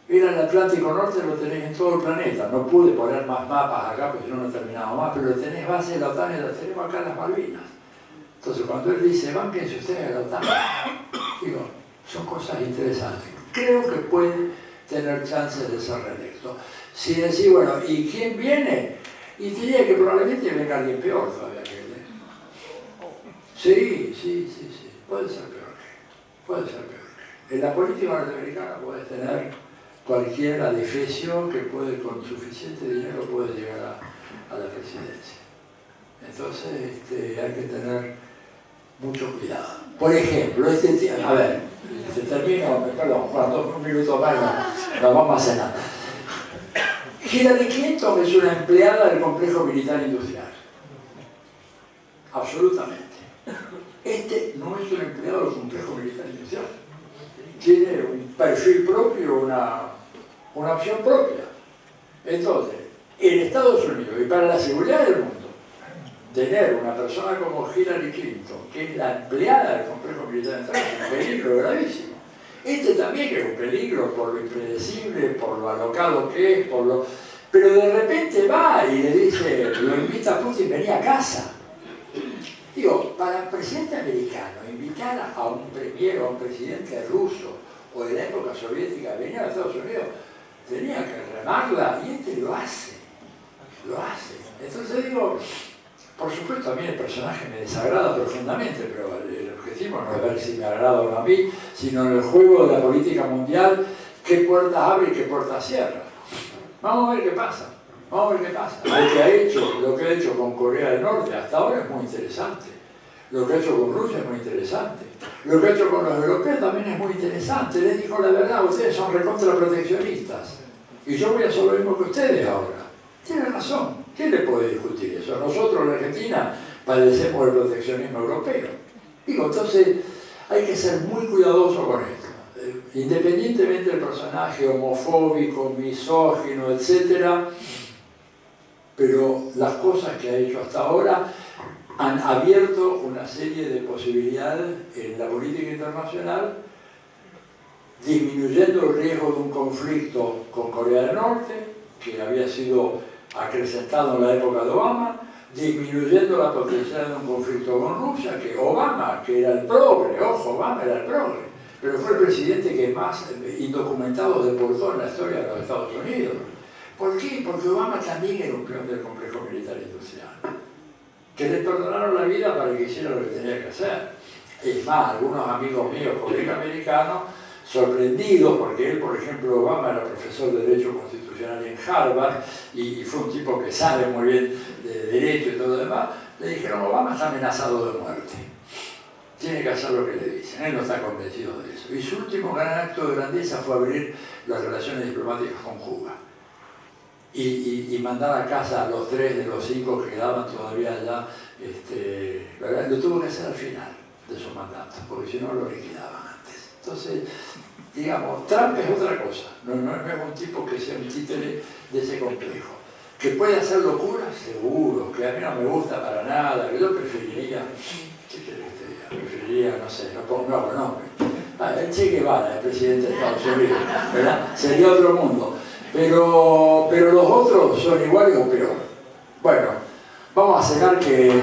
Era el Atlántico Norte, lo tenés en todo el planeta. No pude poner más mapas acá porque si no, no terminaba más, pero tenés base de la OTAN y la tenemos acá en las Malvinas. Entonces, cuando él dice, bánquense ustedes a la OTAN, digo, son cosas interesantes. Creo que puede tener chances de ser reelecto. Si decís, bueno, ¿y quién viene? Y diría que probablemente venga alguien peor todavía que él. Sí, puede ser peor que. En la política norteamericana puedes tener cualquier adefesio que puede, con suficiente dinero, puede llegar a la presidencia. Entonces hay que tener mucho cuidado. Por ejemplo, a ver, se termina, perdón, Juan, un minuto más, nos vamos a cenar. Hillary Clinton es una empleada del complejo militar industrial. Absolutamente. No es un empleado del complejo militar industrial. Tiene un perfil propio, una opción propia. Entonces, en Estados Unidos y para la seguridad del mundo, tener una persona como Hillary Clinton, que es la empleada del complejo militar industrial, es un peligro gravísimo. También es un peligro por lo impredecible, por lo alocado que es, pero de repente va y le dice, lo invita a Putin, venía a casa. Digo, para el presidente americano, invitar a un premier o a un presidente ruso o de la época soviética a venir a Estados Unidos, tenía que remarla y lo hace. Entonces digo, por supuesto a mí el personaje me desagrada profundamente, pero el objetivo no es ver si me agrada o no a mí, sino en el juego de la política mundial, qué puertas abre y qué puertas cierra. Vamos a ver qué pasa. Lo que ha hecho con Corea del Norte hasta ahora es muy interesante. Lo que ha hecho con Rusia es muy interesante. Lo que ha hecho con los europeos también es muy interesante. Les dijo la verdad, ustedes son recontra proteccionistas. Y yo voy a hacer lo mismo que ustedes ahora. Tienen razón. ¿Quién le puede discutir eso? Nosotros en Argentina padecemos el proteccionismo europeo. Digo, entonces hay que ser muy cuidadoso con esto. Independientemente del personaje homofóbico, misógino, etc., pero las cosas que ha hecho hasta ahora han abierto una serie de posibilidades en la política internacional, disminuyendo el riesgo de un conflicto con Corea del Norte, que había sido acrecentado en la época de Obama, disminuyendo la potencialidad de un conflicto con Rusia, que Obama, que era el progre, Obama era el progre, pero fue el presidente que más indocumentados deportó en la historia de los Estados Unidos. ¿Por qué? Porque Obama también era un peón del complejo militar industrial, que le perdonaron la vida para que hiciera lo que tenía que hacer. Es más, algunos amigos míos, colegas americanos, sorprendidos, porque él, por ejemplo, Obama era profesor de Derecho Constitucional en Harvard y fue un tipo que sabe muy bien de Derecho y todo lo demás, le dijeron, Obama está amenazado de muerte. Tiene que hacer lo que le dicen, él no está convencido de eso. Y su último gran acto de grandeza fue abrir las relaciones diplomáticas con Cuba. Y mandar a casa a los 3 de los 5 que quedaban todavía allá, lo tuvo que hacer al final de su mandato, porque si no lo liquidaban antes. Entonces, digamos, Trump es otra cosa, no es un tipo que sea un títere de ese complejo. ¿Que puede hacer locuras? Seguro, que a mí no me gusta para nada, que yo preferiría, ¿qué quiere que te diga? Preferiría sería, no sé, no pongamos nombre. El Che Guevara, el presidente de Estados Unidos, ¿verdad? Sería otro mundo. Pero los otros son iguales o peor. Bueno, vamos a cenar que...